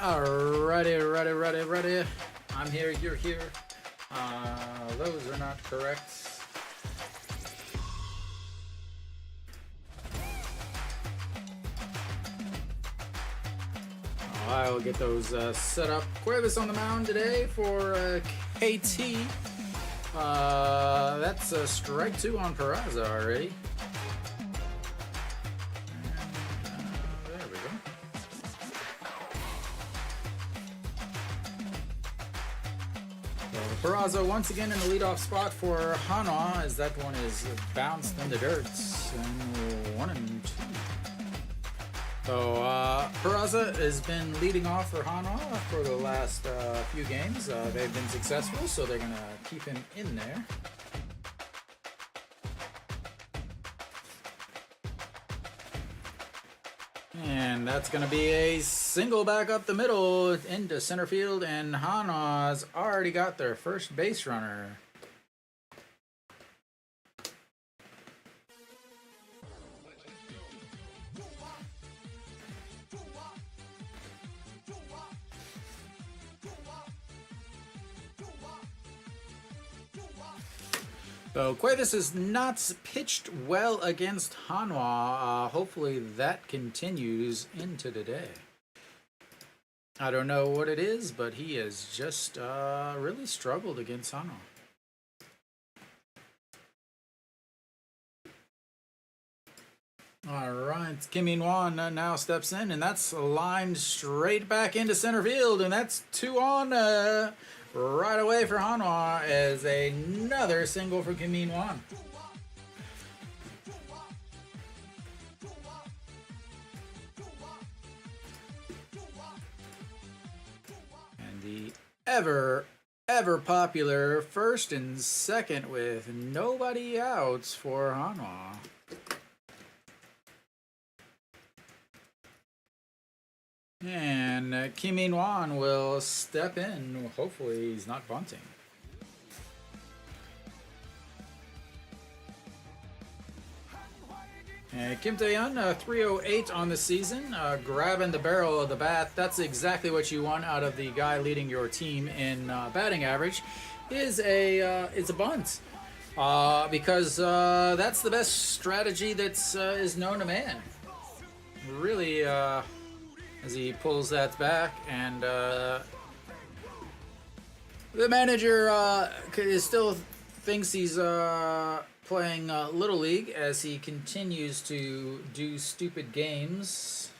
Ready. I'm here, you're here. Those are not correct. I will get those set up. Cuevas on the mound today for KT. That's a strike 2 on Barria already. There we go. So Barria once again in the leadoff spot for Hanwha, as that one is bounced in the dirt. And 1-2. So Barria has been leading off for Hanwha for the last few games. They've been successful, so they're gonna keep him in there. And that's gonna be a single back up the middle into center field, and Hanwha's already got their first base runner. So Cuevas has not pitched well against Hanwha. Hopefully that continues into today. I don't know what it is, but he has just really struggled against Hanwha. All right, Suwon now steps in, and that's lined straight back into center field, and that's 2 on right away for Hanwha as another single for Suwon. And the ever popular first and second with nobody outs for Hanwha. And Suwon will step in. Hopefully he's not bunting. And Kim Tae-yeon, 308 on the season, grabbing the barrel of the bat. That's exactly what you want out of the guy leading your team in batting average. Is a bunt, because that's the best strategy that's is known to man. Really. As he pulls that back, and the manager still thinks he's playing Little League as he continues to do stupid games.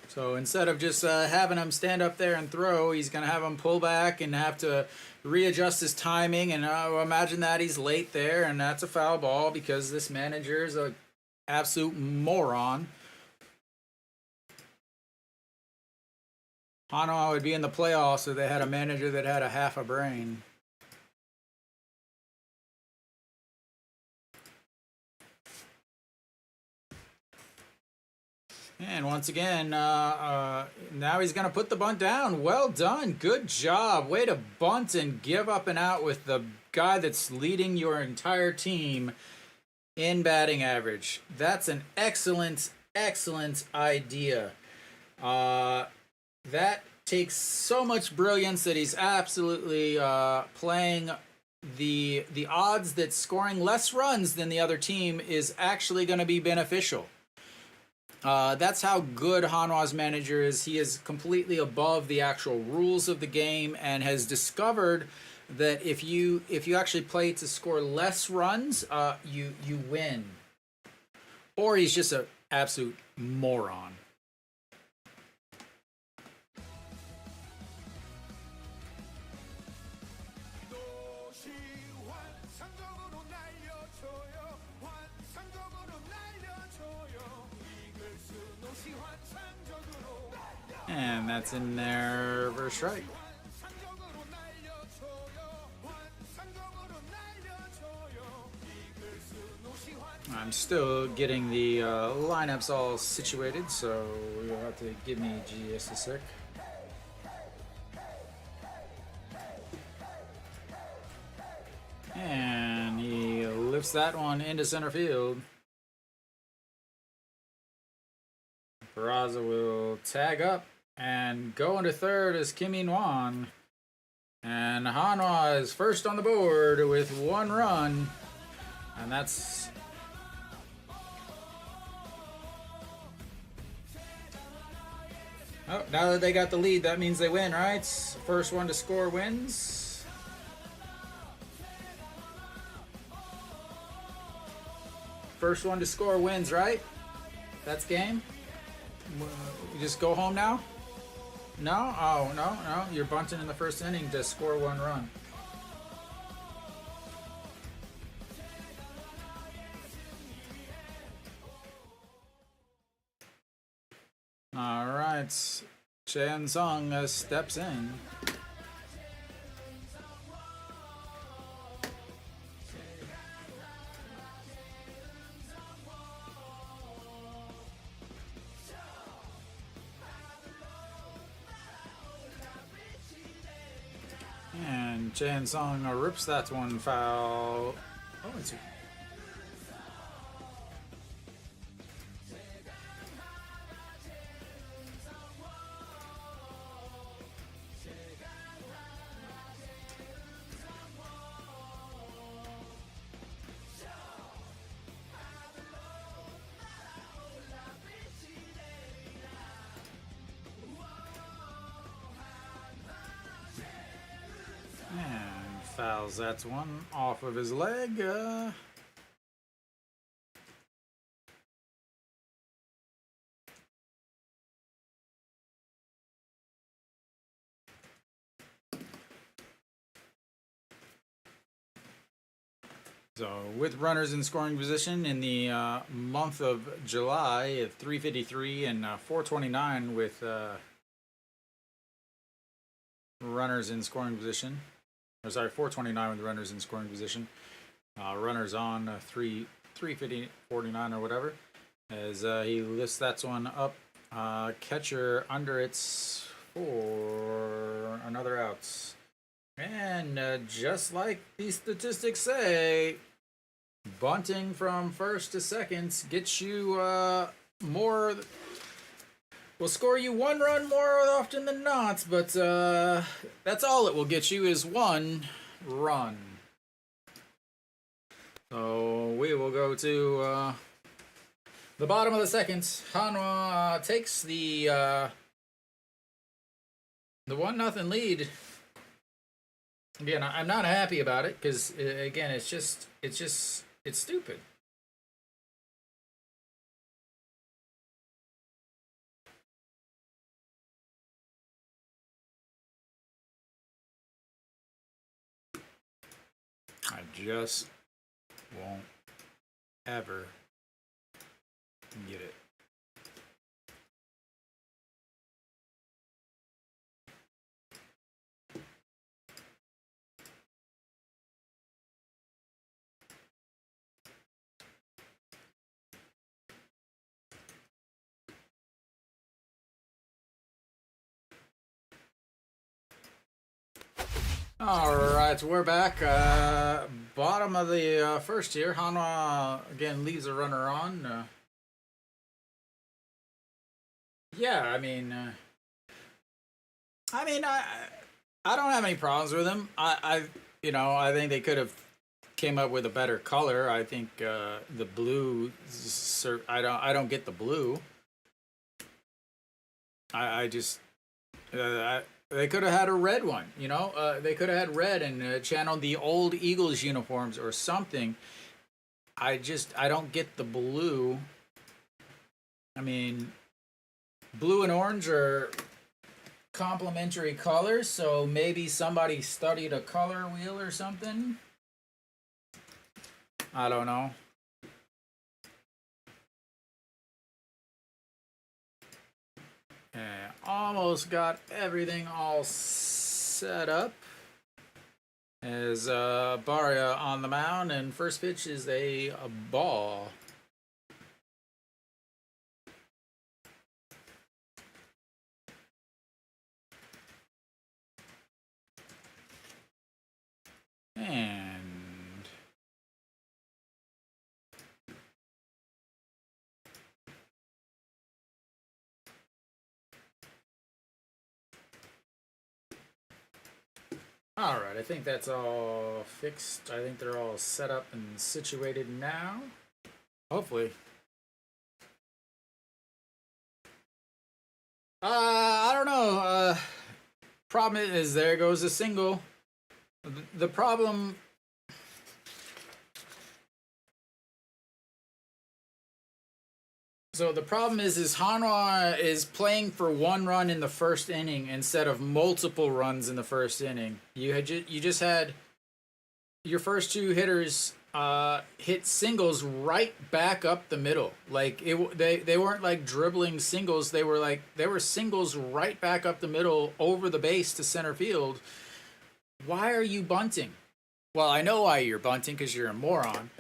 So instead of just having him stand up there and throw, he's going to have him pull back and have to readjust his timing, and imagine that he's late there, and that's a foul ball because this manager is a absolute moron. Hanwha would be in the playoffs if they had a manager that had a half a brain. And once again, now he's going to put the bunt down. Well done. Good job. Way to bunt and give up and out with the guy that's leading your entire team in batting average. That's an excellent idea. That takes so much brilliance that he's absolutely playing the odds that scoring less runs than the other team is actually going to be beneficial. That's how good Hanwha's manager is. He is completely above the actual rules of the game and has discovered that if you actually play to score less runs, you win. Or he's just an absolute moron. And that's in there for a strike. I'm still getting the lineups all situated, so you'll have to give me just a sec. And he lifts that one into center field. Peraza will tag up and go into third as Kim In-won. And Hanwha is first on the board with 1 run. And that's... Oh, now that they got the lead, that means they win, right? First one to score wins. First one to score wins, right? That's game. You just go home now? No? Oh, no. You're bunting in the first inning to score 1 run. All right. Chan Sung steps in. And Chan Sung rips that one foul. Oh, it's... And fouls that one off of his leg. So with runners in scoring position in the month of July at 353 and 429 with runners in scoring position. Or sorry, 429 with runners in scoring position. Runners on 350 49 or whatever. As he lifts that one up. Catcher under it's for another out. And just like the statistics say, bunting from first to second gets you more. Will score you 1 run more often than not, but that's all it will get you is 1 run. So we will go to the bottom of the second. Hanwha takes the 1-0 lead. Again, I'm not happy about it because again, it's stupid. I just won't ever get it. Alright, we're back. Bottom of the first here. Hanwha again leaves a runner on. Yeah, I don't have any problems with him. I think they could have came up with a better color. I think the blue. I don't get the blue. They could have had a red one, they could have had red and channeled the old Eagles uniforms or something. I don't get the blue. I mean, blue and orange are complementary colors, so maybe somebody studied a color wheel or something. I don't know. Almost got everything all set up. As Barria on the mound, and first pitch is a ball. And All right, I think that's all fixed. I think they're all set up and situated now. Hopefully. I don't know. Problem is, there goes a single. The problem. So the problem is Hanwha is playing for 1 run in the first inning instead of multiple runs in the first inning. You just had your first 2 hitters hit singles right back up the middle. Like they weren't like dribbling singles. They were singles right back up the middle over the base to center field. Why are you bunting? Well, I know why you're bunting, because you're a moron.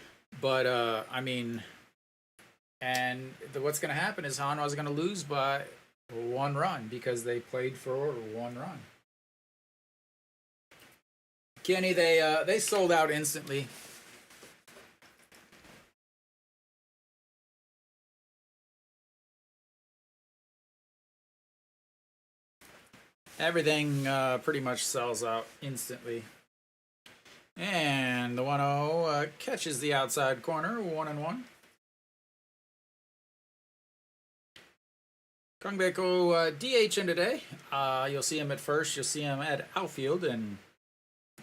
But I mean, and what's going to happen is Hanwha's going to lose by 1 run because they played for 1 run. Kenny, they sold out instantly. Everything pretty much sells out instantly. And the 1-0 catches the outside corner, 1-1. Kongbeko DH in today. You'll see him at first. You'll see him at outfield and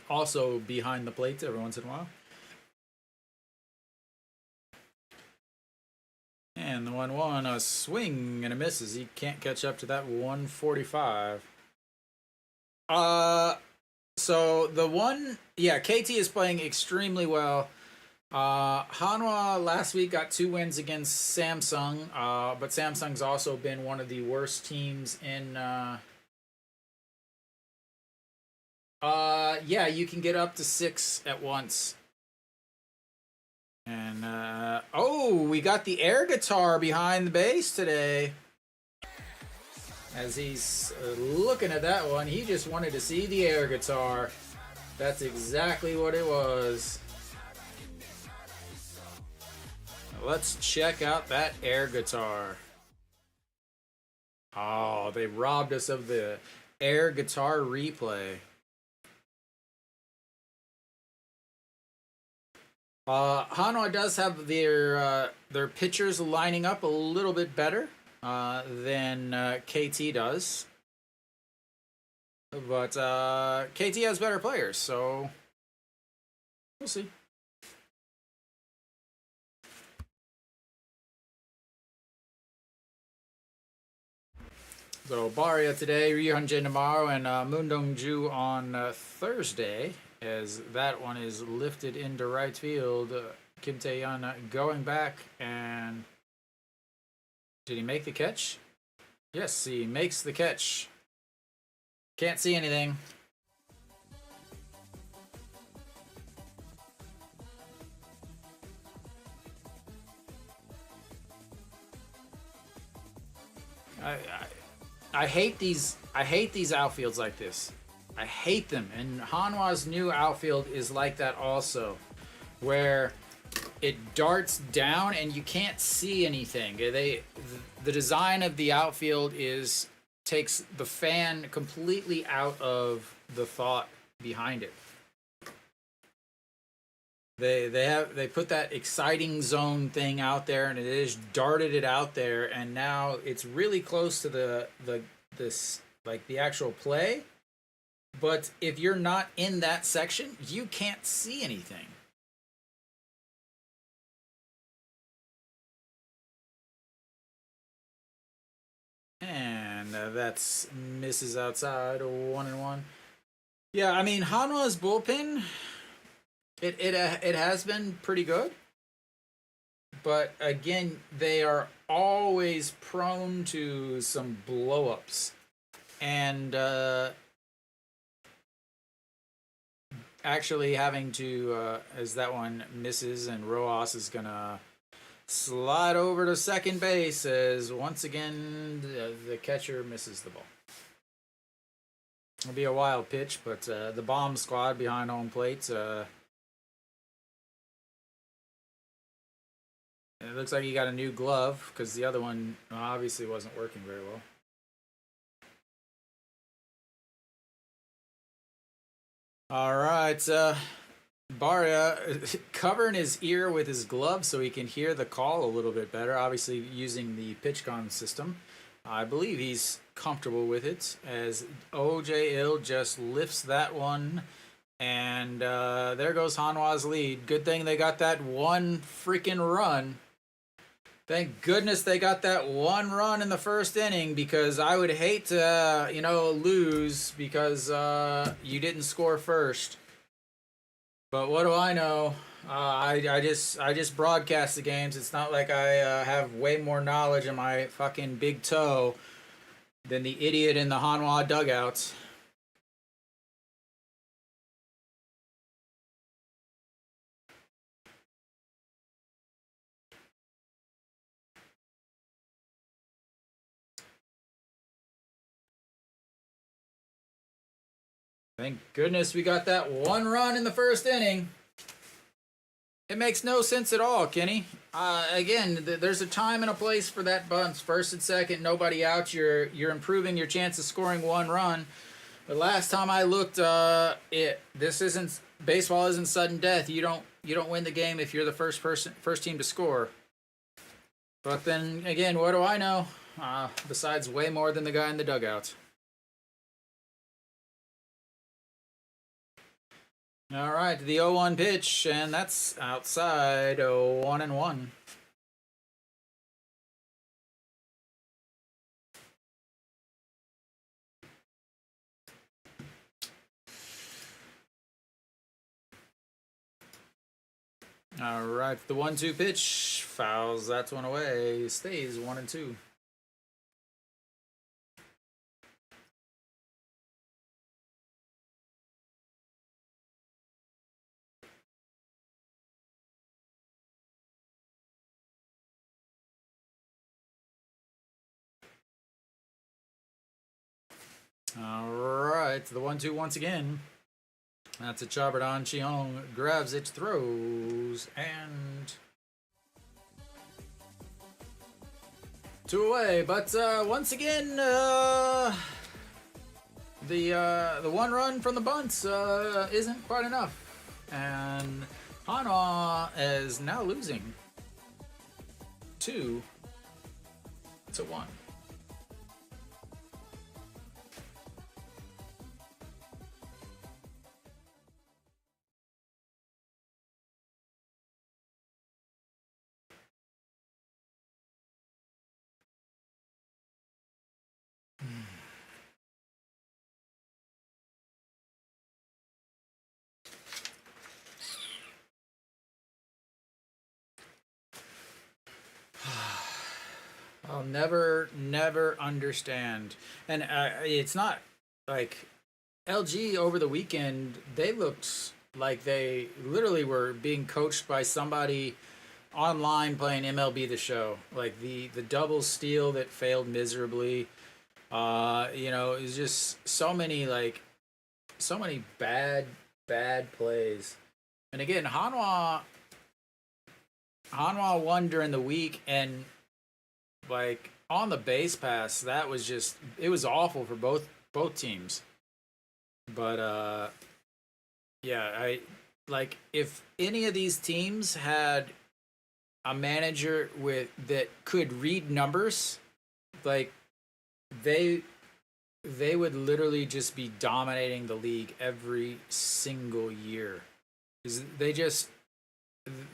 also behind the plate every once in a while. And the 1-1, a swing and a misses. He can't catch up to that 145. So KT is playing extremely well. Hanwha last week got 2 wins against Samsung, but Samsung's also been one of the worst teams in. You can get up to 6 at once. And we got the air guitar behind the base today. As he's looking at that one, he just wanted to see the air guitar. That's exactly what it was. Let's check out that air guitar. Oh, they robbed us of the air guitar replay. Hanwha does have their pitchers lining up a little bit better than KT does. But KT has better players, so we'll see. So Barria today, Ryunjin tomorrow, and Moondongju on Thursday, as that one is lifted into right field. Kim Tae-yeon going back, and did he make the catch? Yes, he makes the catch. Can't see anything. I hate these outfields like this. I hate them. And Hanwha's new outfield is like that also, where it darts down and you can't see anything. The design of the outfield takes the fan completely out of the thought behind it. They put that exciting zone thing out there, and it is darted it out there, and now it's really close to the actual play. But if you're not in that section, you can't see anything. And that's misses outside, 1-1. Yeah, I mean, Hanwha's bullpen, it has been pretty good. But again, they are always prone to some blow-ups. And actually having to, as that one misses, and Rojas is going to slide over to second base, as once again the catcher misses the ball. It'll be a wild pitch, but the bomb squad behind home plate, it looks like he got a new glove, because the other one obviously wasn't working very well. All right, Barria covering his ear with his glove so he can hear the call a little bit better. Obviously, using the PitchCon system. I believe he's comfortable with it as OJ Ill just lifts that one. And there goes Hanwha's lead. Good thing they got that one freaking run. Thank goodness they got that one run in the first inning, because I would hate to, lose because you didn't score first. But what do I know? I just broadcast the games. It's not like I have way more knowledge in my fucking big toe than the idiot in the Hanwha dugouts. Thank goodness we got that one run in the first inning. It makes no sense at all, Kenny. Again, there's a time and a place for that bunts. First and second, nobody out. You're improving your chance of scoring one run. But last time I looked, baseball isn't sudden death. You don't win the game if you're the first team to score. But then again, what do I know? Besides way more than the guy in the dugout. All right, the 0-1 pitch, and that's outside. 1-1. All right, the 1-2 pitch fouls that one away. Stays 1-2. All right, the 1-2 once again. That's a chopper on Cheong. Grabs it, throws, and 2 away. But once again, the one run from the bunts isn't quite enough. And Hanwha is now losing 2-1. I'll never understand. And it's not like LG over the weekend, they looked like they literally were being coached by somebody online playing MLB The Show. Like the double steal that failed miserably. It's just so many bad plays. And again, Hanwha won during the week, and like on the base pass, that was just, it was awful for both teams. But I like, if any of these teams had a manager that could read numbers, like they would literally just be dominating the league every single year. Because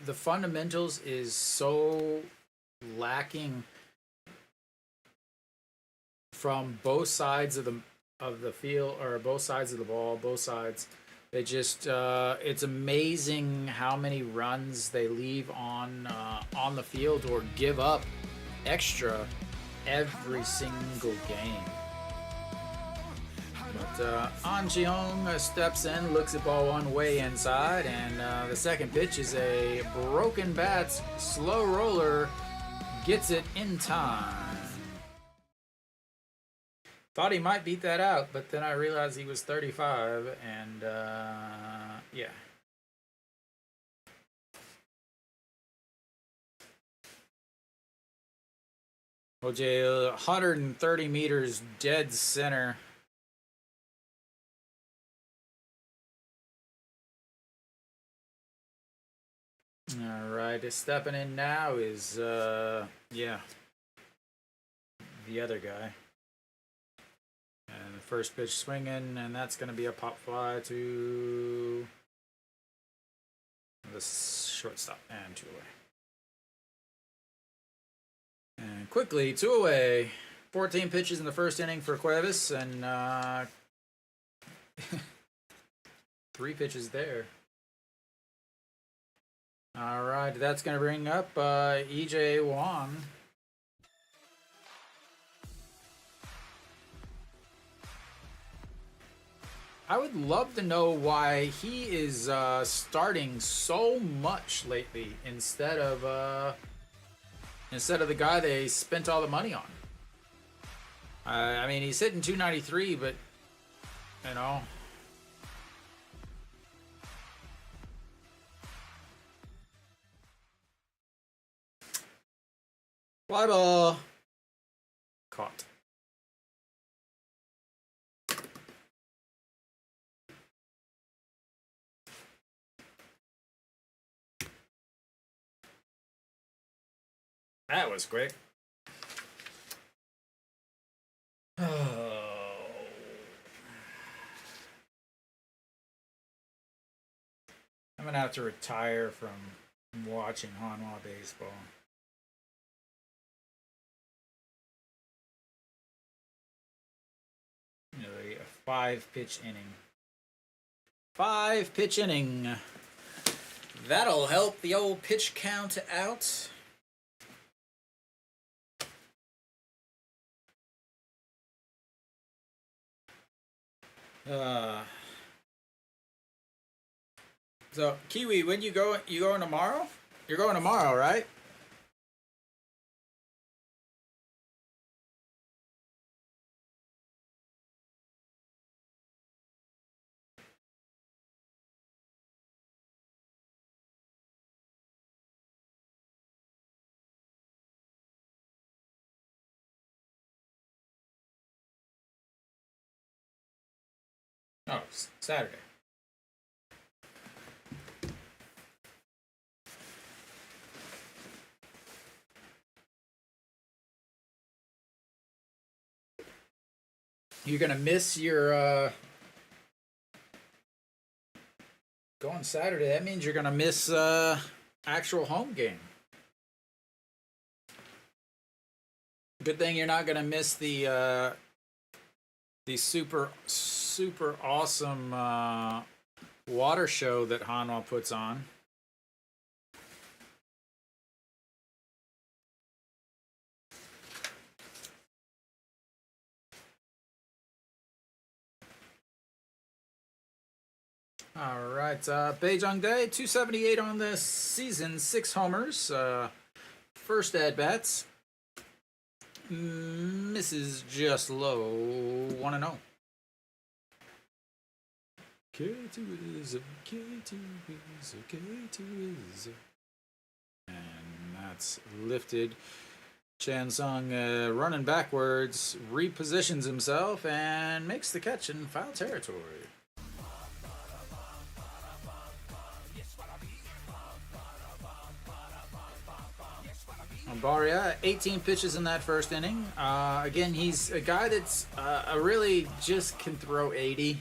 the fundamentals is so lacking from both sides of the field, or both sides of the ball, both sides. They just it's amazing how many runs they leave on the field or give up extra every single game. But An Ji-hong steps in, looks at ball one way inside, and the second pitch is a broken bat, slow roller, gets it in time. Thought he might beat that out, but then I realized he was 35, and yeah. OJ 130 meters dead center. All right, stepping in now is yeah, the other guy. And the first pitch swinging, and that's going to be a pop fly to the shortstop and 2 away. And quickly, 2 away. 14 pitches in the first inning for Cuevas, and 3 pitches there. All right, that's going to bring up EJ Wong. I would love to know why he is starting so much lately instead of the guy they spent all the money on. I mean, he's hitting 293, but you know. Fly ball. Caught. That was quick. Oh. I'm going to have to retire from watching Hanwha baseball. You know, a 5-pitch inning. 5-pitch inning. That'll help the old pitch count out. So Kiwi, when you going tomorrow? You're going tomorrow, right? Oh, Saturday. You're gonna miss your going Saturday. That means you're gonna miss actual home game. Good thing you're not gonna miss the super awesome water show that Hanwha puts on. All right, Beijing Day, 278 on the season, 6 homers. First at bats, misses just low, 1-0. KT Wiz, KT Wiz, KT Wiz. And that's lifted. Chansung running backwards, repositions himself, and makes the catch in foul territory. Barria, 18 pitches in that first inning. Again, he's a guy that's really just can throw 80.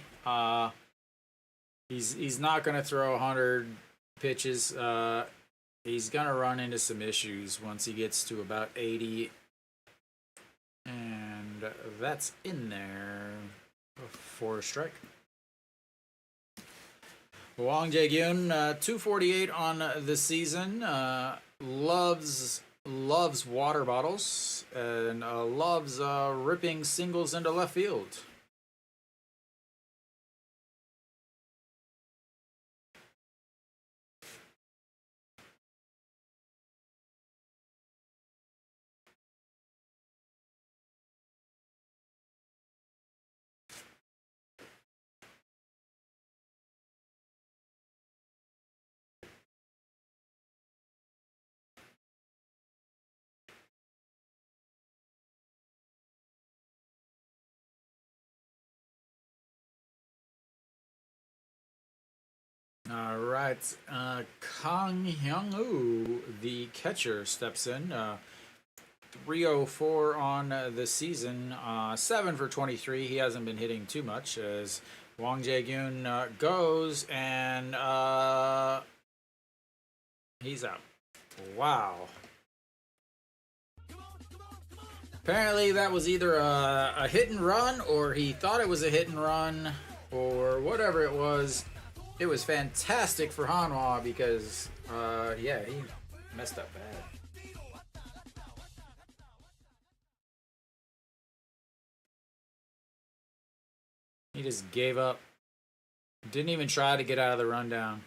He's not going to throw 100 pitches. He's going to run into some issues once he gets to about 80. And that's in there for a strike. Wang Jae-gyun, 248 on the season. Loves water bottles and loves ripping singles into left field. All right, Kang Hyung-woo, the catcher, steps in. 304 on the season, 7 for 23. He hasn't been hitting too much as Wang Jae-gyun goes, and he's out. Wow. Apparently that was either a hit and run, or he thought it was a hit and run, or whatever it was. It was fantastic for Hanwha because, yeah, he messed up bad. He just gave up. Didn't even try to get out of the rundown.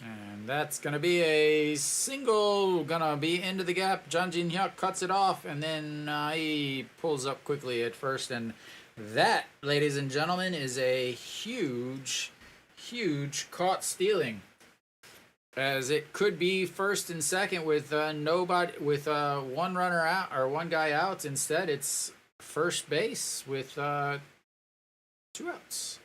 And that's going to be a single. Going to be into the gap. Jang Jin-hyuk cuts it off, and then he pulls up quickly at first. And that, ladies and gentlemen, is a huge, huge caught stealing. As it could be first and second with nobody, with one runner out or one guy out. Instead, it's first base with 2 outs.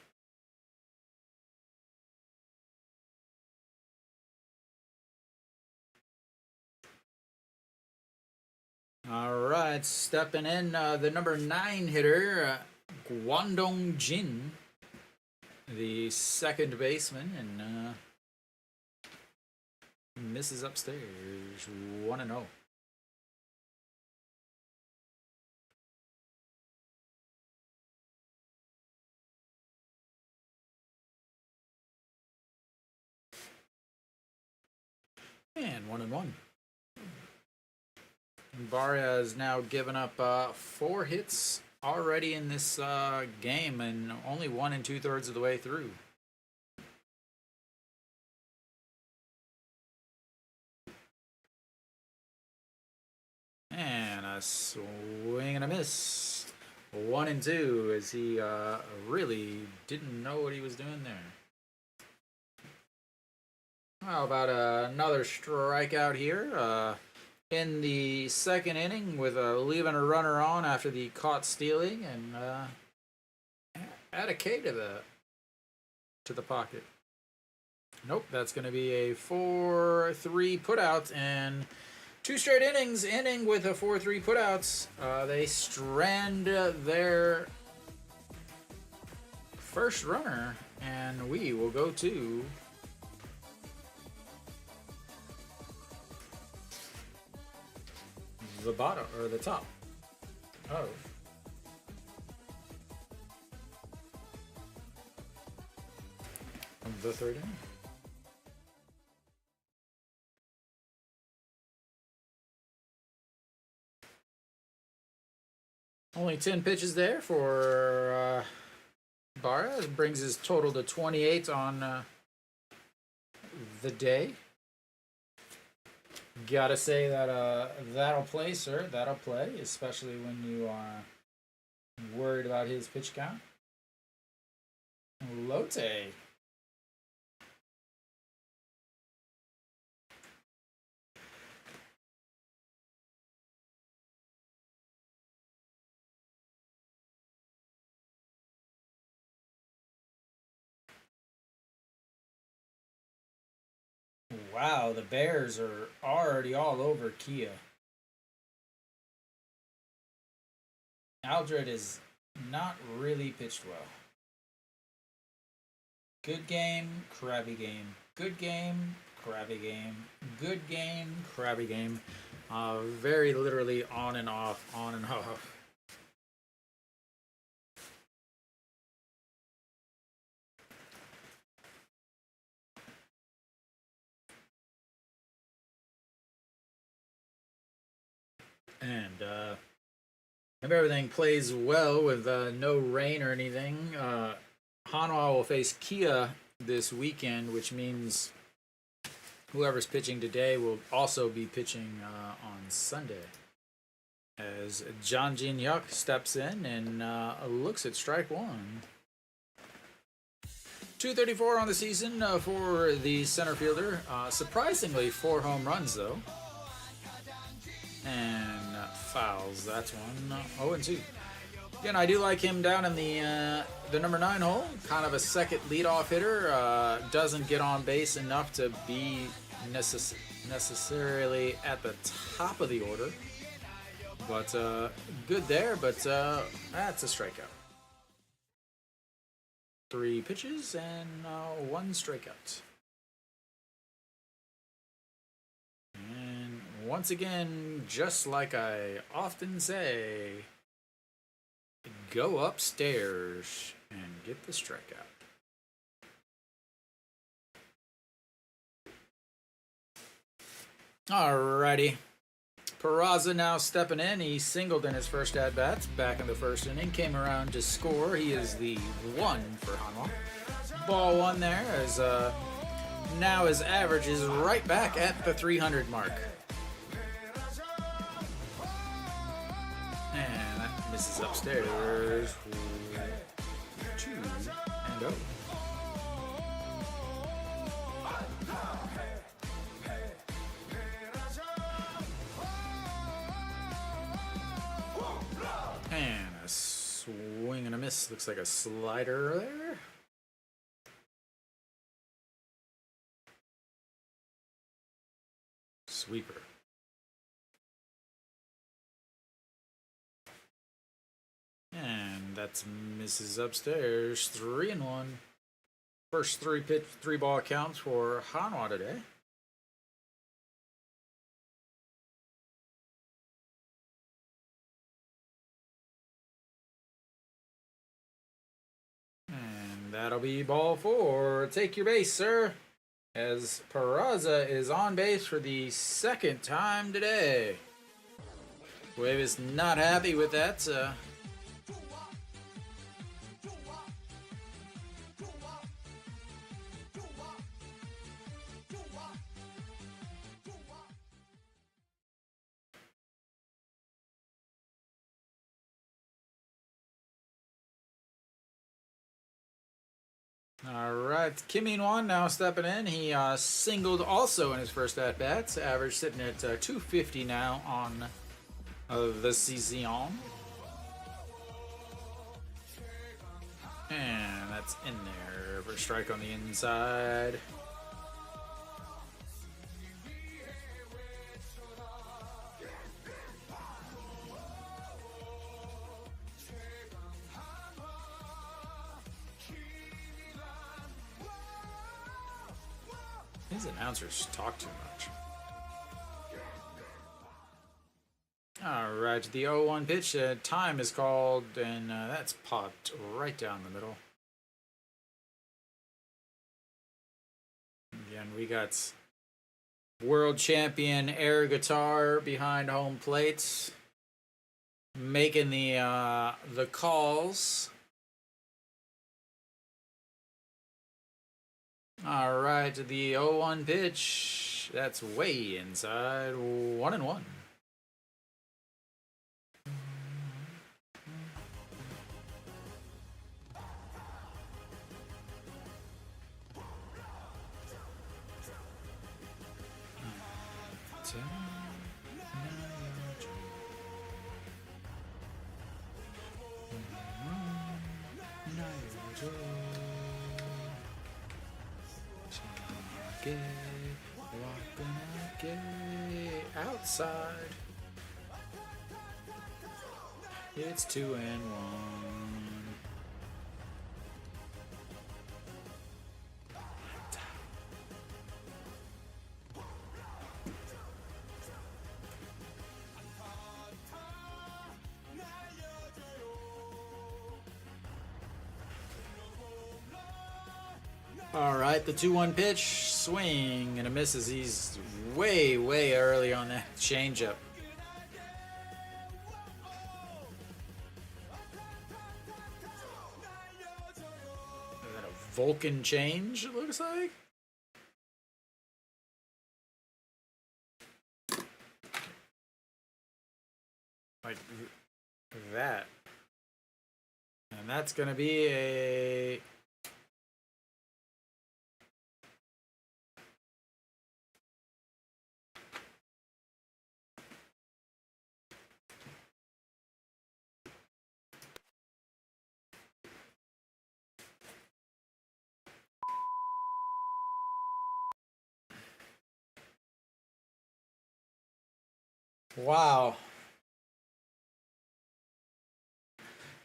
All right, stepping in the number 9 hitter, Gwandong Jin, the second baseman, and misses upstairs, 1-0. And 1-1. Barria has now given up 4 hits already in this game, and only 1 2/3 of the way through. And a swing and a miss. 1-2, as he really didn't know what he was doing there. How about another strikeout here in the second inning with leaving a runner on after the caught stealing, and add a K to the pocket. Nope, that's going to be a 4-3 putout, and 2 straight innings ending with a 4-3 putouts. They strand their first runner, and we will go to the bottom, or the top of the third inning. Only 10 pitches there for Barria. Brings his total to 28 on the day. Gotta say that that'll play, sir. That'll play, especially when you are worried about his pitch count. Lotte. Wow, the Bears are already all over Kia. Aldred is not really pitched well. Good game, crabby game. Good game, crabby game. Good game, crabby game. Very literally on and off, on and off. And if everything plays well with no rain or anything, Hanwha will face Kia this weekend, which means whoever's pitching today will also be pitching on Sunday. As Jang Jin-hyuk steps in and looks at strike one. 234 on the season for the center fielder. Surprisingly, 4 home runs, though. And fouls. That's one. 0-2. Again, I do like him down in the number 9 hole. Kind of a second leadoff hitter. Doesn't get on base enough to be necessarily at the top of the order. But good there, but that's a strikeout. 3 pitches and 1 strikeout. And once again, just like I often say, go upstairs and get the strikeout. Alrighty. Peraza now stepping in. He singled in his first at-bats back in the first inning. Came around to score. He is the 1 for Hanwha. Ball 1 there as now his average is right back at the 300 mark. And that misses upstairs. 2-0. And a swing and a miss. Looks like a slider there. Sweeper. And that's misses upstairs. 3-1. First 3 ball counts for Hanwha today. And that'll be ball 4. Take your base, sir. As Peraza is on base for the 2nd time today. Cuevas not happy with that. All right, Kim In-won now stepping in. He singled also in his first at-bats. Average sitting at 250 now on the season. And that's in there for a strike on the inside. These announcers talk too much. All right, the 0-1 pitch. Time is called, and that's popped right down the middle. Again, we got world champion air guitar behind home plate, making the calls. All right, the 0-1 pitch. That's way inside. 1-1. Outside. It's 2-1. All right, the 2-1 pitch, swing and a misses. He's way early on that changeup. Is that a Vulcan change, it looks like? Like that. And that's going to be a... Wow.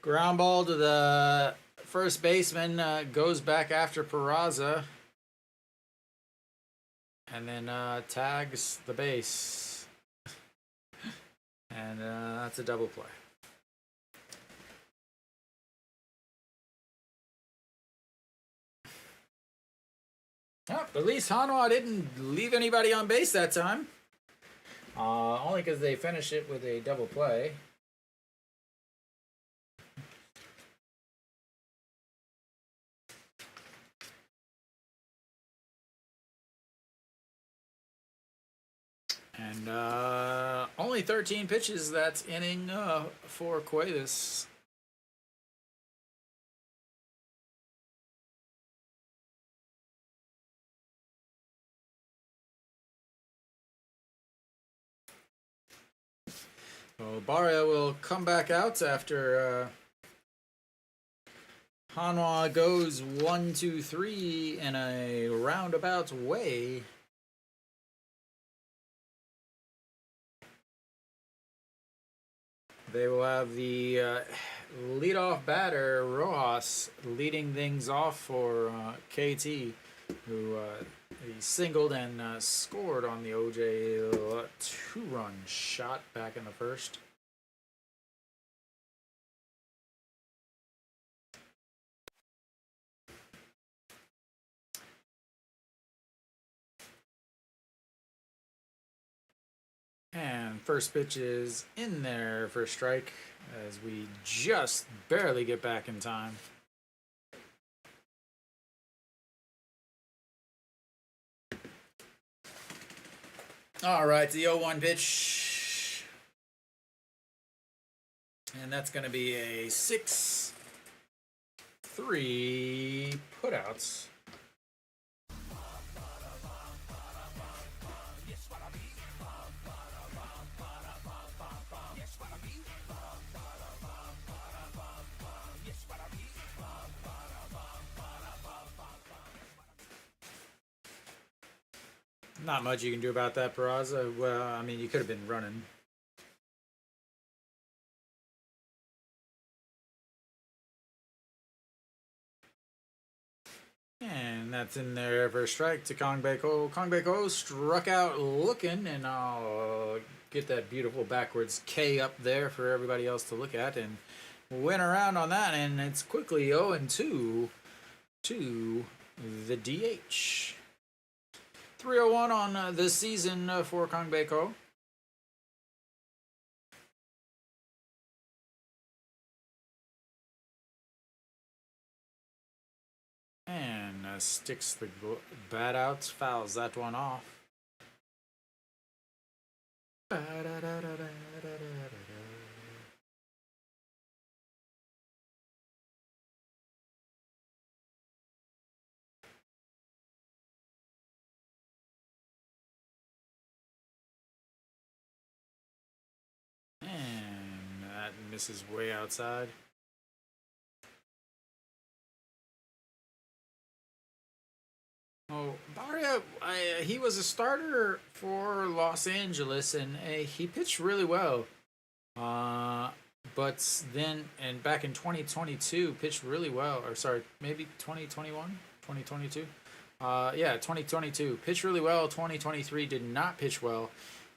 Ground ball to the first baseman, goes back after Peraza. And then tags the base. And that's a double play. Oh, at least Hanwha didn't leave anybody on base that time. Only because they finished it with a double play. And only 13 pitches that's inning for Cuevas. So Barria will come back out after Hanwha goes 1-2-3 in a roundabout way. They will have the leadoff batter, Rojas, leading things off for KT, who he singled and scored on the OJ two-run shot back in the first. And first pitch is in there for a strike as we just barely get back in time. All right, the 0-1 pitch. And that's going to be a 6-3 putouts. Not much you can do about that, Peraza. Well, I mean, you could have been running. And that's in there for a strike to Kong Baeko. Kong Baeko struck out looking, and I'll get that beautiful backwards K up there for everybody else to look at and win around on that. And it's quickly 0-2 to the DH. 301 on this season for Kong Baeko. And sticks the bat out, fouls that one off. And that misses way outside. Oh, Barria, he was a starter for Los Angeles, and he pitched really well. But then, and back in 2022, pitched really well. Or sorry, maybe 2021, 2022. Yeah, 2022 pitched really well. 2023 did not pitch well.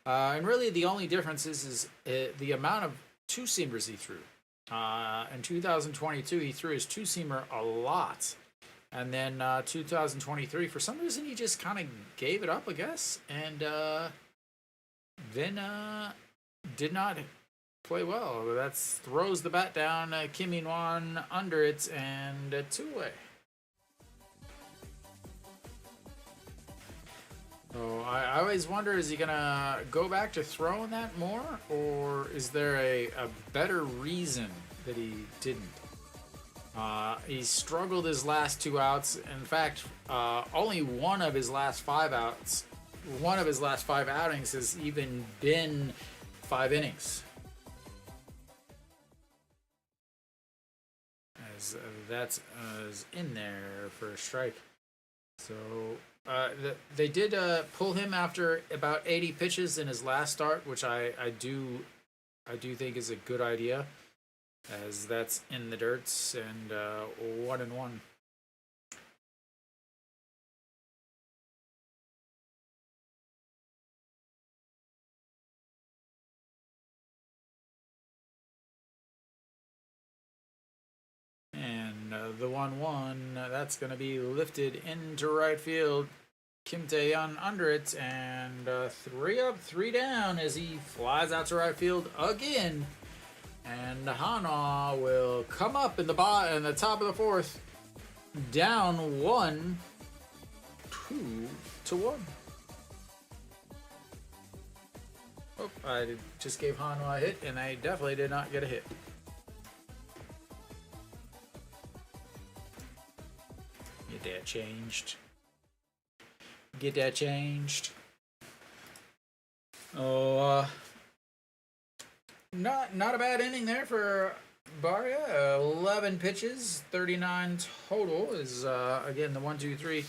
And really, the only difference is the amount of two-seamers he threw. In 2022, he threw his two-seamer a lot. And then 2023, for some reason, he just kind of gave it up, I guess. And then did not play well. That throws the bat down. Kim In-won under it, and two-way. So I always wonder, is he going to go back to throwing that more? Or is there a better reason that he didn't? He struggled his last 2 outs. In fact, only one of his last 5 outs, one of his last 5 outings has even been 5 innings. As that's in there for a strike. So They did pull him after about 80 pitches in his last start, which I do think is a good idea, as that's in the dirts and 1-1. And the 1-1, that's going to be lifted into right field. Kim Tae-yeon under it, and 3 up, 3 down as he flies out to right field again. And Hanwha will come up in the top of the 4th, down 1-2 to 1. Oh, I just gave Hanwha a hit, and I definitely did not get a hit. Get that changed. Get that changed. Oh, not a bad inning there for Barria. 11 pitches, 39 total is again the 1, 2, 3.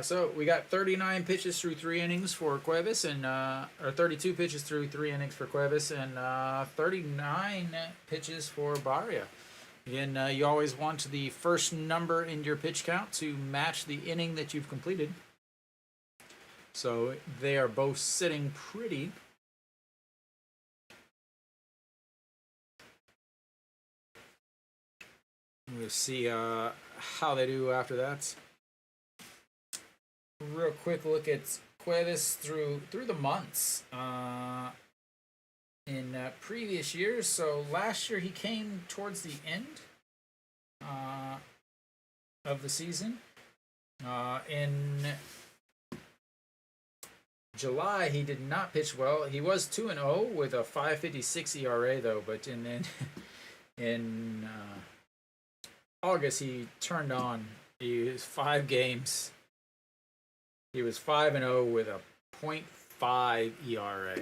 So we got 39 pitches through 3 innings for Cuevas, and or 32 pitches through 3 innings for Cuevas, and 39 pitches for Barria. Again, you always want the first number in your pitch count to match the inning that you've completed. So they are both sitting pretty. We'll see how they do after that. Real quick look at Cuevas through the months in previous years. So last year he came towards the end of the season. In July he did not pitch well. He was 2-0 with a 5.56 ERA though, but then in August he turned on. He was 5 games. He was 5-0 with a .5 ERA.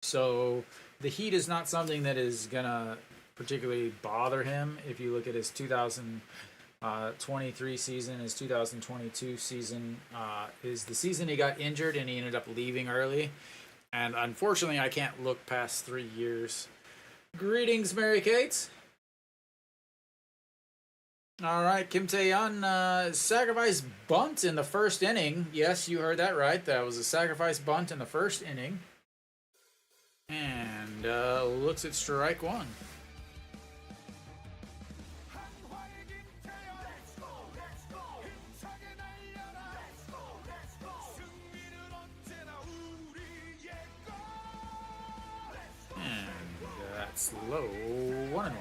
So the heat is not something that is gonna particularly bother him. If you look at his 2023 season, his 2022 season is the season he got injured and he ended up leaving early. And unfortunately, I can't look past 3 years. Greetings, Mary Kate. All right, Kim Tae-yeon, sacrifice bunt in the first inning. Yes, you heard that right. That was a sacrifice bunt in the first inning. And looks at strike 1. And that's low, 1-1.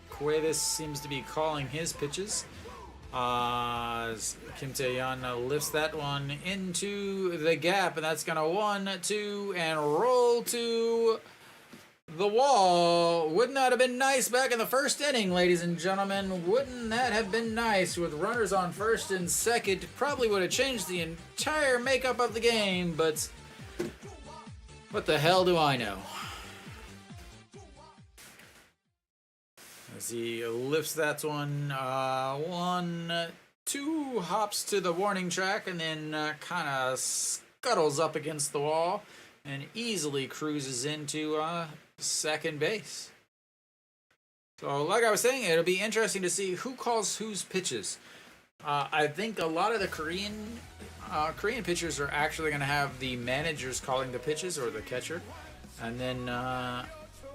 Cuevas seems to be calling his pitches. Kim Tae-yeon lifts that one into the gap, and that's going to 1-2 and roll to the wall. Wouldn't that have been nice back in the first inning, ladies and gentlemen? Wouldn't that have been nice with runners on first and second? Probably would have changed the entire makeup of the game, but what the hell do I know? As he lifts that one, 1-2, hops to the warning track, and then kind of scuttles up against the wall and easily cruises into second base. So like I was saying, it'll be interesting to see who calls whose pitches. I think a lot of the Korean pitchers are actually going to have the managers calling the pitches, or the catcher, and then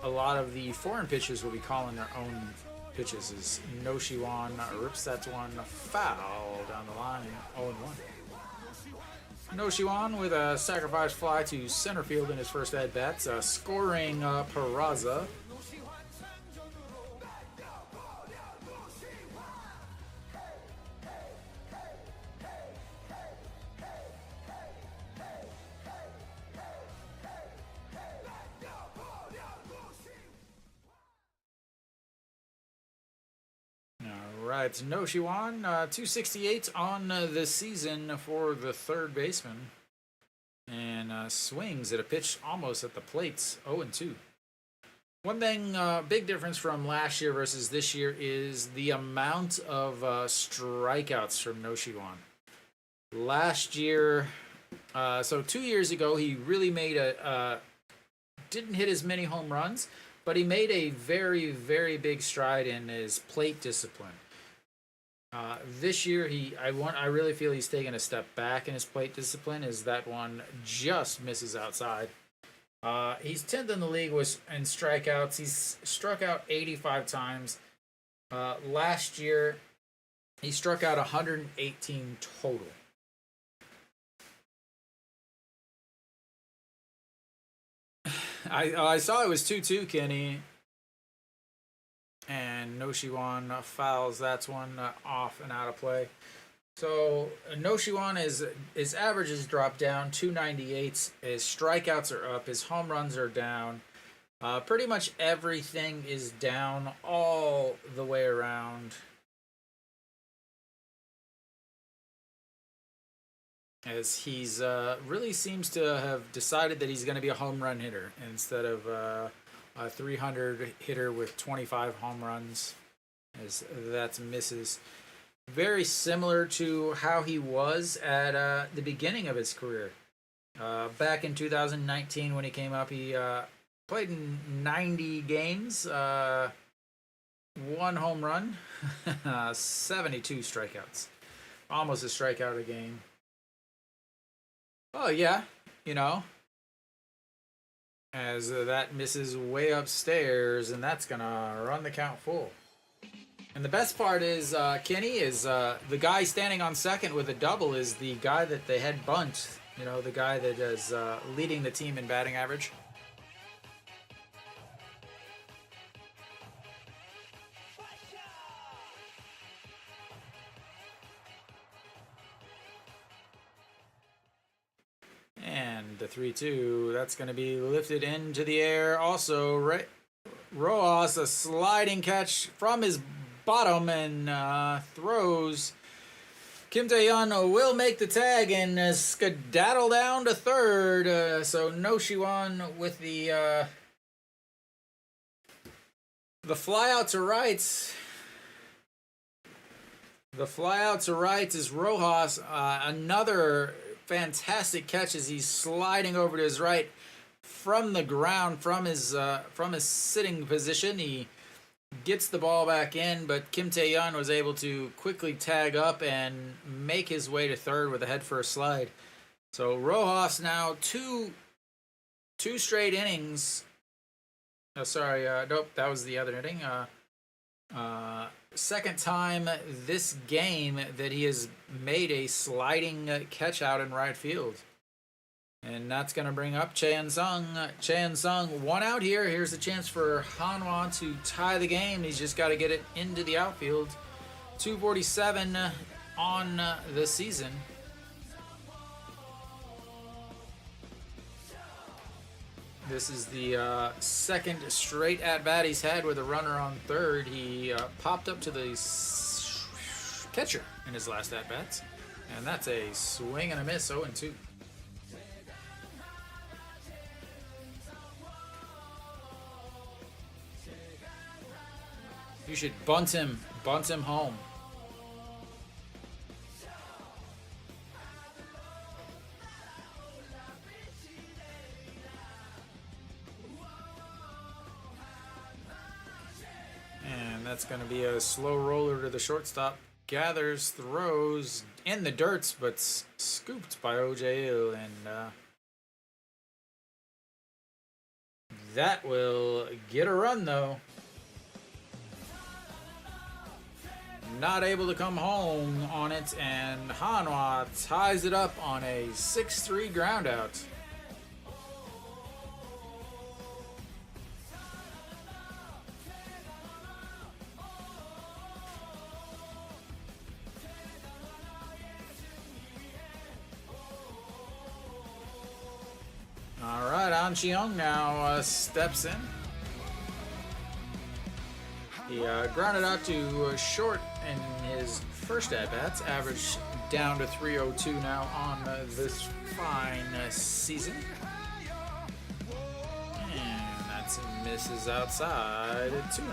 a lot of the foreign pitchers will be calling their own pitches. As Suwon rips that one foul down the line, 0-1. Suwon with a sacrifice fly to center field in his first at-bat, scoring Peraza. Right, Suwon, 268 on the season for the third baseman, and swings at a pitch almost at the plates, 0-2. One thing, big difference from last year versus this year is the amount of strikeouts from No Shiwon. Last year, so 2 years ago, he really made didn't hit as many home runs, but he made a very, very big stride in his plate discipline. This year, I really feel he's taken a step back in his plate discipline, as that one just misses outside. He's 10th in the league in strikeouts. He's struck out 85 times. Last year, he struck out 118 total. I saw it was 2-2, Kenny. And No Shiwon fouls. That's one off and out of play. So No Shiwon his average has dropped down 298. His strikeouts are up. His home runs are down. Pretty much everything is down all the way around. As he's really seems to have decided that he's going to be a home run hitter instead of a 300 hitter with 25 home runs, as that misses. Very similar to how he was at the beginning of his career. Back in 2019 when he came up, he played in 90 games, 1 home run, 72 strikeouts. Almost a strikeout a game. Oh, yeah, as that misses way upstairs, and that's going to run the count full. And the best part is, Kenny, is the guy standing on second with a double is the guy that they had bunt, the guy that is leading the team in batting average. And the 3-2, that's going to be lifted into the air. Also, Rojas, a sliding catch from his bottom and throws. Kim Tae-yeon will make the tag and skedaddle down to third. So No Shiwon with the fly out to right. The fly out to right is Rojas. Another fantastic catch as he's sliding over to his right from the ground, from his sitting position. He gets the ball back in, but Kim Tae-yeon was able to quickly tag up and make his way to third with a head first slide. So Rojas now two straight innings. Oh, sorry, nope, that was the other inning. Second time this game that he has made a sliding catch out in right field. And that's going to bring up Chae-in-sung. Chae-in-sung, 1 out here. Here's a chance for Hanwha to tie the game. He's just got to get it into the outfield. 247 on the season. This is the second straight at-bat he's had with a runner on third. He popped up to the catcher in his last at-bats. And that's a swing and a miss, 0-2. You should bunt him home. And that's going to be a slow roller to the shortstop. Gathers, throws in the dirt, but scooped by OJ, and that will get a run though. Not able to come home on it, and Hanwha ties it up on a 6-3 ground out. All right, An Cheong now steps in. He grounded out to short in his first at-bats, average down to 302 now on this fine season. And that misses outside at 2-0.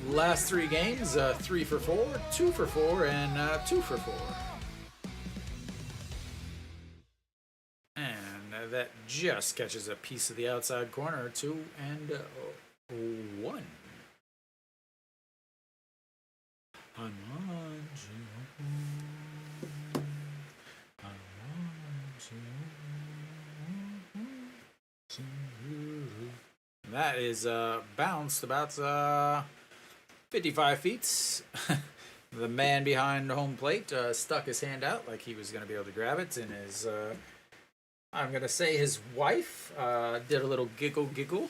Last 3 games, 3 for 4, 2 for 4, and 2 for 4. And that just catches a piece of the outside corner, 2 and 1. That is bounced about 55 feet. The man behind home plate stuck his hand out like he was going to be able to grab it, and his, I'm going to say his wife, did a little giggle.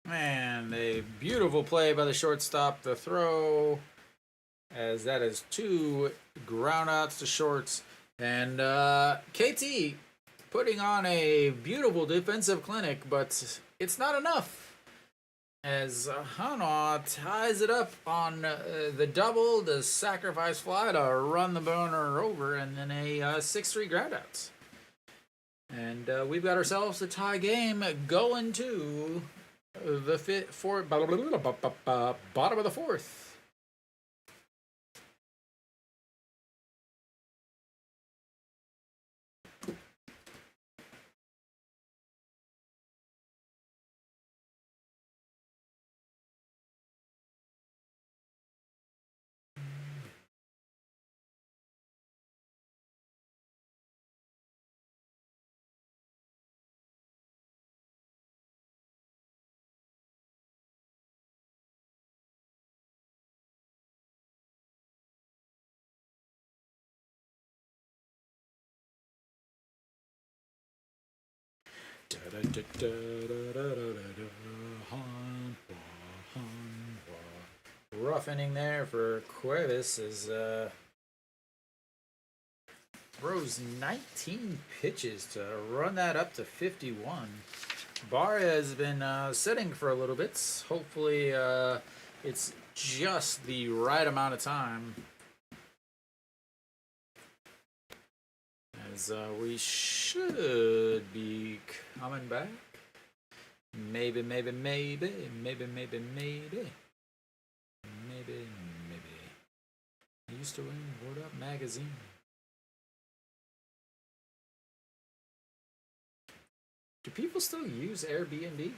And a beautiful play by the shortstop. The throw, as that is 2 groundouts to shorts. And KT putting on a beautiful defensive clinic, but it's not enough. As Hanwha ties it up on the double, the sacrifice fly to run the burner over, and then a 6-3 groundouts. And we've got ourselves a tie game going to the bottom of the 4th. Rough inning there for Cuevas as throws 19 pitches to run that up to 51. Barria has been sitting for a little bit. Hopefully it's just the right amount of time. As we should be coming back. Maybe. I used to win Board Up magazine. Do people still use Airbnb?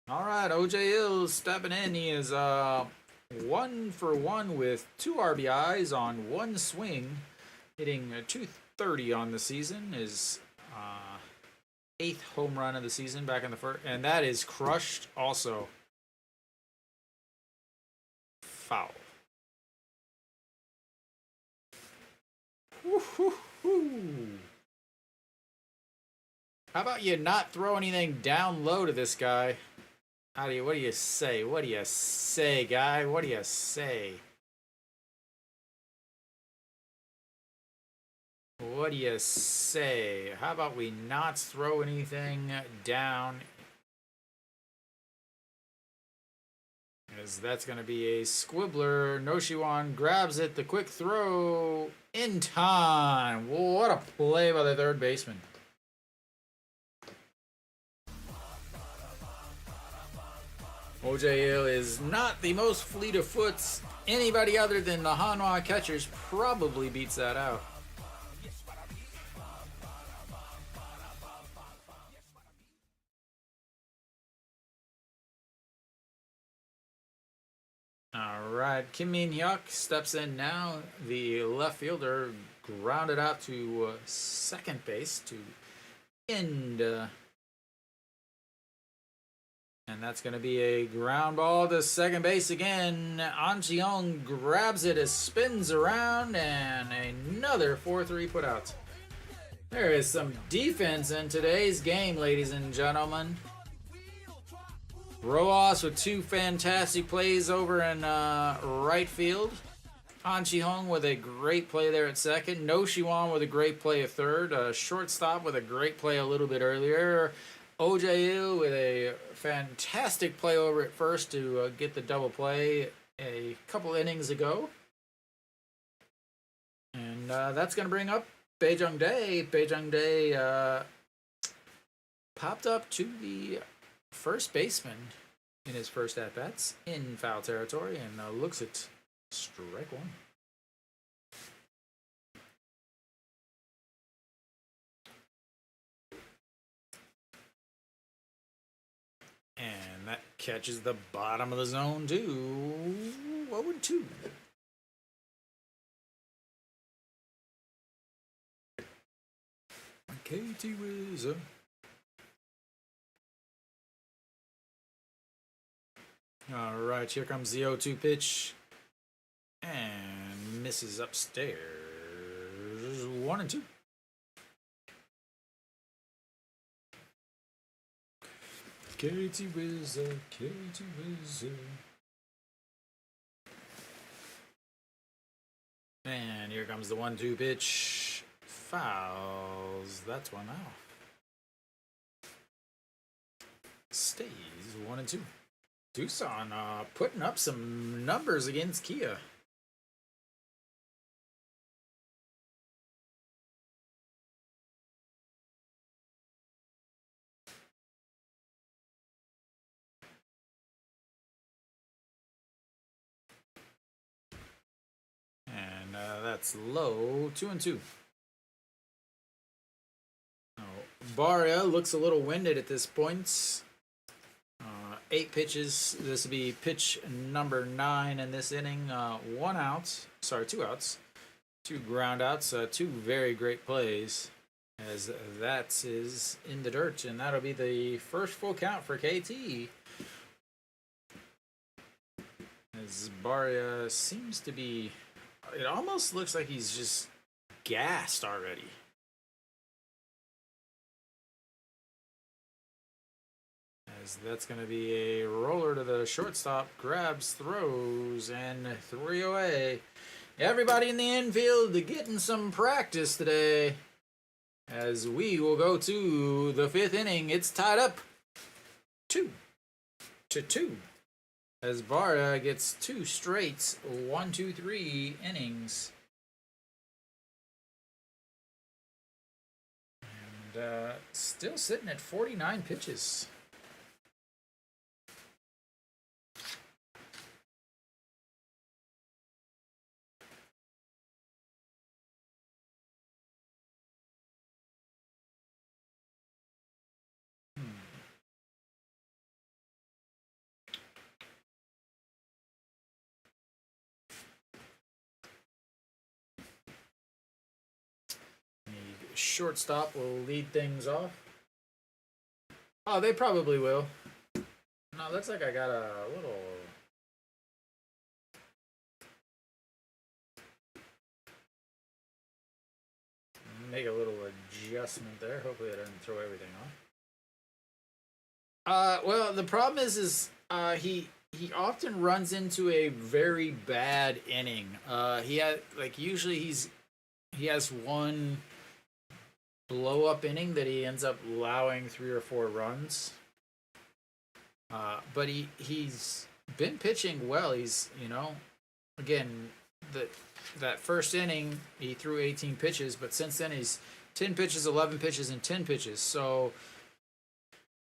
All right, OJ Hills stepping in. He is 1 for 1 with 2 RBIs on 1 swing, hitting .230 on the season. His 8th home run of the season back in the first, and that is crushed also. Foul. Woo-hoo-hoo. How about you not throw anything down low to this guy? What do you say? What do you say, guy? What do you say? What do you say? How about we not throw anything down? As that's going to be a squibbler. No Suwon grabs it. The quick throw in time. What a play by the third baseman. OJ Hill is not the most fleet of foot. Anybody other than the Hanwha catchers probably beats that out. All right, Kim Min-hyuk steps in now. The left fielder grounded out to second base to end And that's going to be a ground ball to second base again. An Ji-young grabs it, it spins around, and another 4-3 put out. There is some defense in today's game, ladies and gentlemen. Rojas with 2 fantastic plays over in right field. An Ji-young with a great play there at second. No Suwon with a great play at third. Shortstop with a great play a little bit earlier. OJU with a fantastic play over at first to get the double play a couple innings ago. And that's going to bring up Baejung Dae. Baejung Dae popped up to the first baseman in his first at-bats in foul territory and looks at strike one. And that catches the bottom of the zone too. 0-2. KT Wiz. All right, here comes the 0-2 pitch. And misses upstairs. 1-2. KT Wiz, KT Wiz. And here comes the 1-2 pitch. Fouls. That's one off. Stays 1-2. Doosan putting up some numbers against Kia. And that's low. 2-2. Oh, Barria looks a little winded at this point. 8 pitches. This will be pitch number 9 in this inning. 1 out. Sorry, 2 outs. 2 ground outs. 2 very great plays. As that is in the dirt. And that'll be the first full count for KT. As Barria seems to be... It almost looks like he's just gassed already. As that's going to be a roller to the shortstop. Grabs, throws, and 3 away. Everybody in the infield getting some practice today. As we will go to the 5th inning. It's tied up 2-2. As Barria gets 2 straight 1-2-3 innings. And still sitting at 49 pitches. Shortstop will lead things off. Oh, they probably will. No, looks like I got a little... Make a little adjustment there. Hopefully I didn't throw everything off. Well, the problem is he often runs into a very bad inning. He had, like, usually he has one blow up inning that he ends up allowing 3 or 4 runs. But he's been pitching well. He's, you know, again, that first inning he threw 18 pitches, but since then he's 10 pitches, 11 pitches, and 10 pitches. So,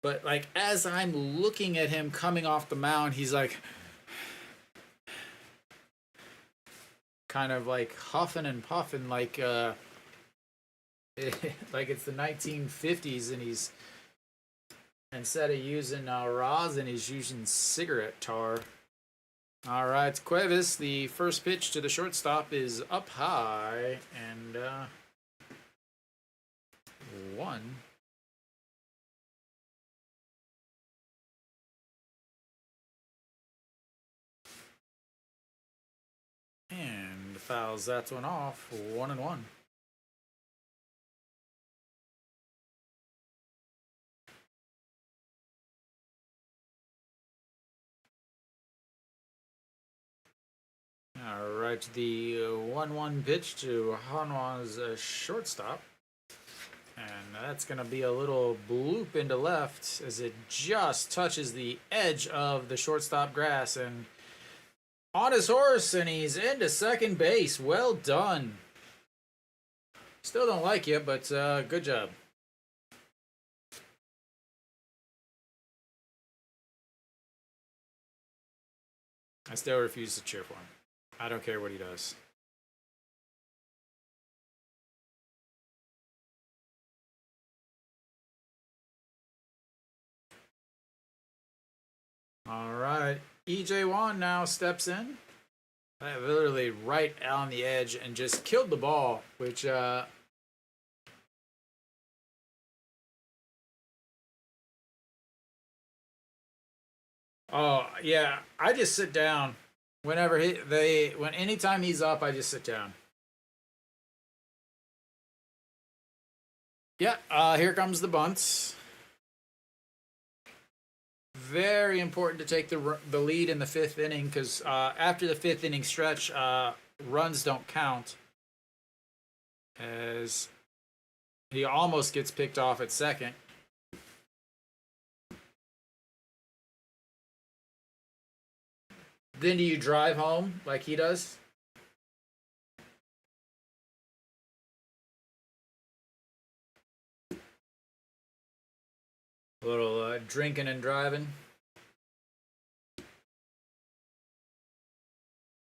but like as I'm looking at him coming off the mound, he's like kind of like huffing and puffing like like it's the 1950s, and he's, instead of using rosin, he's using cigarette tar. All right, Cuevas, the first pitch to the shortstop is up high, and 1. fouls that one off. 1-1. All right, the 1-1 pitch to Hanwha's shortstop. And that's going to be a little bloop into left as it just touches the edge of the shortstop grass. And on his horse, and he's into second base. Well done. Still don't like you, but good job. I still refuse to cheer for him. I don't care what he does. All right. EJ Wan now steps in. Literally right on the edge and just killed the ball, which oh, yeah, I just sit down. Whenever anytime he's up, I just sit down. Yeah, here comes the bunts. Very important to take the lead in the 5th inning because after the 5th inning stretch, runs don't count. As he almost gets picked off at second. Then do you drive home like he does? A little drinking and driving.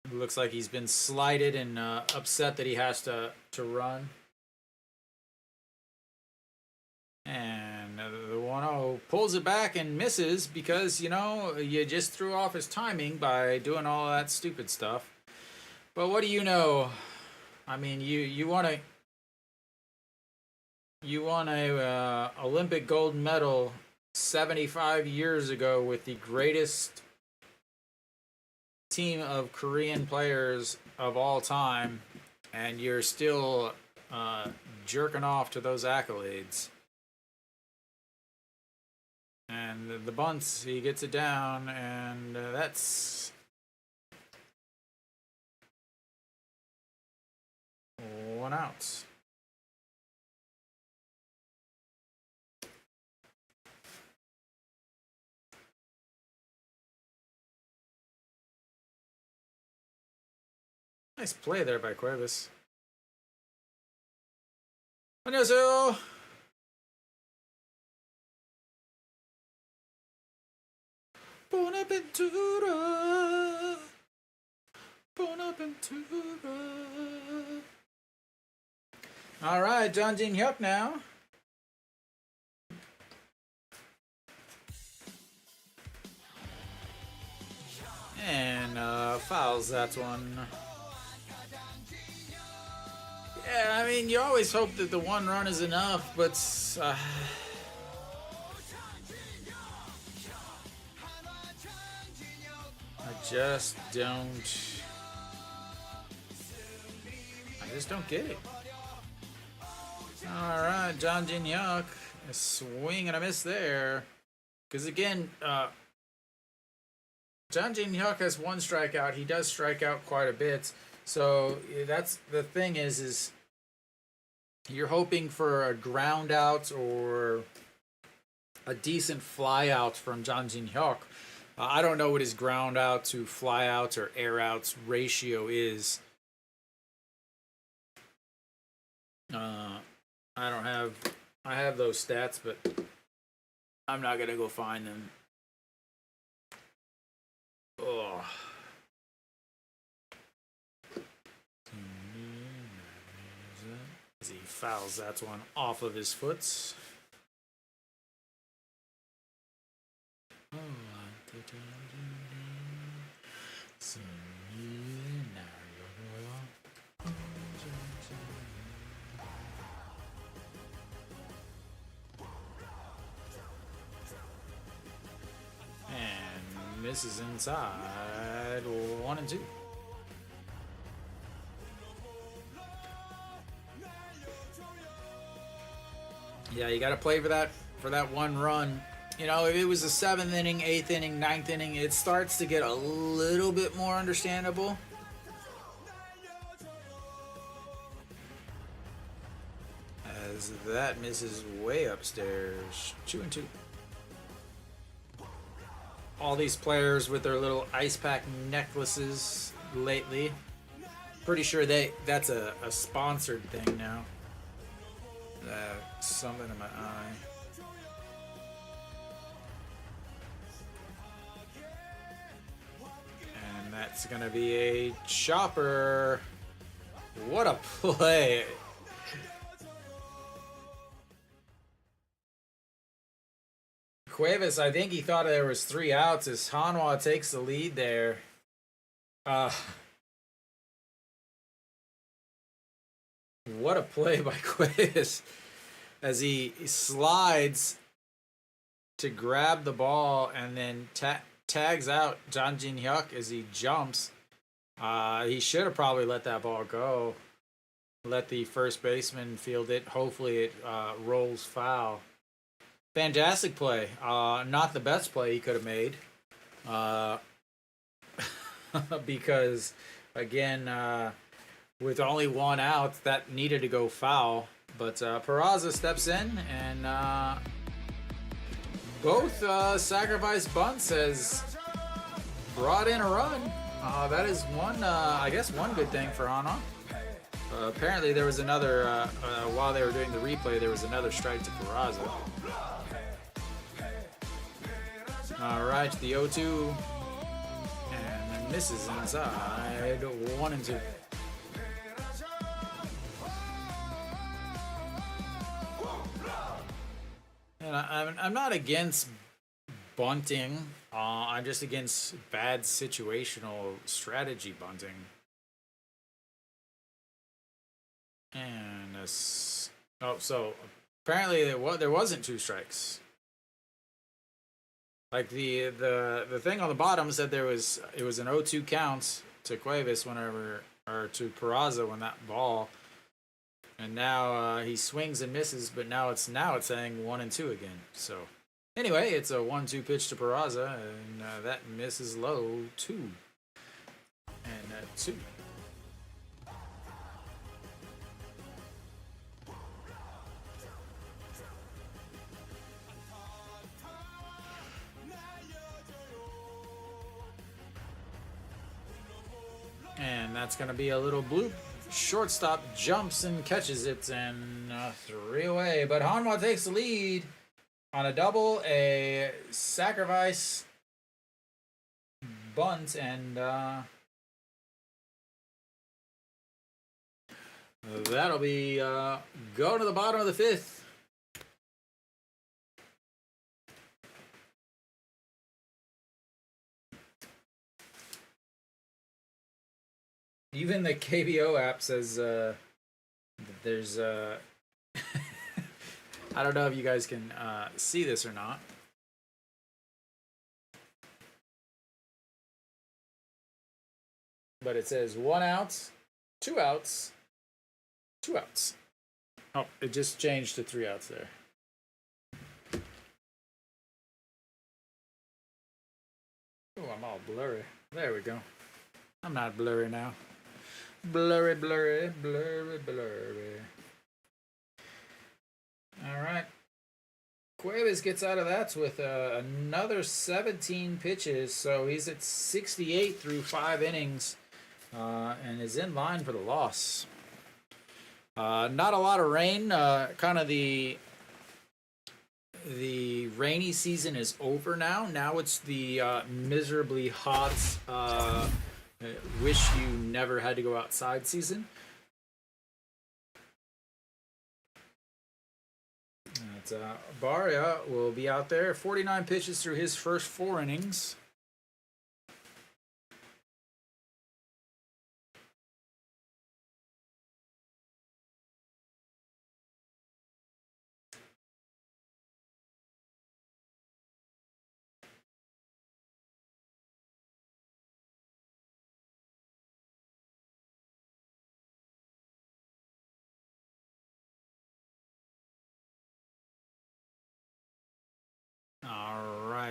Looks like he's been slighted and upset that he has to run. And the 1-0 pulls it back and misses because, you know, you just threw off his timing by doing all that stupid stuff. But what do you know? I mean, you won a Olympic gold medal 75 years ago with the greatest team of Korean players of all time, and you're still jerking off to those accolades. And the bunts, he gets it down, and that's 1 out. Nice play there by Cuevas. 안녕하세요. Bonaventura. Bonaventura. All right, John Jin Hyuk now. And fouls that one. Yeah, I mean, you always hope that the 1 run is enough, but I just don't get it. All right, John Jin Hyuk, a swing and a miss there. Because again, John Jin Hyuk has 1 strikeout. He does strike out quite a bit. So that's the thing is you're hoping for a ground out or a decent fly out from John Jin Hyuk. I don't know what his ground out to fly outs or air outs ratio is. I have those stats, but I'm not gonna go find them. Oh. As he fouls that one off of his foot. And misses inside 1-2. Yeah, you got to play for that one run. You know, if it was the 7th inning, 8th inning, 9th inning, it starts to get a little bit more understandable. As that misses way upstairs. 2-2. All these players with their little ice pack necklaces lately. Pretty sure that's a sponsored thing now. Something in my eye. And that's gonna be a chopper. What a play. Cuevas, I think he thought there was 3 outs as Hanwha takes the lead there. What a play by Cuevas as he slides to grab the ball and then tags out Jang Jin-hyuk as he jumps. He should have probably let that ball go. Let the first baseman field it. Hopefully it rolls foul. Fantastic play. Not the best play he could have made. Because, again, with only 1 out, that needed to go foul. But Peraza steps in, and both sacrifice bunts has brought in a run. That is I guess one good thing for Hanwha. Apparently there was another, while they were doing the replay, there was another strike to Peraza. Alright, the 0-2. And misses inside. 1-2. And I'm not against bunting. I'm just against bad situational strategy bunting. And so apparently there wasn't 2 strikes. Like the thing on the bottom said it was an 0-2 count to Cuevas or to Peraza when that ball. And now he swings and misses, but now it's saying 1-2 again. So anyway, it's a 1-2 pitch to Peraza, and that misses low 2 and 2. And that's going to be a little bloop. Shortstop jumps and catches it, and 3 away. But Hanwha takes the lead on a double, a sacrifice bunt, and that'll be go to the bottom of the 5th. Even the KBO app says there's I don't know if you guys can see this or not. But it says 1 out, 2 outs, 2 outs. Oh, it just changed to 3 outs there. Oh, I'm all blurry. There we go. I'm not blurry now. Blurry, blurry, blurry, blurry. All right. Cuevas gets out of that with another 17 pitches, so he's at 68 through 5 innings and is in line for the loss. Not a lot of rain. Kind of the rainy season is over now. Now it's the miserably hot wish you never had to go outside season. Barria will be out there. 49 pitches through his first 4 innings.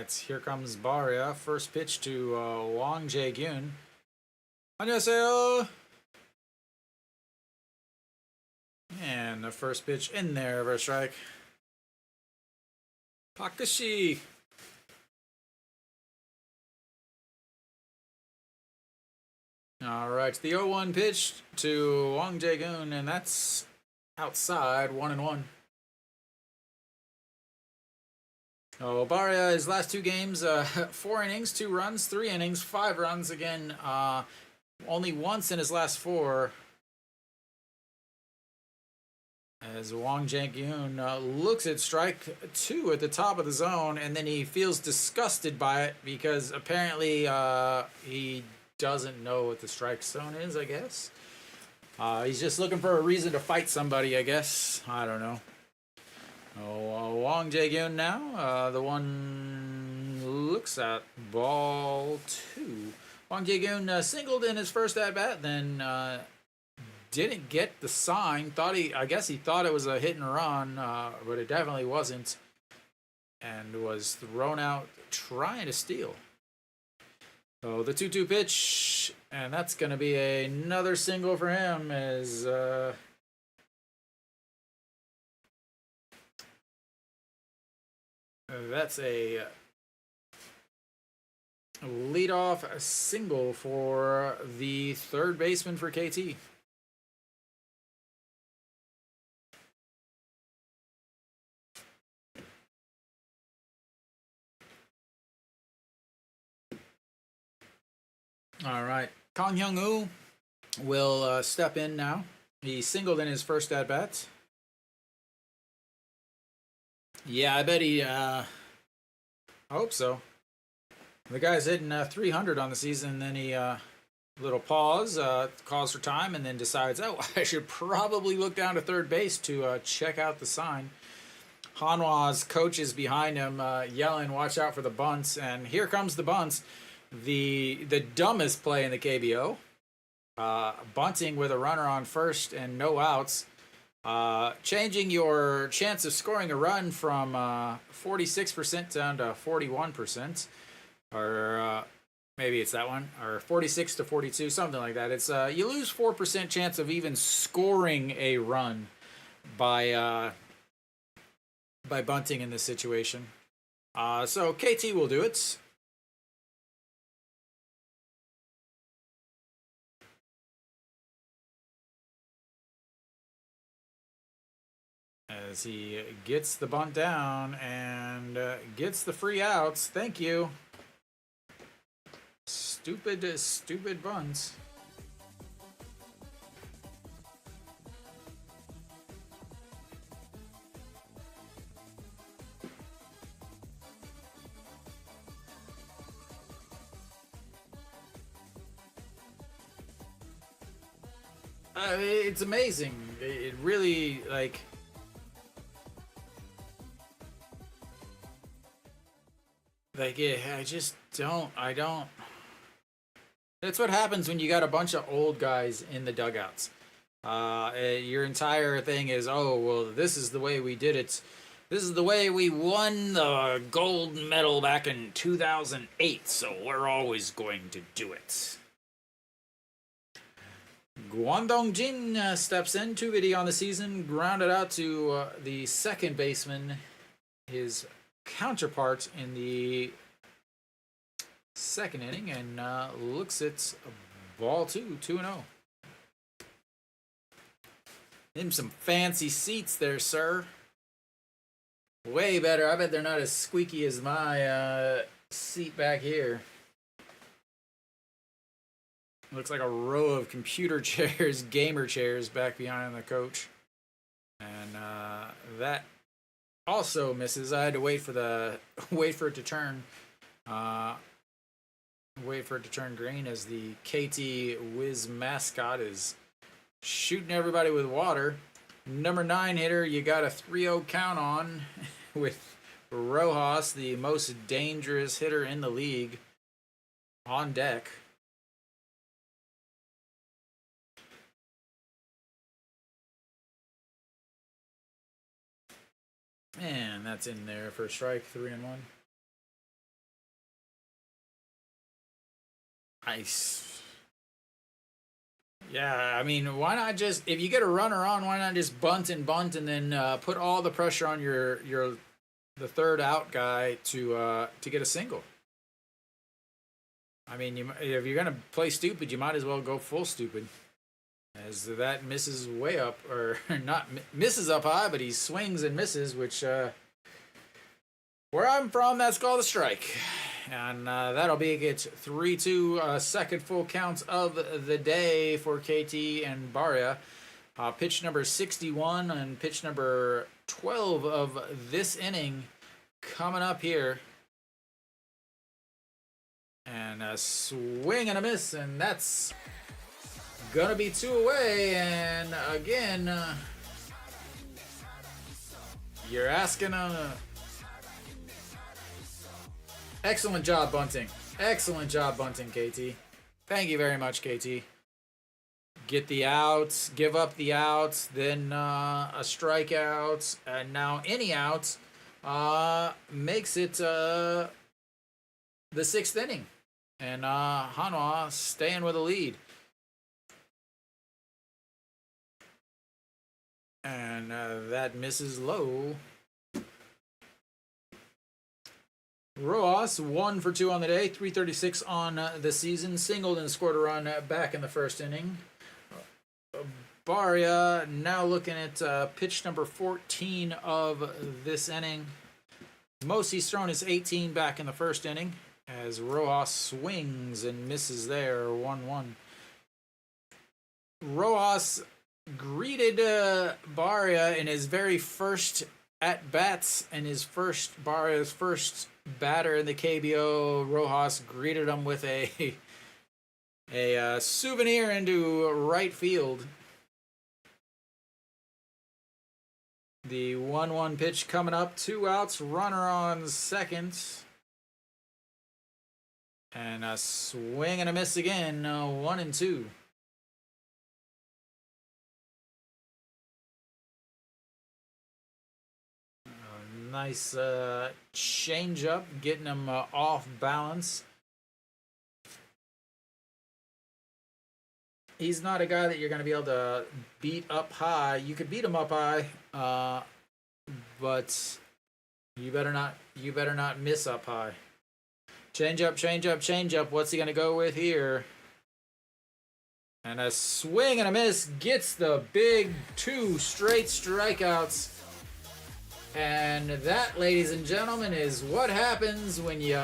right, here comes Barria. First pitch to Wang Jae-gyun. 안녕하세요. And the first pitch in there for a strike. Takashi. All right, the 0-1 pitch to Wang Jae-gyun, and that's outside, 1-1. Oh, Barria, his last 2 games, 4 innings, 2 runs, 3 innings, 5 runs. Again, only once in his last 4. As Wang Jae-gyun looks at strike 2 at the top of the zone, and then he feels disgusted by it because apparently he doesn't know what the strike zone is, I guess. He's just looking for a reason to fight somebody, I guess. I don't know. Oh, Wang Jae-gyun now. The one looks at ball 2. Wang Jae-gyun singled in his first at-bat, then didn't get the sign. I guess he thought it was a hit and run, but it definitely wasn't. And was thrown out trying to steal. So the 2-2 pitch, and that's going to be another single for him as that's a leadoff single for the third baseman for KT. All right, Kang Hyung-woo will step in now. He singled in his first at-bat. Yeah, I bet he, I hope so. The guy's hitting 300 on the season, and then he, little pause, calls for time, and then decides, oh, I should probably look down to third base to check out the sign. Hanwha's coach is behind him, yelling, watch out for the bunts, and here comes the bunts. The dumbest play in the KBO. Bunting with a runner on first and no outs. Changing your chance of scoring a run from 46% down to 41%. Or maybe it's that one. Or 46 to 42, something like that. It's you lose 4% chance of even scoring a run by bunting in this situation. So KT will do it. As he gets the bunt down and gets the free outs. Thank you. Stupid bunts. It's amazing. It really, like... I just don't. That's what happens when you got a bunch of old guys in the dugouts. Your entire thing is, oh, well, this is the way we did it. This is the way we won the gold medal back in 2008, so we're always going to do it. Gwandong Jin steps in, 2 VD on the season, grounded out to the second baseman, his counterpart in the second inning, and looks at ball 2, 2-0. Them some fancy seats there, sir. Way better. I bet they're not as squeaky as my seat back here. Looks like a row of computer chairs, gamer chairs back behind the coach. And that also misses. I had to wait for it to turn. Wait for it to turn green as the KT Wiz mascot is shooting everybody with water. Number 9 hitter, you got a 3-0 count on with Rojas, the most dangerous hitter in the league, on deck. And that's in there for a strike, 3-1. Yeah, I mean, why not just, if you get a runner on, why not just bunt and then put all the pressure on the third out guy to get a single. I mean, if you're gonna play stupid, you might as well go full stupid. As that misses way up, or not misses up high, but he swings and misses, which where I'm from, that's called a strike. And that'll be it. 3-2, second full count of the day for KT and Barria. Pitch number 61 and pitch number 12 of this inning coming up here. And a swing and a miss, and that's gonna be 2 away. And again, you're asking excellent job bunting. Excellent job bunting, KT. Thank you very much, KT. Get the outs, give up the outs, then a strikeout, and now any outs makes it the 6th inning. And Hanwha staying with a lead. And that misses low. Rojas 1 for 2 on the day, 336 on the season, singled and scored a run back in the first inning. Barria now looking at pitch number 14 of this inning. Most he's thrown is 18 back in the first inning, as Rojas swings and misses there, 1-1. Rojas greeted Barria in his very first at-bats, and Barria's first batter in the KBO. Rojas greeted him with a souvenir into right field. The 1-1 pitch coming up, 2 outs, runner on second. And a swing and a miss again, 1-2. Nice change up, getting him off balance. He's not a guy that you're going to be able to beat up high. You could beat him up high, but you better not miss up high. Change up, change up, change up. What's he going to go with here? And a swing and a miss gets the big 2 straight strikeouts. And that, ladies and gentlemen, is what happens when you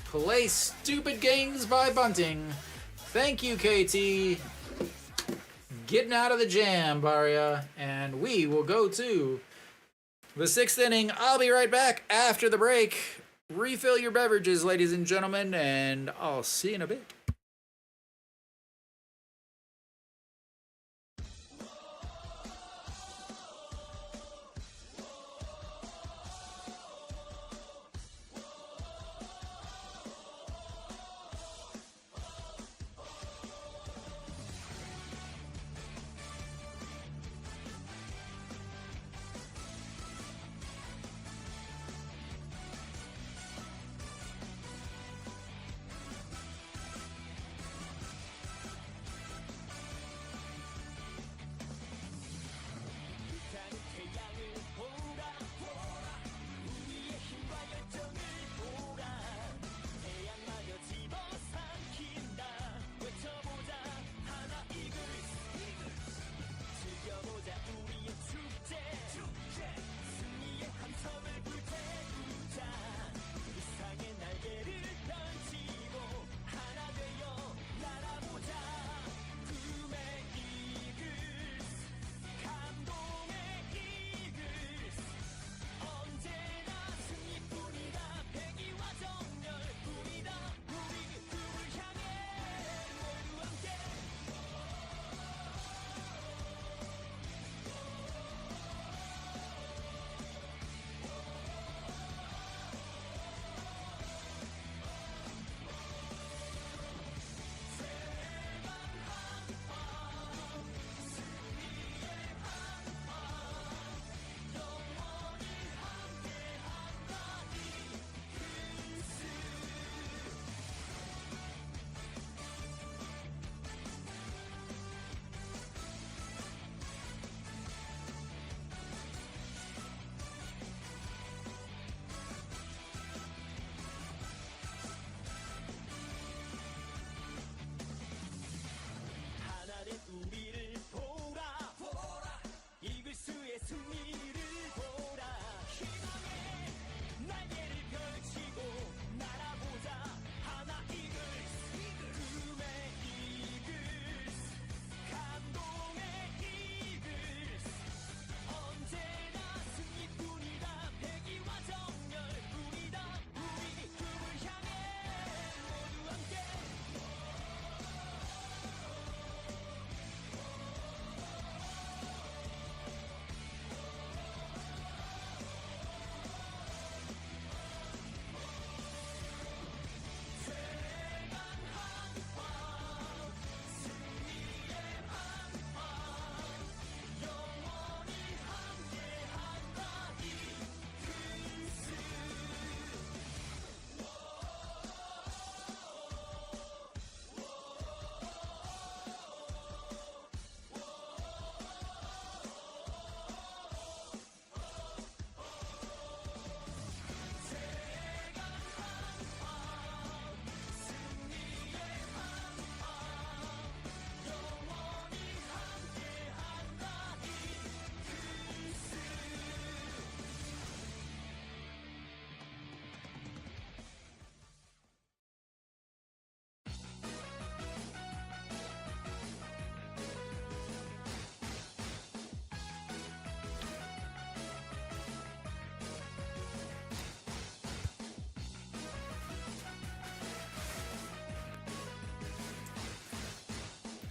play stupid games by bunting. Thank you, KT. Getting out of the jam, Barria. And we will go to the 6th inning. I'll be right back after the break. Refill your beverages, ladies and gentlemen, and I'll see you in a bit.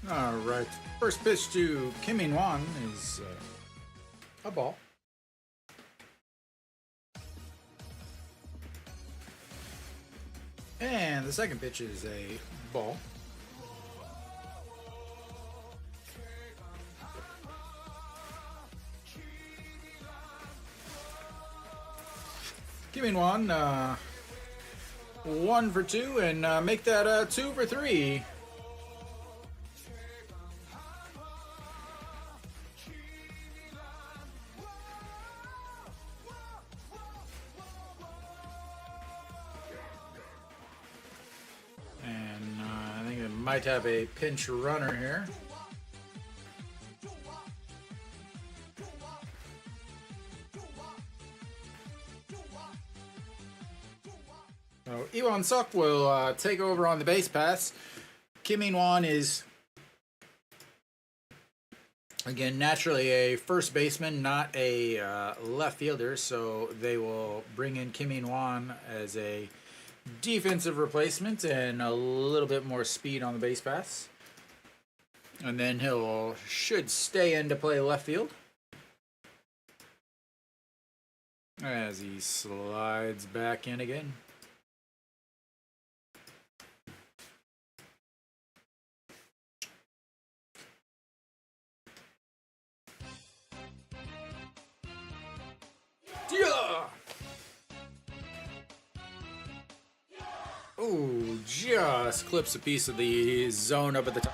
All right. First pitch to Kim In-won is a ball. And the second pitch is a ball. Kim In-won, 1 for 2, and make that 2 for 3. And I think it might have a pinch runner here. So Iwon Suk will take over on the base pass. Kim In-won is, again, naturally a first baseman, not a left fielder, so they will bring in Kim In-won as a defensive replacement and a little bit more speed on the base pass. And then should stay in to play left field as he slides back in again. Yeah! Oh, just clips a piece of the zone up at the top.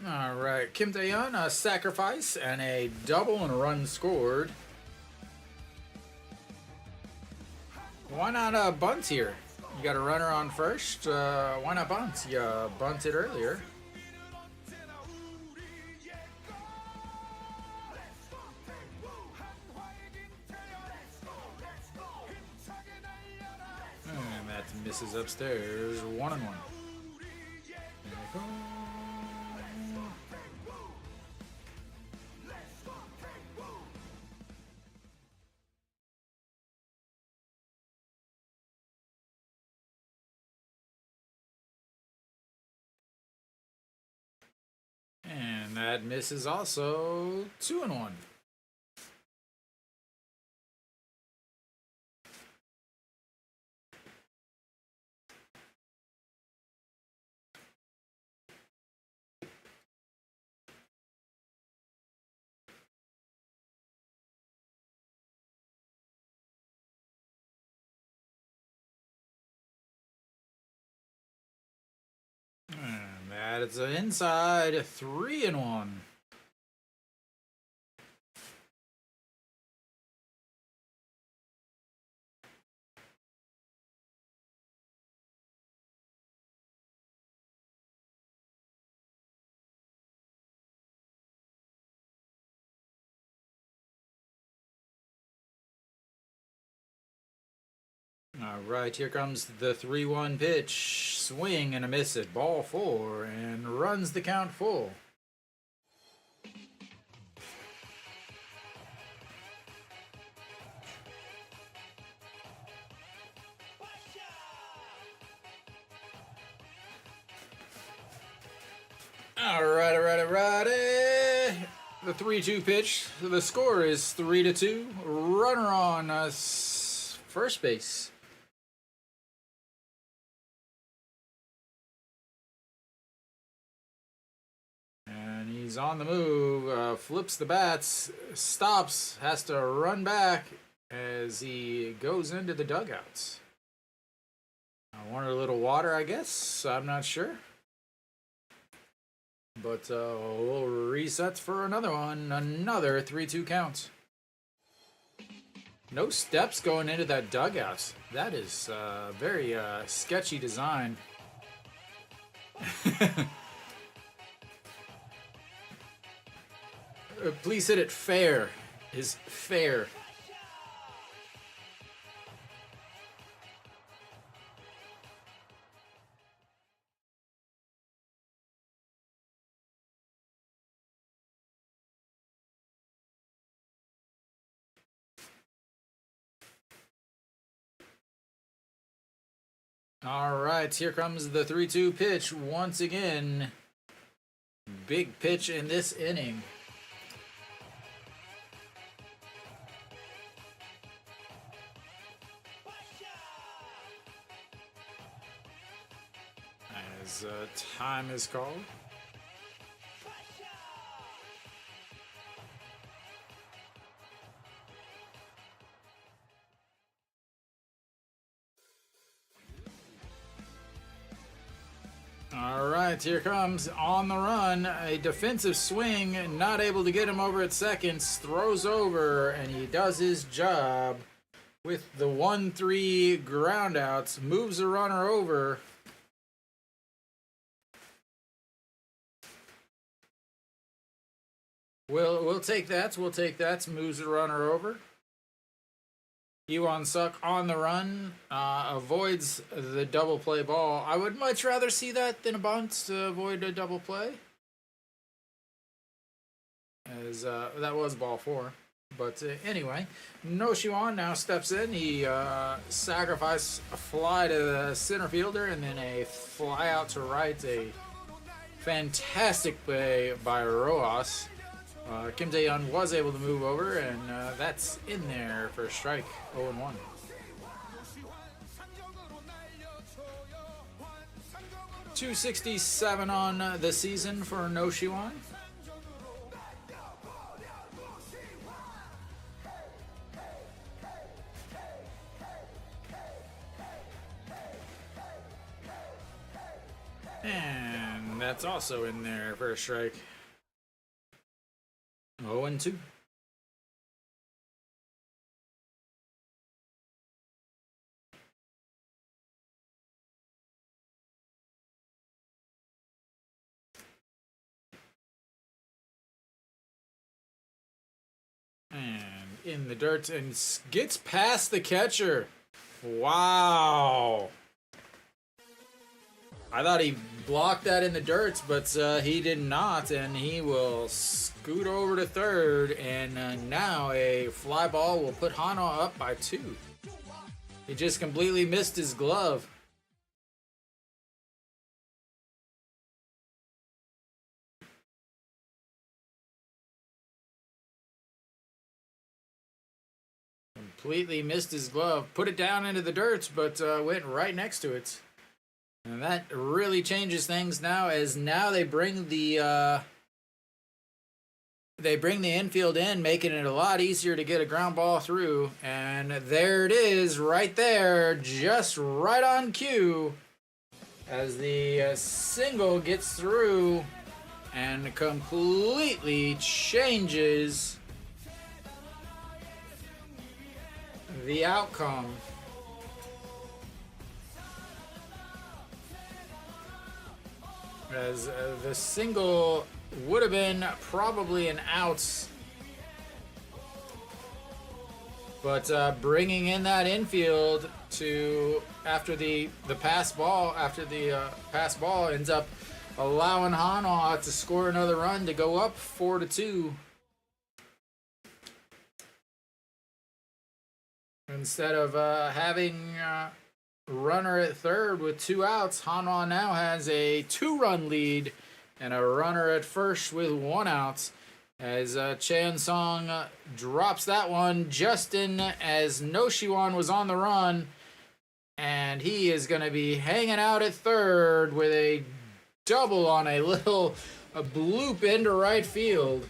All right, Kim Tae-yeon, a sacrifice and a double and a run scored. Why not bunt here? You got a runner on first. Why not bunt? You bunted earlier. And that misses upstairs. 1-1. There we go. And that misses also. 2-1. And that is an inside 3-1. All right, here comes the 3-1 pitch. Swing and a miss at ball 4 and runs the count full. All right. The 3-2 pitch. The score is 3-2. Runner on first base. And he's on the move, flips the bats, stops, has to run back as he goes into the dugouts. I wanted a little water, I guess. I'm not sure. But we'll reset for another one. Another 3-2 count. No steps going into that dugout. That is very sketchy design. Please hit it fair. Is fair. All right, here comes the 3-2 pitch once again. Big pitch in this inning. As time is called. All right, here comes on the run. A defensive swing, not able to get him over at seconds. Throws over, and he does his job with the 1-3 groundouts. Moves the runner over. We'll take that. We'll take that. Moves the runner over. Suwon Suk on the run, avoids the double play ball. I would much rather see that than a bunt to avoid a double play. As that was ball 4. But anyway, No Suwon now steps in. He sacrificed a fly to the center fielder and then a fly out to right. A fantastic play by Rojas. Kim Tae-yeon was able to move over, and that's in there for a strike, 0-1. .267 on the season for No Suwon. And that's also in there for a strike. 0-2. And in the dirt and gets past the catcher. Wow. I thought he blocked that in the dirt, but he did not, and he will scoot over to third, and now a fly ball will put Hanwha up by 2. He just completely missed his glove. Completely missed his glove. Put it down into the dirt, but went right next to it. And that really changes things now, as now they bring the infield in, making it a lot easier to get a ground ball through. And there it is, right there, just right on cue, as the single gets through and completely changes the outcome. As the single would have been probably an out, but bringing in that infield to after the pass ball ends up allowing Hanwha to score another run to go up 4-2. Instead of having runner at third with 2 outs, Hanwha now has a 2-run lead and a runner at first with 1 out, as Chan Song drops that one just in as No Suwon was on the run, and he is going to be hanging out at third with a double on a bloop into right field.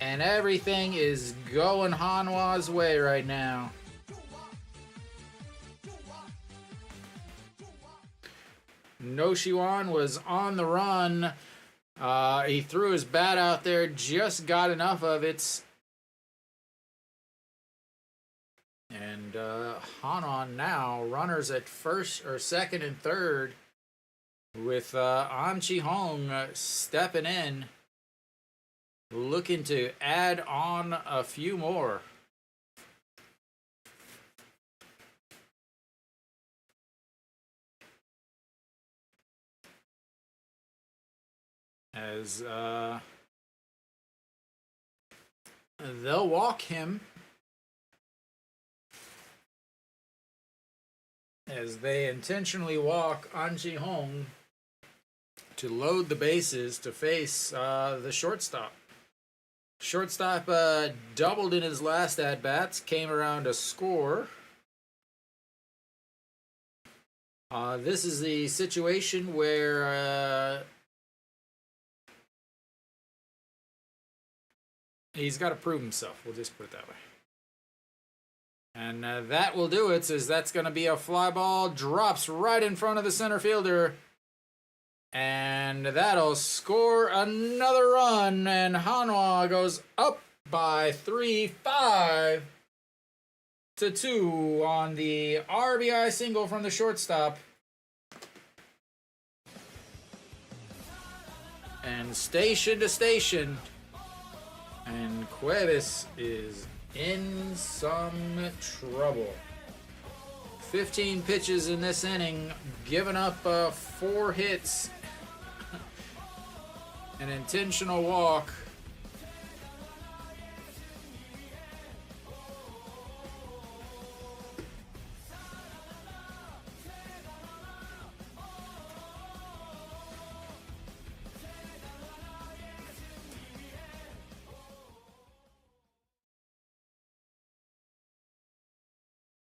And everything is going Hanwha's way right now. No Suwon was on the run. He threw his bat out there, just got enough of it. And Hanwha now runners at first or second and third, with An Chi-hong stepping in, looking to add on a few more. As they'll walk him. as they intentionally walk An Ji-hong to load the bases to face the shortstop. Shortstop doubled in his last at-bats, came around to score. This is the situation where he's got to prove himself. We'll just put it that way. And that will do it, as that's going to be a fly ball. Drops right in front of the center fielder. And that'll score another run. And Hanwha goes up by 5-2 on the RBI single from the shortstop. And station to station. And Cuevas is in some trouble. 15 pitches in this inning, giving up 4 hits, an intentional walk.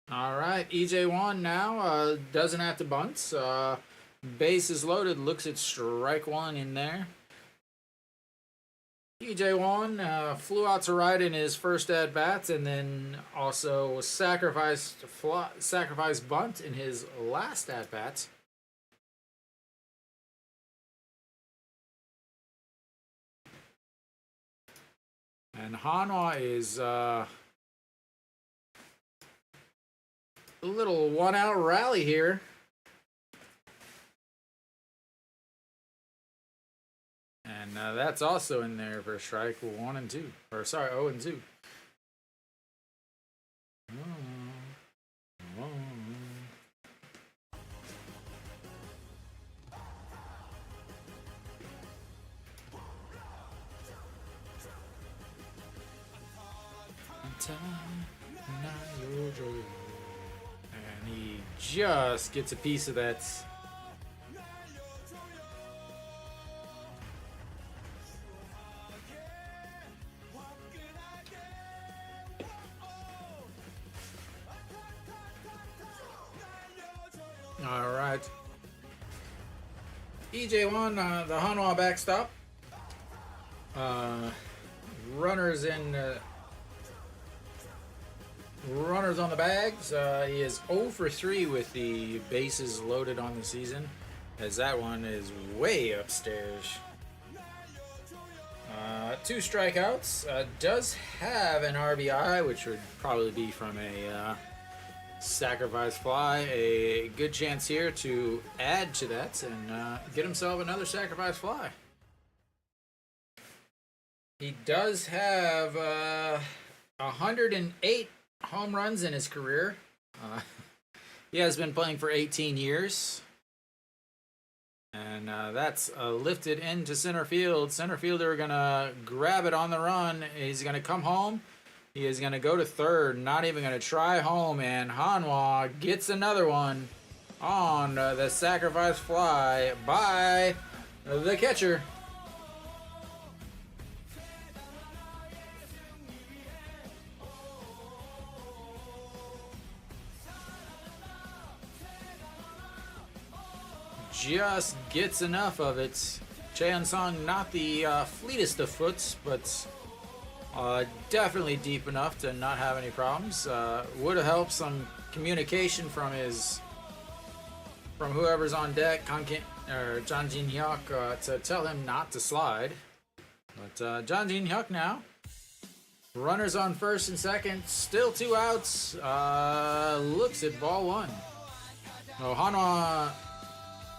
All right, EJ1 now doesn't have to bunt. Base is loaded, looks at strike one in there. EJ1 flew out to right in his first at-bats, and then also sacrificed bunt in his last at-bats. And Hanwha is a little one-out rally here. And that's also in there for strike 1 and 2. Or sorry, 0 and 2. And he just gets a piece of that. All right. EJ1, the Hanwha backstop. Runners on the bags. He is 0 for 3 with the bases loaded on the season, as that one is way upstairs. 2 strikeouts. Does have an RBI, which would probably be from a sacrifice fly. A good chance here to add to that and get himself another sacrifice fly. He does have 108 home runs in his career. He has been playing for 18 years. And that's lifted into center field. Center fielder going to grab it on the run. He's going to come home. He is going to go to third, not even going to try home. And Hanwha gets another one on the sacrifice fly by the catcher. Just gets enough of it. Chae-Sung, not the fleetest of foots, but definitely deep enough to not have any problems. Would have helped some communication from whoever's on deck, John Jin-hyuk, to tell him not to slide. But John Jin-hyuk now. Runners on first and second, still 2 outs. Looks at ball 1. Oh, Hanwha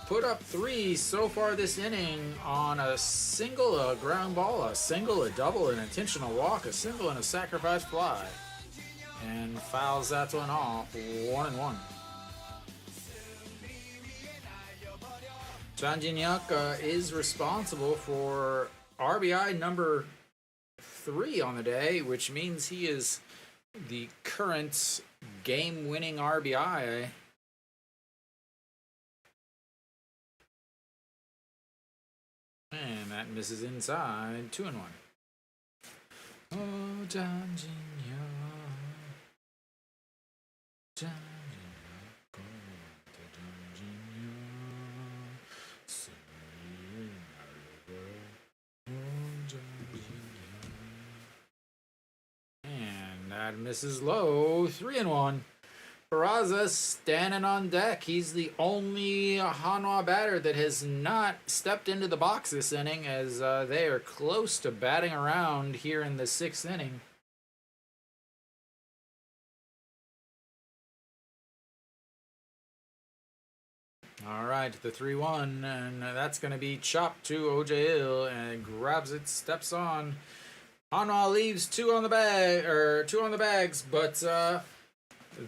put up 3 so far this inning on a single, a ground ball, a single, a double, an intentional walk, a single, and a sacrifice fly. And fouls that one off, 1-1. John Jin-hyuk is responsible for RBI number 3 on the day, which means he is the current game-winning RBI And that misses inside. 2-1. Oh, Danjinyo. And that misses low. 3-1. Peraza standing on deck. He's the only Hanwha batter that has not stepped into the box this inning, as they are close to batting around here in the 6th inning. All right, the 3-1, and that's going to be chopped to OJ and grabs it, steps on. Hanwha leaves 2 on the bags, but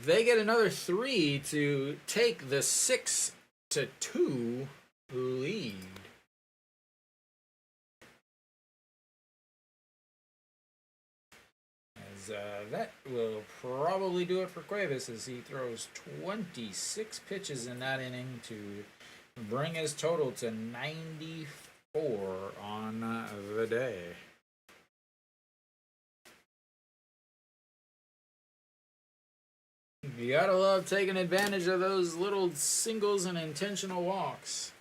they get another 3 to take the 6-2 lead. As that will probably do it for Cuevas, as he throws 26 pitches in that inning to bring his total to 94 on the day. You gotta love taking advantage of those little singles and intentional walks.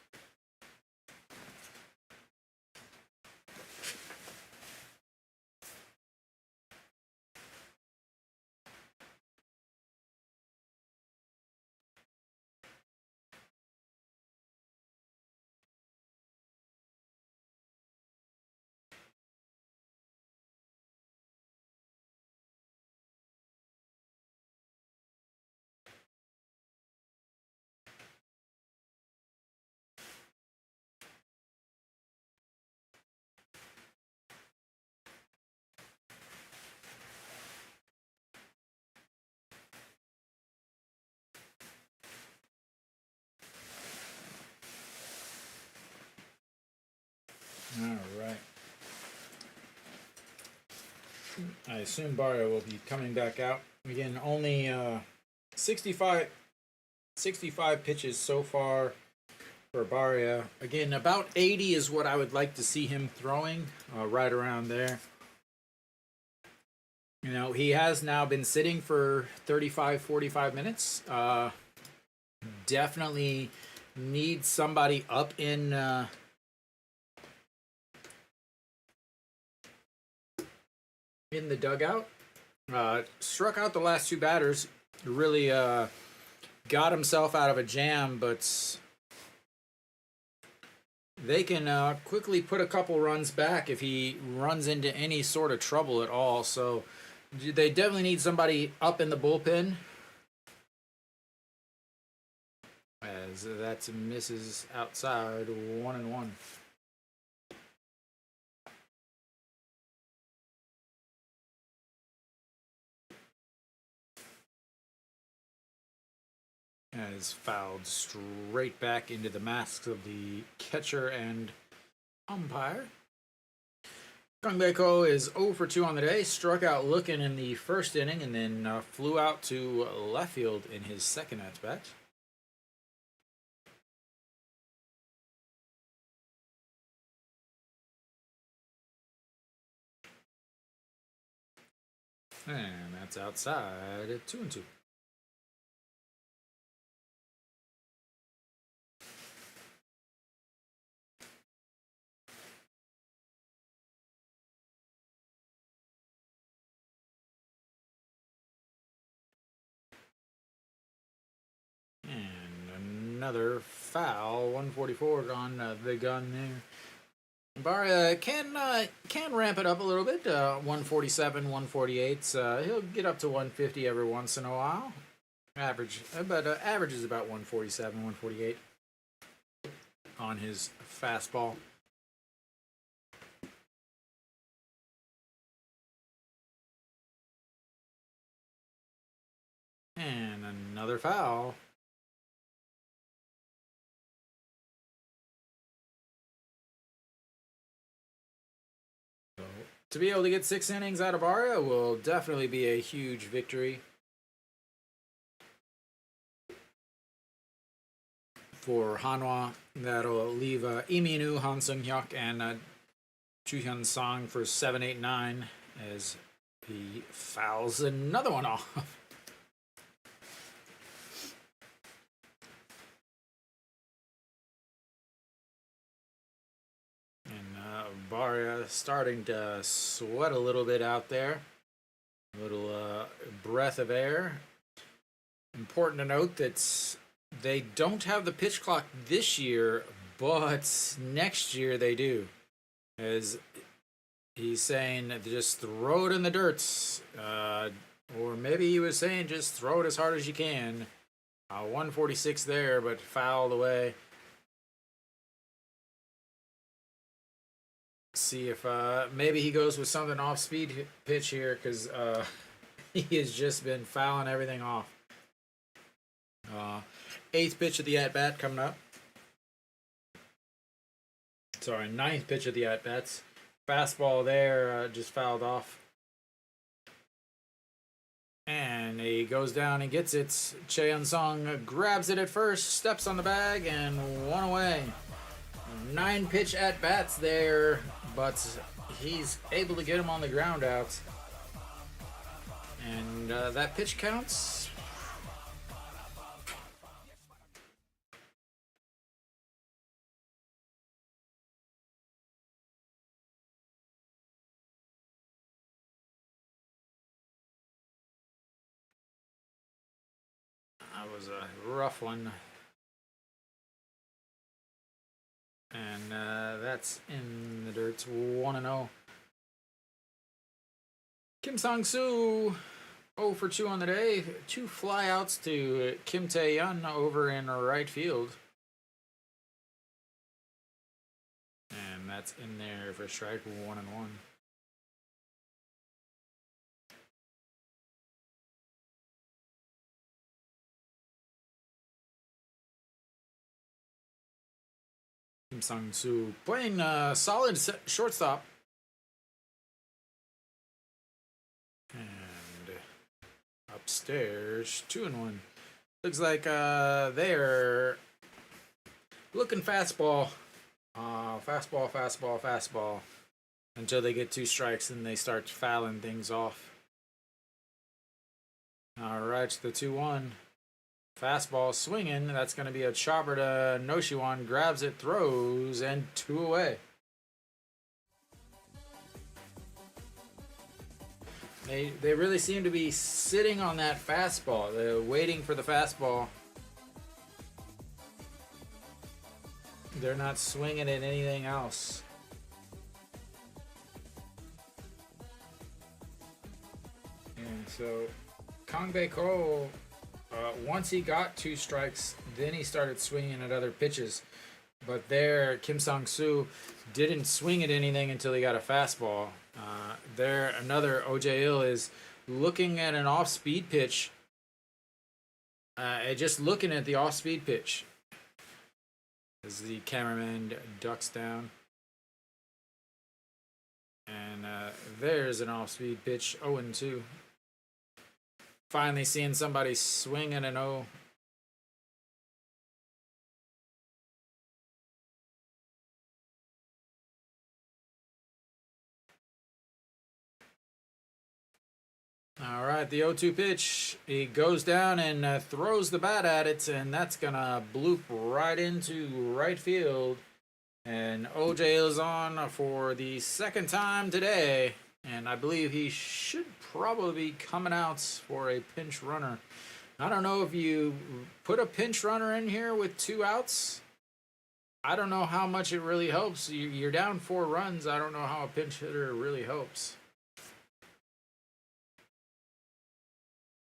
All right. I assume Barria will be coming back out. Again, only 65 pitches so far for Barria. Again, about 80 is what I would like to see him throwing, right around there. You know, he has now been sitting for 35, 45 minutes. Definitely needs somebody up in the dugout. Struck out the last 2 batters. Really got himself out of a jam, but they can quickly put a couple runs back if he runs into any sort of trouble at all. So they definitely need somebody up in the bullpen. As that misses outside, 1-1. As fouled straight back into the masks of the catcher and umpire. Kongbeko is 0 for 2 on the day. Struck out looking in the first inning and then flew out to left field in his second at-bat. And that's outside at 2-2. Another foul, 144 on the gun there. Barria can ramp it up a little bit, 147, 148. He'll get up to 150 every once in a while. Average is about 147, 148 on his fastball. And another foul. To be able to get 6 innings out of Barria will definitely be a huge victory. for Hanwha. That'll leave Iminu, Han Sung-hyuk, and Chu Hyun Sang for 7, 8, 9 as he fouls another one off. And Barria starting to sweat a little bit out there. A little breath of air. Important to note that they don't have the pitch clock this year, but next year they do. As he's saying, just throw it in the dirt. Or maybe he was saying just throw it as hard as you can. 146 there, but fouled away. See if maybe he goes with something off-speed pitch here, because he has just been fouling everything off. 8th pitch of the at-bat coming up. Sorry, 9th pitch of the at-bats. Fastball there, just fouled off. And he goes down and gets it. Cheon Song grabs it at first, steps on the bag, and 1 away. 9 pitch at-bats there, but he's able to get him on the ground out. And that pitch counts. That was a rough one. And that's in the dirt. 1-0. Kim Sang-soo 0 for 2 on the day. 2 flyouts to Kim Tae-yeon over in right field. And that's in there for strike 1-1. Kim Sang-soo playing solid shortstop. And upstairs, 2-1. Looks like they're looking fastball. Fastball. Until they get 2 strikes and they start fouling things off. All right, the 2-1. Fastball swinging. That's going to be a chopper to Noshiwan. Grabs it, throws, and 2 away. They really seem to be sitting on that fastball. They're waiting for the fastball. They're not swinging at anything else. And so Kang Bae-ko, once he got 2 strikes, then he started swinging at other pitches. But there, Kim Sang-soo didn't swing at anything until he got a fastball. There, another OJ-il is looking at an off-speed pitch. Just looking at the off-speed pitch. As the cameraman ducks down. And there's an off-speed pitch, 0-2. Finally seeing somebody swing at an O. All right, the 0-2 pitch. He goes down and throws the bat at it, and that's going to bloop right into right field. And OJ is on for the 2nd time today, and I believe he should probably be coming out for a pinch runner. I don't know if you put a pinch runner in here with 2 outs. I don't know how much it really helps. You're down 4 runs. I don't know how a pinch hitter really helps.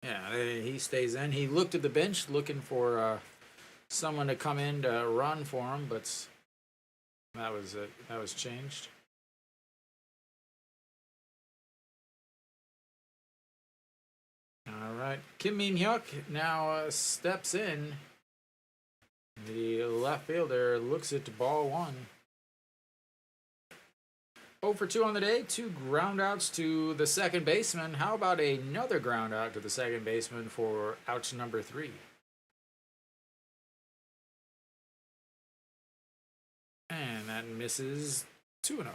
Yeah, he stays in. He looked at the bench looking for someone to come in to run for him, but that was it. That was changed. All right, Kim Min-hyuk now steps in. The left fielder looks at ball 1. 0 for 2 on the day, 2 ground outs to the second baseman. How about another ground out to the second baseman for out number 3? That misses 2-0.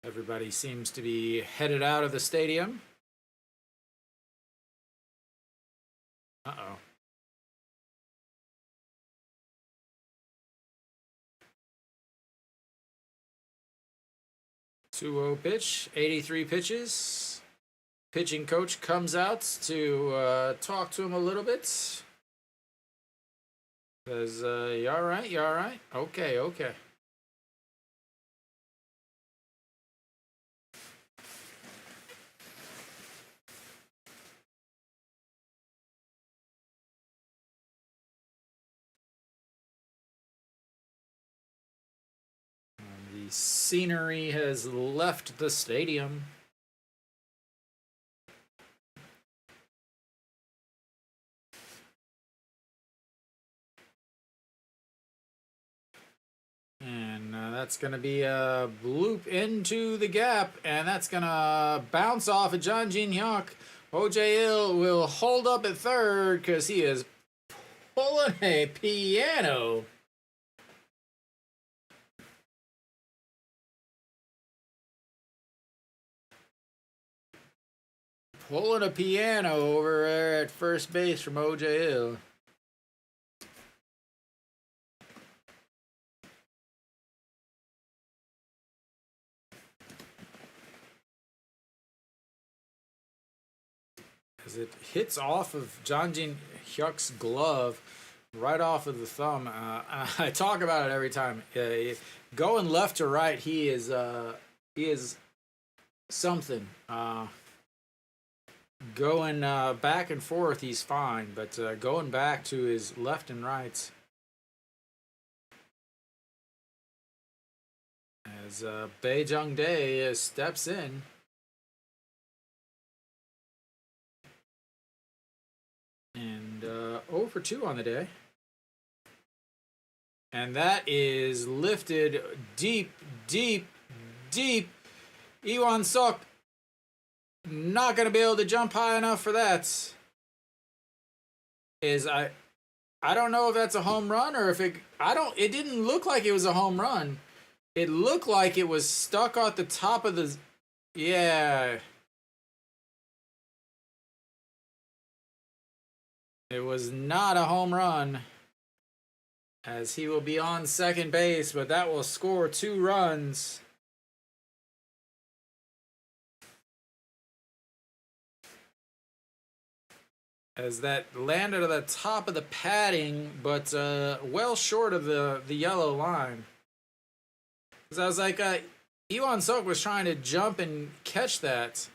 Everybody seems to be headed out of the stadium. Uh-oh. Two-0 pitch, 83 pitches. Pitching coach comes out to talk to him a little bit. Says, you all right? You all right? Okay, okay. The scenery has left the stadium. And that's going to be a loop into the gap, and that's going to bounce off of John Jin Hyuk. OJ will hold up at third because he is pulling a piano. Pulling a piano over there at first base from OJ. As it hits off of John Jin Hyuk's glove, right off of the thumb. I talk about it every time. Going left to right, he is something. Going back and forth, he's fine, but going back to his left and right, as Bae Jung Dae steps in. And 0 for 2 on the day. And that is lifted deep, deep, deep. Iwan Sok not going to be able to jump high enough for that. I don't know if that's a home run or if it didn't look like it was a home run. It looked like it was stuck at the top of the, yeah. It was not a home run, as he will be on second base, but that will score 2 runs. As that landed at the top of the padding, but well short of the yellow line. Because I was like, Iwan Sok was trying to jump and catch that.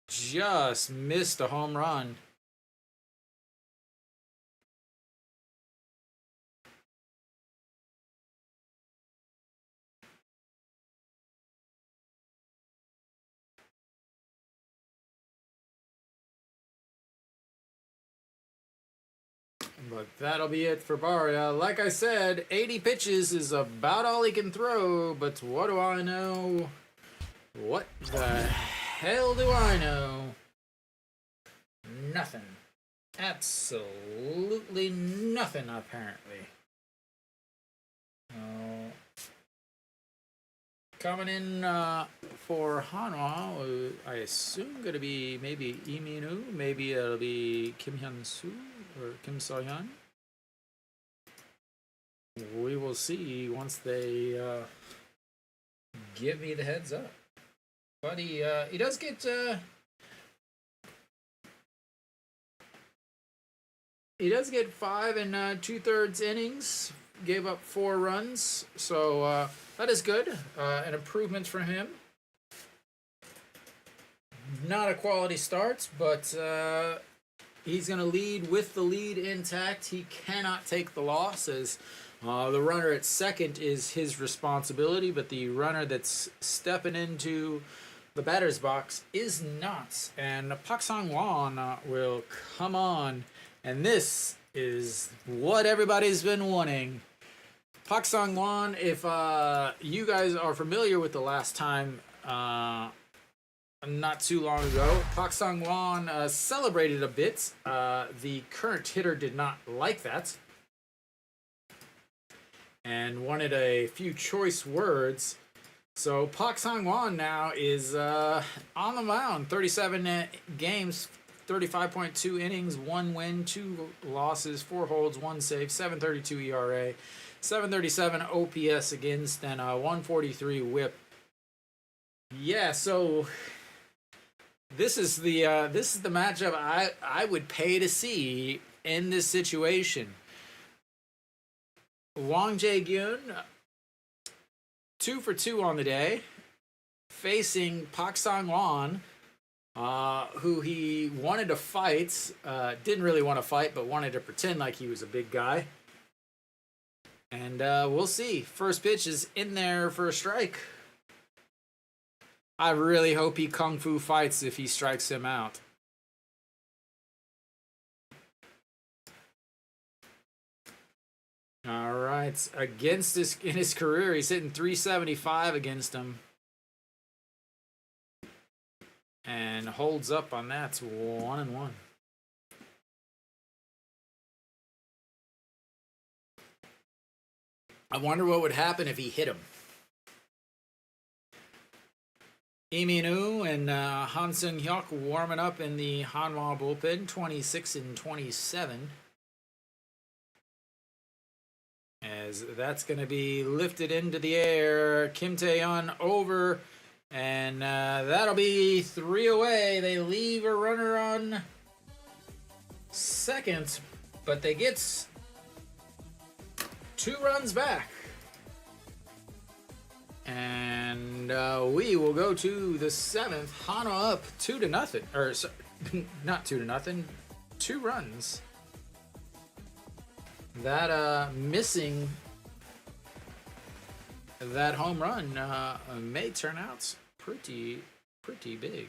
Just missed a home run. But that'll be it for Barria. Like I said, 80 pitches is about all he can throw, but what do I know? What the hell do I know? Nothing. Absolutely nothing, apparently. Coming in for Hanwha, I assume going to be maybe Lee Min-woo, maybe it'll be Kim Hyun-soo or Kim So-hyun. We will see once they give me the heads up. But he does get he does get 5 2/3 innings. Gave up 4 runs, so that is good. An improvement from him. Not a quality start, but he's going to lead with the lead intact. He cannot take the losses. The runner at second is his responsibility, but the runner that's stepping into the batter's box is not. And Park Sang-won will come on, and this is what everybody's been wanting. Pak Song-won, if you guys are familiar with the last time, not too long ago, Pak Song-won celebrated a bit. The current hitter did not like that and wanted a few choice words. So Pak Song-won now is on the mound. 37 games, 35.2 innings, 1 win, 2 losses, 4 holds, 1 save, 7.32 ERA, 737 OPS against, and 143 WHIP. Yeah, so this is the matchup I would pay to see in this situation. Wang Jae-gyun, 2 for 2 on the day, facing Pak Song-won, who he wanted to fight, didn't really want to fight, but wanted to pretend like he was a big guy. And we'll see. First pitch is in there for a strike. I really hope he kung fu fights if he strikes him out. All right, in his career, he's hitting 375 against him. And holds up on that. It's 1-1. I wonder what would happen if he hit him. Lee Min-woo and Han Seung-hyuk warming up in the Hanwha bullpen, 26 and 27. As that's going to be lifted into the air. Kim Tae-yeon over, and that'll be 3 away. They leave a runner on second, but they get 2 runs back. And we will go to the 7th. Hanwha up 2-0, or not 2-0, 2 runs. That missing that home run may turn out pretty big.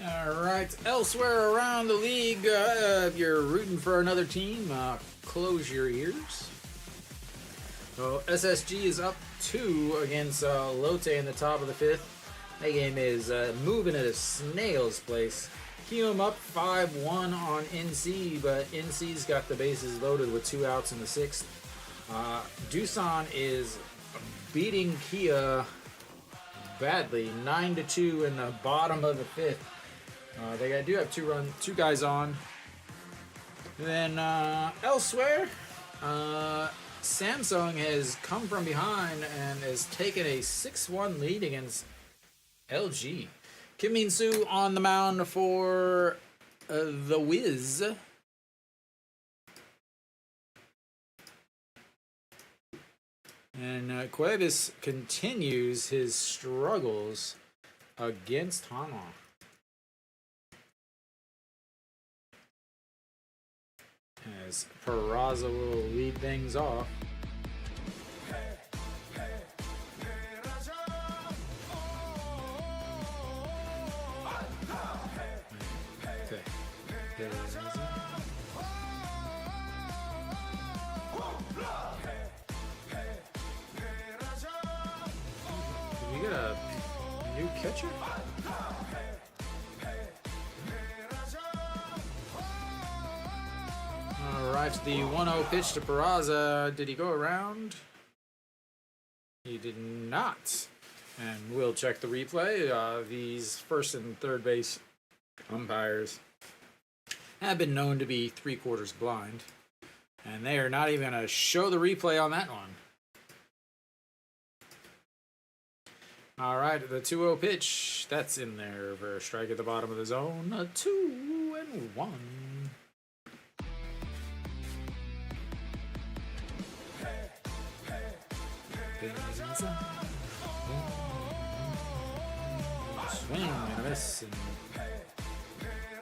All right, elsewhere around the league, if you're rooting for another team, close your ears. So SSG is up 2 against Lotte in the top of the 5th. That game is moving at a snail's pace. Hume up 5-1 on NC, but NC's got the bases loaded with 2 outs in the 6th. Doosan is beating Kia badly, 9-2 in the bottom of the 5th. They do have 2 guys on. Then elsewhere, Samsung has come from behind and has taken a 6-1 lead against LG. Kim Min-soo on the mound for the Wiz. And Cuevas continues his struggles against Hanwha. As Peraza will lead things off. Okay. Did we get a new catcher? right, the 1-0 pitch to Peraza. Did he go around? He did not. And we'll check the replay. These first and third base umpires have been known to be 3/4 blind. And they are not even going to show the replay on that one. All right, the 2-0 pitch. That's in there for a strike at the bottom of the zone. A 2-1. Swing and a miss. And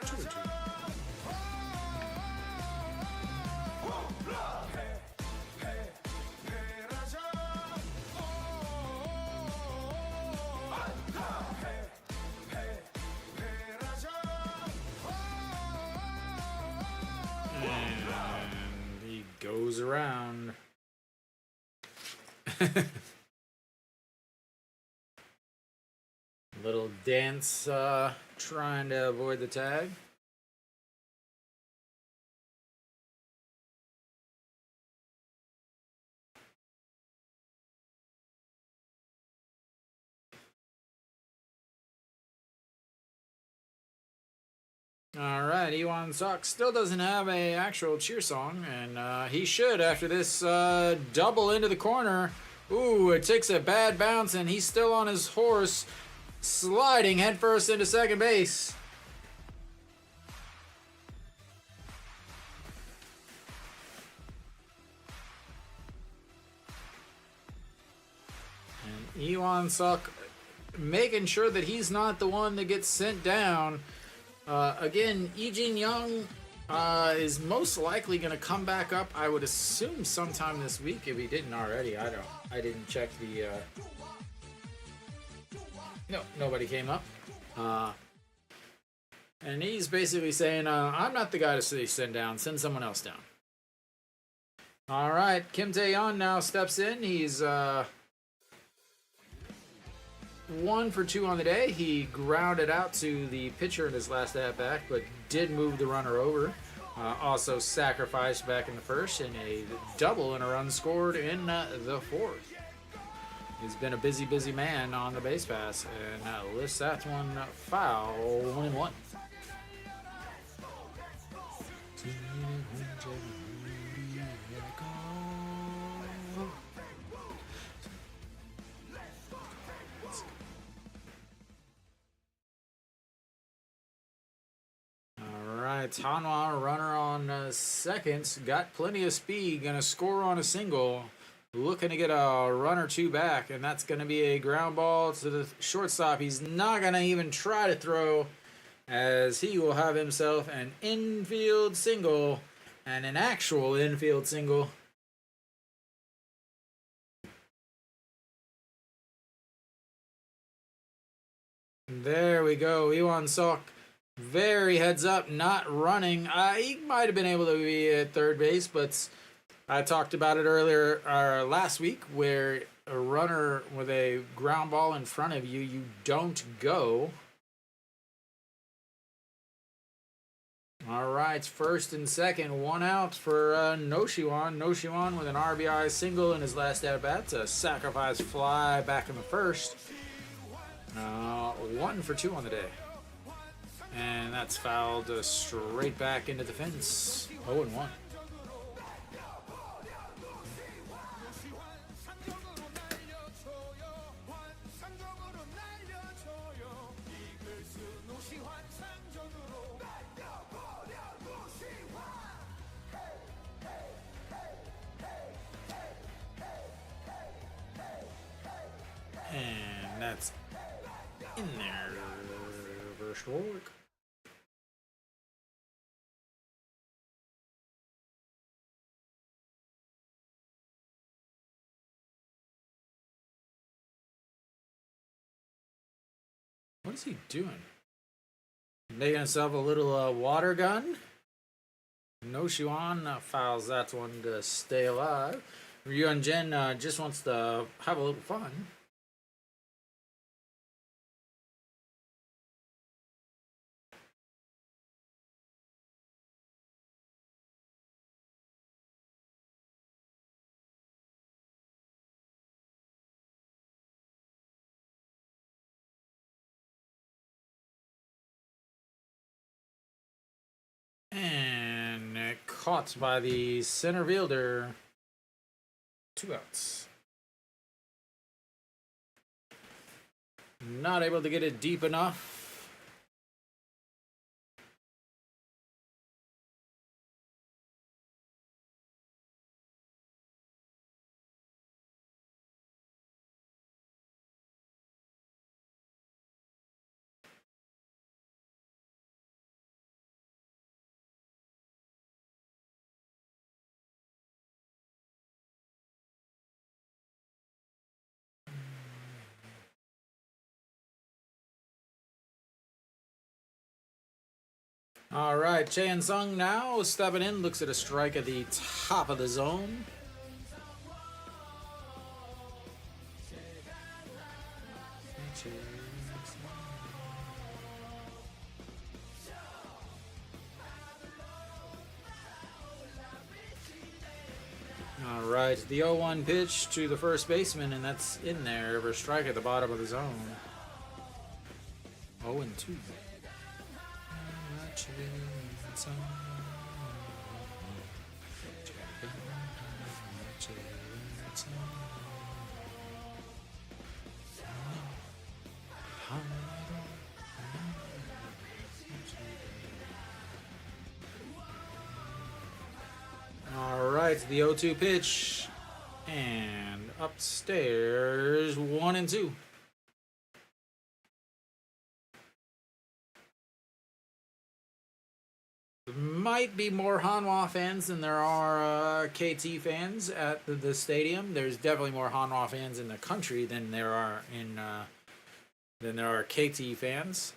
2-2. And he goes around. Little dance, trying to avoid the tag. All right, Ewan Sok still doesn't have a actual cheer song, and he should after this double into the corner. Ooh, it takes a bad bounce, and he's still on his horse, sliding headfirst into second base. And Ewan Sok making sure that he's not the one that gets sent down. Again, Lee Young is most likely going to come back up, I would assume, sometime this week if he didn't already. I didn't check the... No, nobody came up. And he's basically saying, I'm not the guy to send down. Send someone else down. All right, Kim Tae-yeon now steps in. He's 1 for 2 on the day. He grounded out to the pitcher in his last at-bat, but did move the runner over. Also sacrificed back in the first, and a double and a run scored in the fourth. He's been a busy, busy man on the base pass, and lifts that one foul, 1-1. Hanwha, runner on second, got plenty of speed, gonna score on a single, looking to get a run or two back, and that's gonna be a ground ball to the shortstop. He's not gonna even try to throw, as he will have himself an infield single, and an actual infield single. There we go, Ewan Sok. Very heads up, not running. He might have been able to be at third base, but I talked about it earlier last week, where a runner with a ground ball in front of you, you don't go. All right, first and second, 1 out for Suwon. Suwon with an RBI single in his last at-bat, a sacrifice fly back in the first. 1 for 2 on the day. And that's fouled straight back into the fence. 0-1. And that's in there for strike. What is he doing? Making himself a little water gun. Suwon fouls that one to stay alive. Ryun Jin just wants to have a little fun. caught by the center fielder. 2 outs. Not able to get it deep enough. All right, Chan Sung now stepping in, looks at a strike at the top of the zone. All right, the 0-1 pitch to the first baseman, and that's in there for a strike at the bottom of the zone. 0-2. All right, the 0-2 pitch, and upstairs 1-2. Might be more Hanwha fans than there are KT fans at the stadium. There's definitely more Hanwha fans in the country than there are KT fans.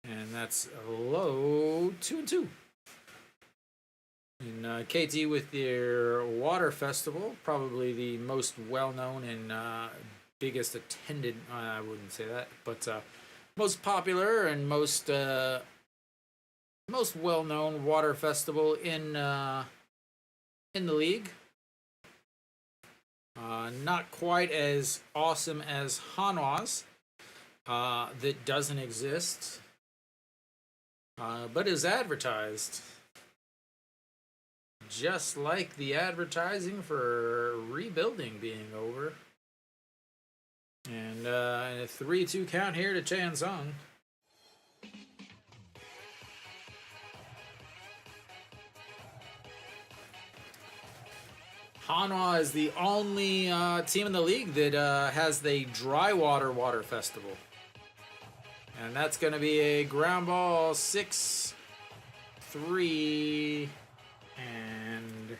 And that's a low 2-2. And KT with their water festival, probably the most well-known and biggest attended. I wouldn't say that, but most popular and most well-known water festival in the league. Not quite as awesome as Hanwha's, that doesn't exist, but is advertised. Just like the advertising for rebuilding being over. And a 3-2 count here to Chan Sung. Hanwha is the only team in the league that has the dry water festival. And that's going to be a ground ball 6-3. And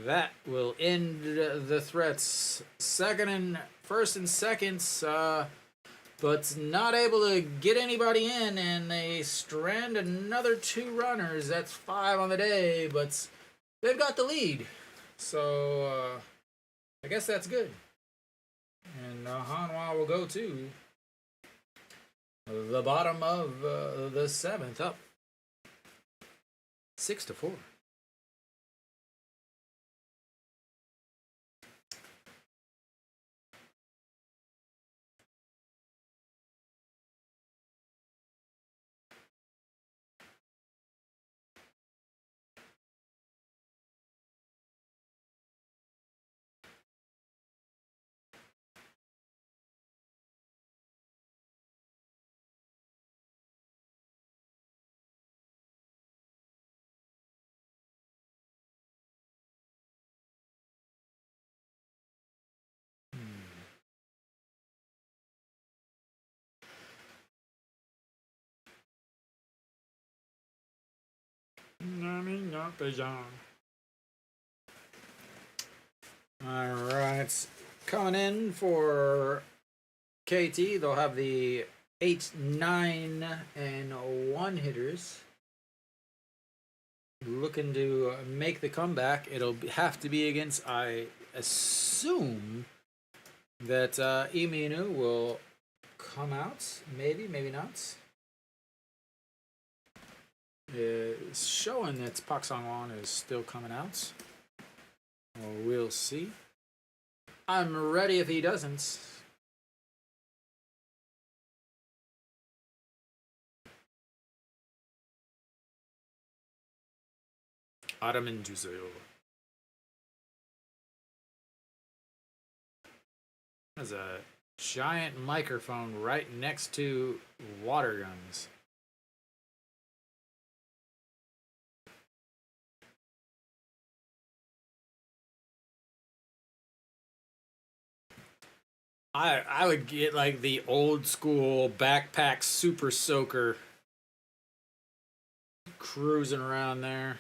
that will end the threats. First and seconds, but not able to get anybody in, and they strand another 2 runners. That's 5 on the day, but they've got the lead. So, I guess that's good. And Hanwha will go to the bottom of the 7th, up 6-4. All right, coming in for KT, they'll have the 8, 9, and 1 hitters looking to make the comeback. It'll have to be against, I assume, that Iminu will come out. Maybe not. It's showing that Pak Sang-won is still coming out. Well, we'll see. I'm ready if he doesn't. Ottoman Juzo. There's a giant microphone right next to water guns. I would get like the old school backpack super soaker cruising around there.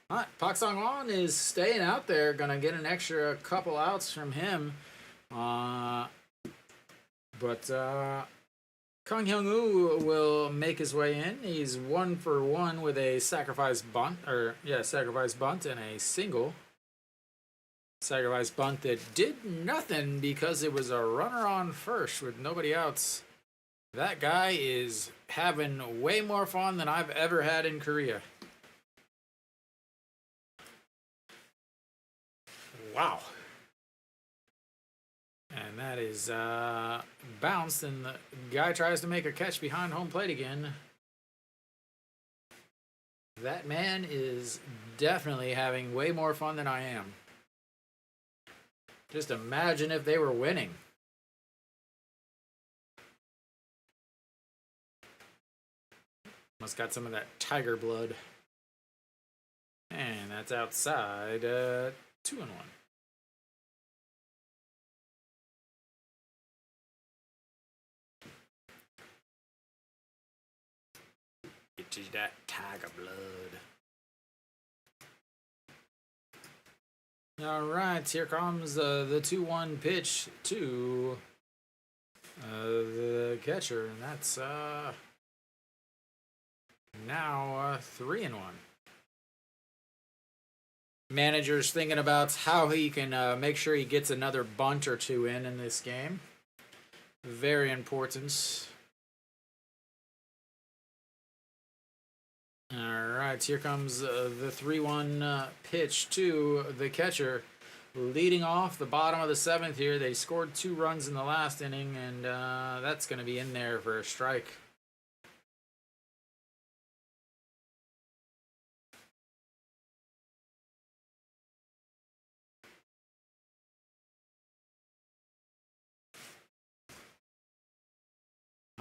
All right, Pak Song-won is staying out there. Gonna get an extra couple outs from him. But Kang Hyung-woo will make his way in. He's 1 for 1 with a sacrifice bunt, sacrifice bunt and a single. Sacrifice bunt that did nothing because it was a runner on first with nobody else. That guy is having way more fun than I've ever had in Korea. Wow. And that is bounced, and the guy tries to make a catch behind home plate again. That man is definitely having way more fun than I am. Just imagine if they were winning. Must got some of that tiger blood. And that's outside 2-1. Get you that tiger blood. All right, here comes the 2-1 pitch to the catcher, and that's now 3-1. Manager's thinking about how he can make sure he gets another bunt or two in this game. Very important. All right, here comes the 3-1 pitch to the catcher. Leading off the bottom of the 7th here. They scored 2 runs in the last inning, and that's going to be in there for a strike.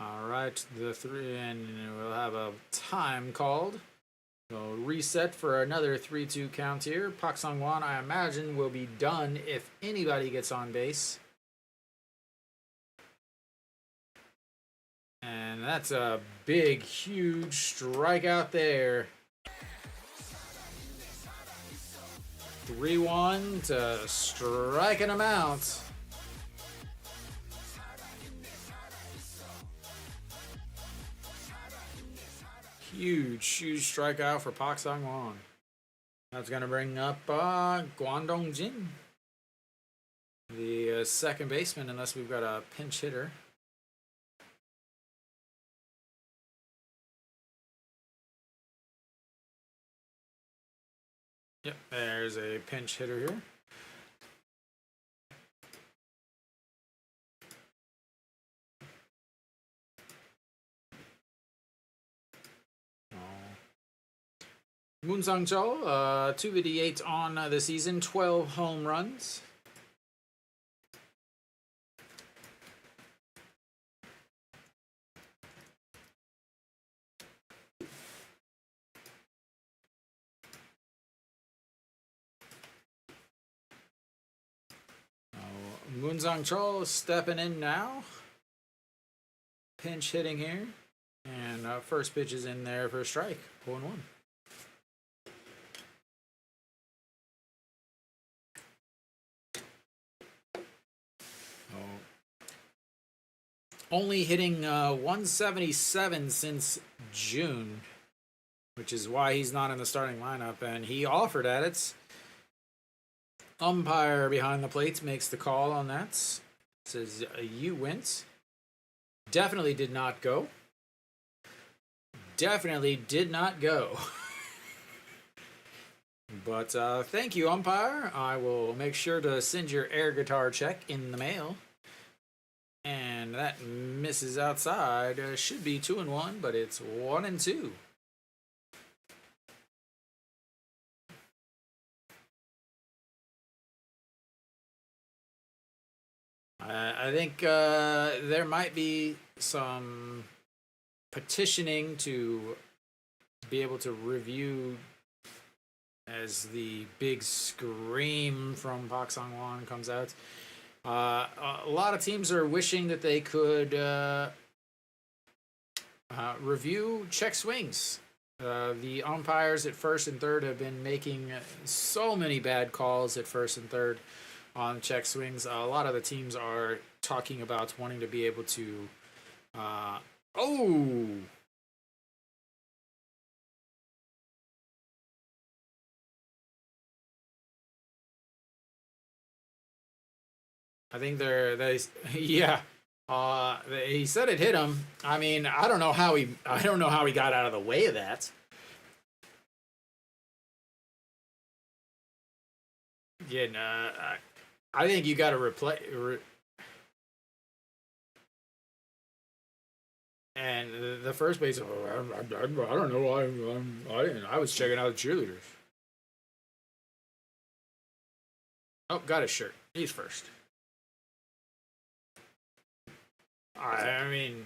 All right, the 3, and we'll have a time called. So reset for another 3-2 count here. Pak Song-won, I imagine, will be done if anybody gets on base. And that's a big, huge strikeout there. 3-1 to striking him out. Huge strikeout for Pak Song-won. That's going to bring up Kwon Dong-jin, the second baseman, unless we've got a pinch hitter. Yep, there's a pinch hitter here. Moon Sang-chul, 258 on the season, 12 home runs. Moon Sang-chul stepping in now. Pinch hitting here. And first pitch is in there for a strike. 0-1. Only hitting 177 since June, which is why he's not in the starting lineup, and he offered at it. Umpire behind the plates makes the call on that. Says you went. Definitely did not go. Definitely did not go. But thank you, umpire. I will make sure to send your air guitar check in the mail. And that misses outside. Should be 2-1, but it's 1-2. I think there might be some petitioning to be able to review as the big scream from Park Sang-won comes out. A lot of teams are wishing that they could review check swings. The umpires at first and third have been making so many bad calls at first and third on check swings. A lot of the teams are talking about wanting to be able to I think yeah. He said it hit him. I mean, I don't know how he got out of the way of that. Yeah, I think you got to replay. And the first base, I don't know. I was checking out the cheerleaders. Oh, got his shirt. He's first. I mean,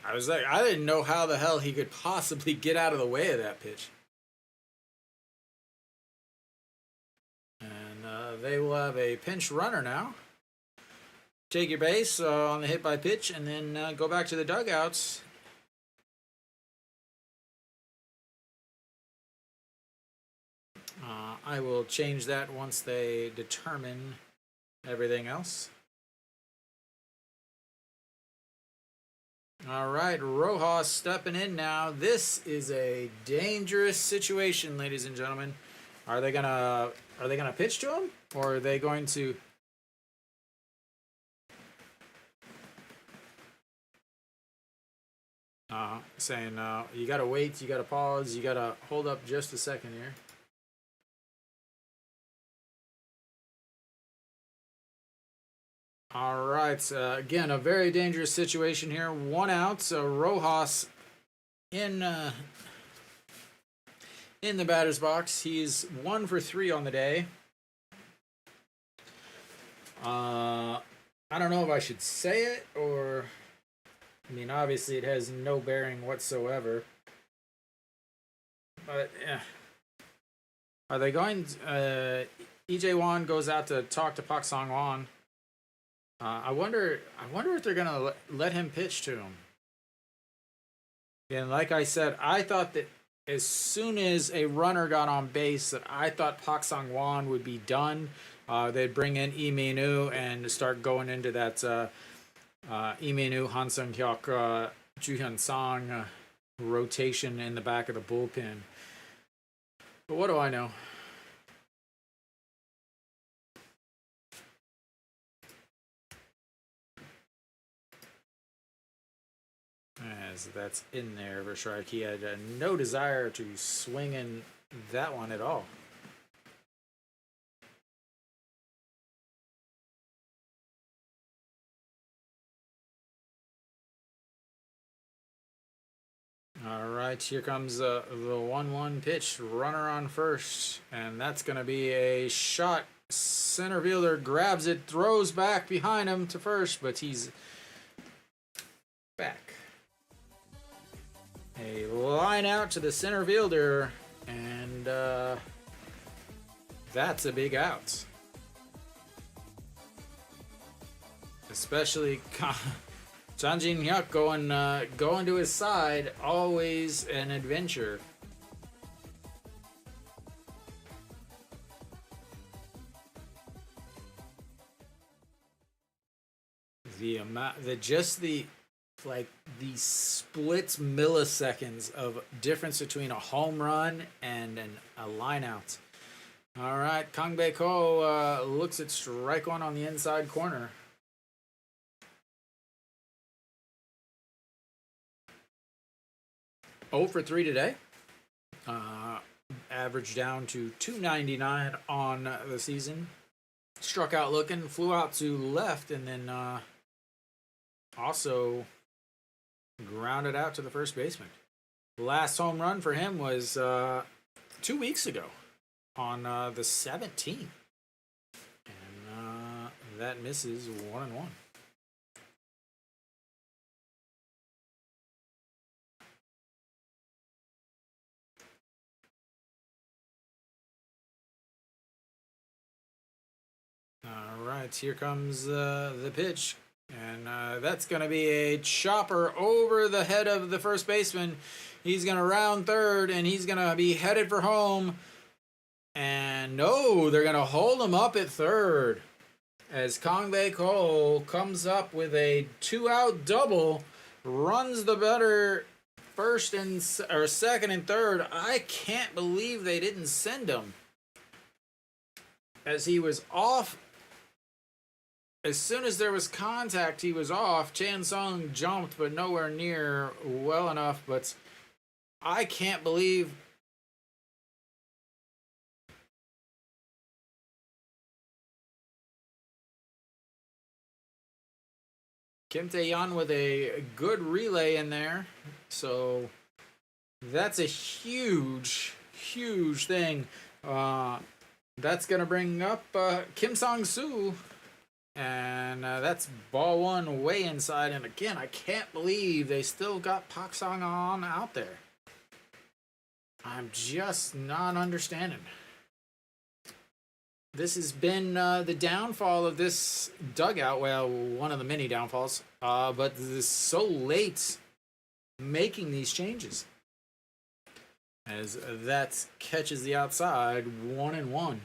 I was like, I didn't know how the hell he could possibly get out of the way of that pitch. And they will have a pinch runner now. Take your base on the hit by pitch, and then go back to the dugouts. I will change that once they determine everything else. All right, Rojas stepping in now. This is a dangerous situation, ladies and gentlemen. Are they gonna pitch to him, or are they going to? Saying you gotta wait, you gotta pause, you gotta hold up just a second here. All right, again, a very dangerous situation here. 1 out, so Rojas in the batter's box. He's 1 for 3 on the day. I don't know if I should say it, or I mean, obviously it has no bearing whatsoever. But yeah, are they going? EJ Wan goes out to talk to Park Sang-won. I wonder if they're gonna let him pitch to him. And like I said, I thought that as soon as a runner got on base, that I thought Park Sang-won would be done. They'd bring in Lee Min-woo and start going into that Lee Min-woo, Han Sung-hyuk, Ju Hyun-sang rotation in the back of the bullpen. But what do I know? As that's in there for strike. He had no desire to swing in that one at all. All right, here comes the 1-1 pitch. Runner on first, and that's going to be a shot. Center fielder grabs it, throws back behind him to first, but he's back. A line out to the center fielder, and that's a big out. Especially Chan Jin-hyuk going to his side, always an adventure. The splits milliseconds of difference between a home run and a line out. All right, Kang Bae-ko looks at strike one on the inside corner. 0 for 3 today. Average down to 299 on the season. Struck out looking, flew out to left, and then also grounded out to the first baseman. The last home run for him was 2 weeks ago on the 17th. And that misses 1-1. All right, here comes the pitch. And that's going to be a chopper over the head of the first baseman. He's going to round third, and he's going to be headed for home. And no, they're going to hold him up at third. As Kongbae Cole comes up with a 2-out double, runs the better first and or second and third. I can't believe they didn't send him. As he was off. As soon as there was contact, he was off. Chan Sung jumped, but nowhere near well enough. But I can't believe Kim Tae-yeon with a good relay in there. So that's a huge, huge thing. That's going to bring up Kim Sang-soo. And that's ball one way inside. And again, I can't believe they still got Park Sang-won out there. I'm just not understanding. This has been the downfall of this dugout. Well, one of the many downfalls. But this is so late making these changes. As that catches the outside, 1-1.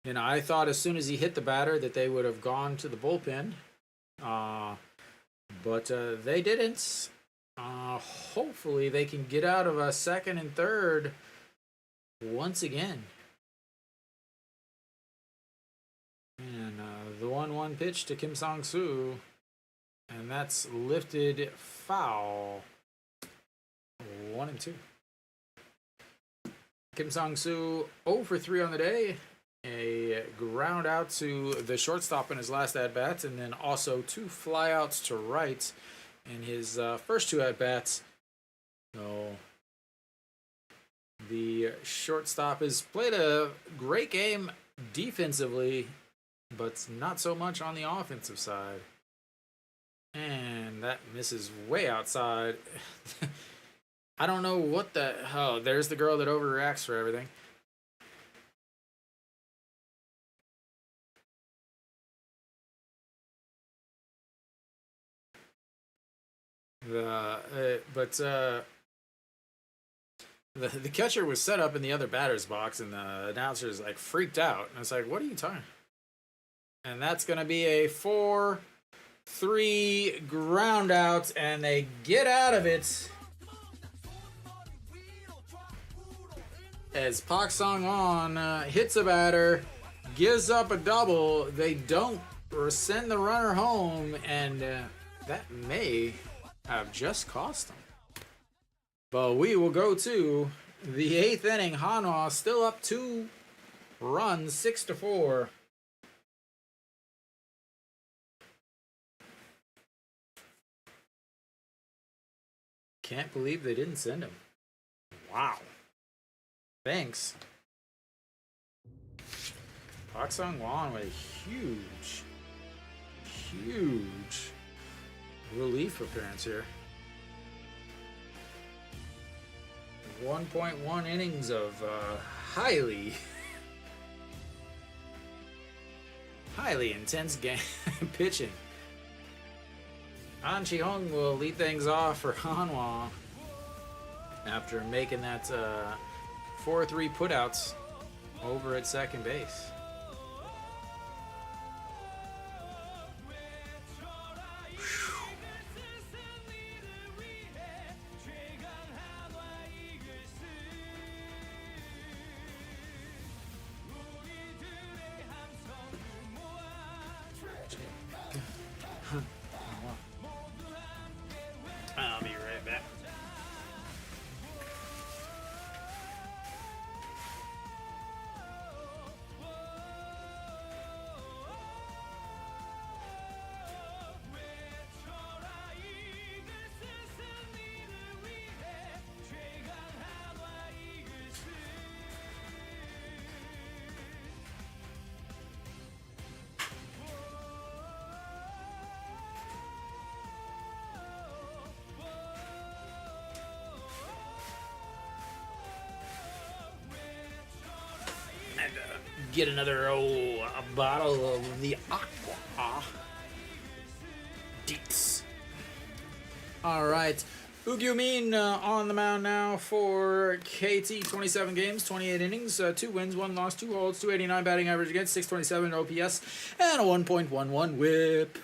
And I thought as soon as he hit the batter that they would have gone to the bullpen. But they didn't. Hopefully they can get out of a second and third once again. And the 1-1 pitch to Kim Sang-soo. And that's lifted foul. 1-2. Kim Sang-soo 0 for 3 on the day. A ground out to the shortstop in his last at-bats, and then also 2 flyouts to right in his first 2 at-bats. So the shortstop has played a great game defensively, but not so much on the offensive side. And that misses way outside. I don't know what the... Oh, there's the girl that overreacts for everything. The catcher was set up in the other batter's box, and the announcer is like freaked out. And it's like, what are you talking? And that's going to be a 4-3 ground out, and they get out of it. As Park Sang-won hits a batter, gives up a double. They don't send the runner home, and that may have just cost them. But we will go to the 8th inning. Hanwha still up 2 runs, 6-4. Can't believe they didn't send him. Wow. Thanks. Park Sang-won with a huge relief appearance here. 1.1 innings of highly intense game pitching. An Chi-hong will lead things off for Hanwha after making that 4-3 putouts over at second base. I'll be right back. get another a bottle of the Aqua Deets. All right. Ugyumin on the mound now for KT. 27 games, 28 innings, 2 wins, 1 loss, 2 holds, 289 batting average against, 627 OPS, and a 1.11 whip.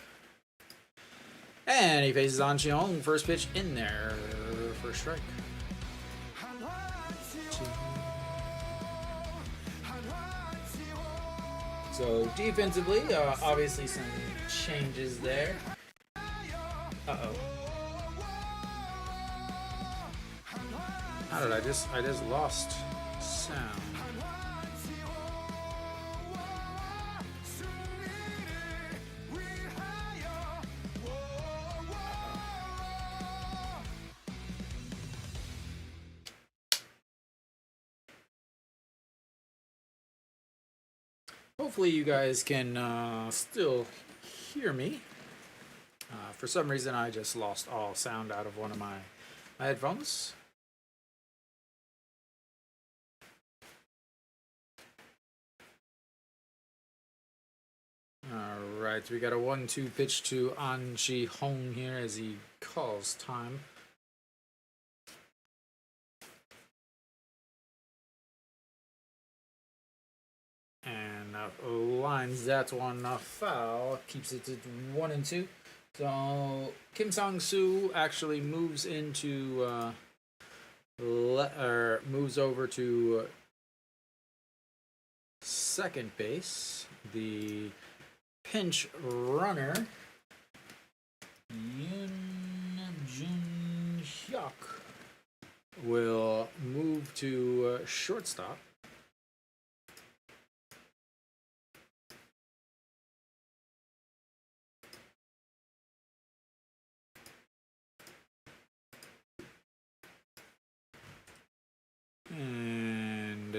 And he faces An Chi-hong. First pitch in there for a strike. So defensively, obviously some changes there. Uh-oh. How did I just lost sound. Hopefully you guys can still hear me. For some reason I just lost all sound out of one of my headphones. Alright, we got a 1-2 pitch to An Chi-hong here as he calls time. And lines that one foul, keeps it to 1-2. So Kim Sang-soo actually moves into moves over to second base. The pinch runner Yoon Jun Hyuk will move to shortstop. And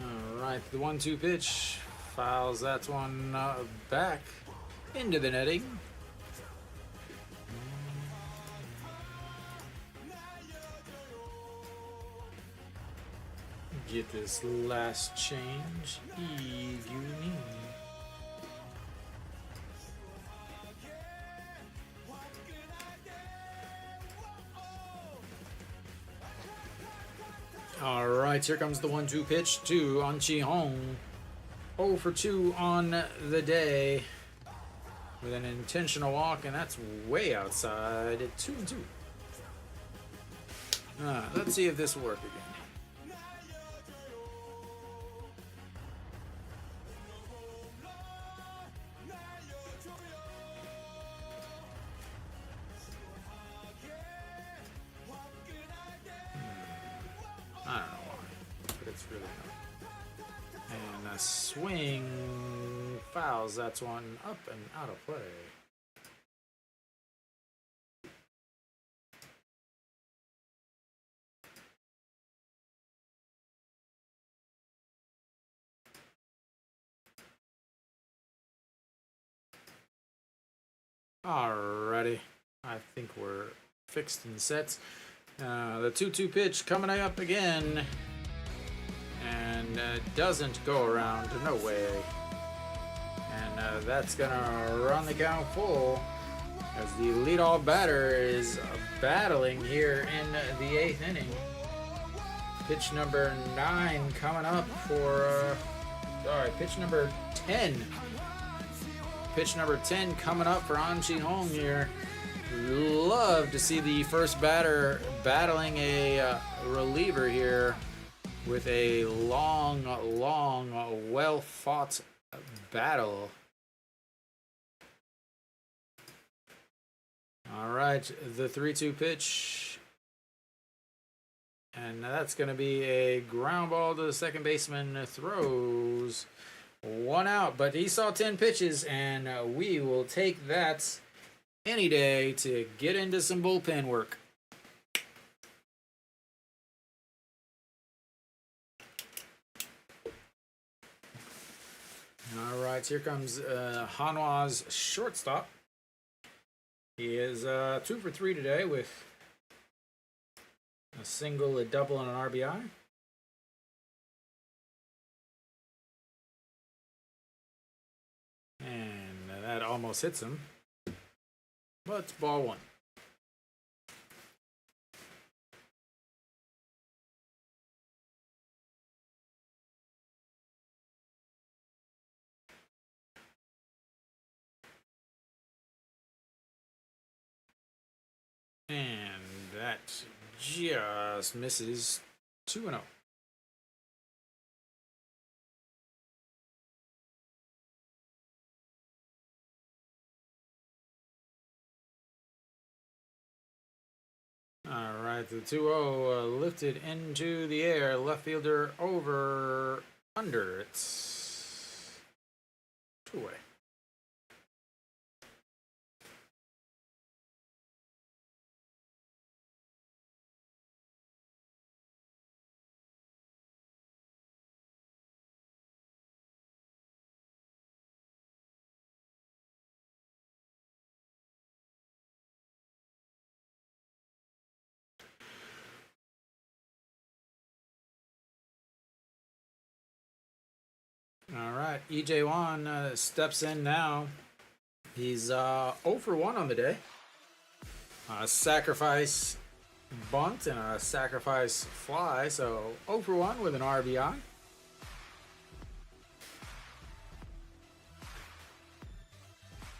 alright, the 1-2 pitch fouls that one back into the netting. Get this last change. Eugene. Alright, here comes the 1-2 pitch to An Chi-hong. 0 for 2 on the day with an intentional walk, and that's way outside at 2-2. Let's see if this will work again. I don't know why, but it's really not. And a swing fouls. That's one up and out of play. Alrighty, I think we're fixed and set. The 2-2 pitch coming up again, and doesn't go around, no way. And that's gonna run the count full as the leadoff batter is battling here in the 8th inning. Pitch number 9 coming up for, pitch number 10. Pitch number 10 coming up for An Chi-hong here. Love to see the first batter battling a reliever here with a long, well-fought battle. All right, the 3-2 pitch. And that's going to be a ground ball to the second baseman. Throws one out, but he saw 10 pitches, and we will take that any day to get into some bullpen work. All right, here comes Hanwha's shortstop. He is 2 for 3 today with a single, a double, and an RBI. that almost hits him. But it's ball one. And that just misses 2-0. All right, the 2-0 lifted into the air. Left fielder over, under. It's 2 away. All right, EJ Wan steps in now. He's 0 for 1 on the day. A sacrifice bunt and a sacrifice fly, so 0 for 1 with an RBI.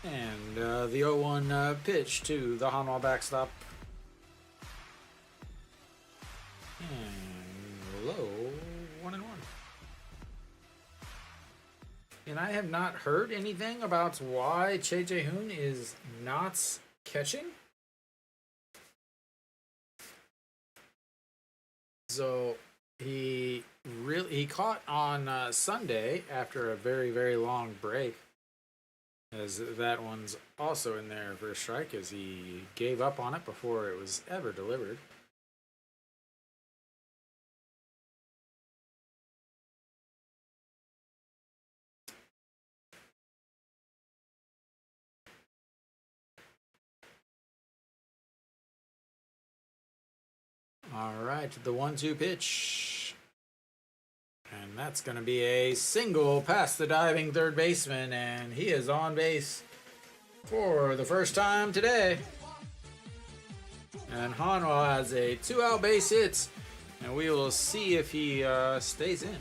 And the 0-1 pitch to the Hanwha backstop. And low, 1-1. And I have not heard anything about why Choi Jae-hoon is not catching. So he caught on Sunday after a very, very long break, as that one's also in there for a strike, as he gave up on it before it was ever delivered. All right, the 1-2 pitch. And that's going to be a single past the diving third baseman, and he is on base for the first time today. And Hanwha has a 2-out base hit, and we will see if he stays in.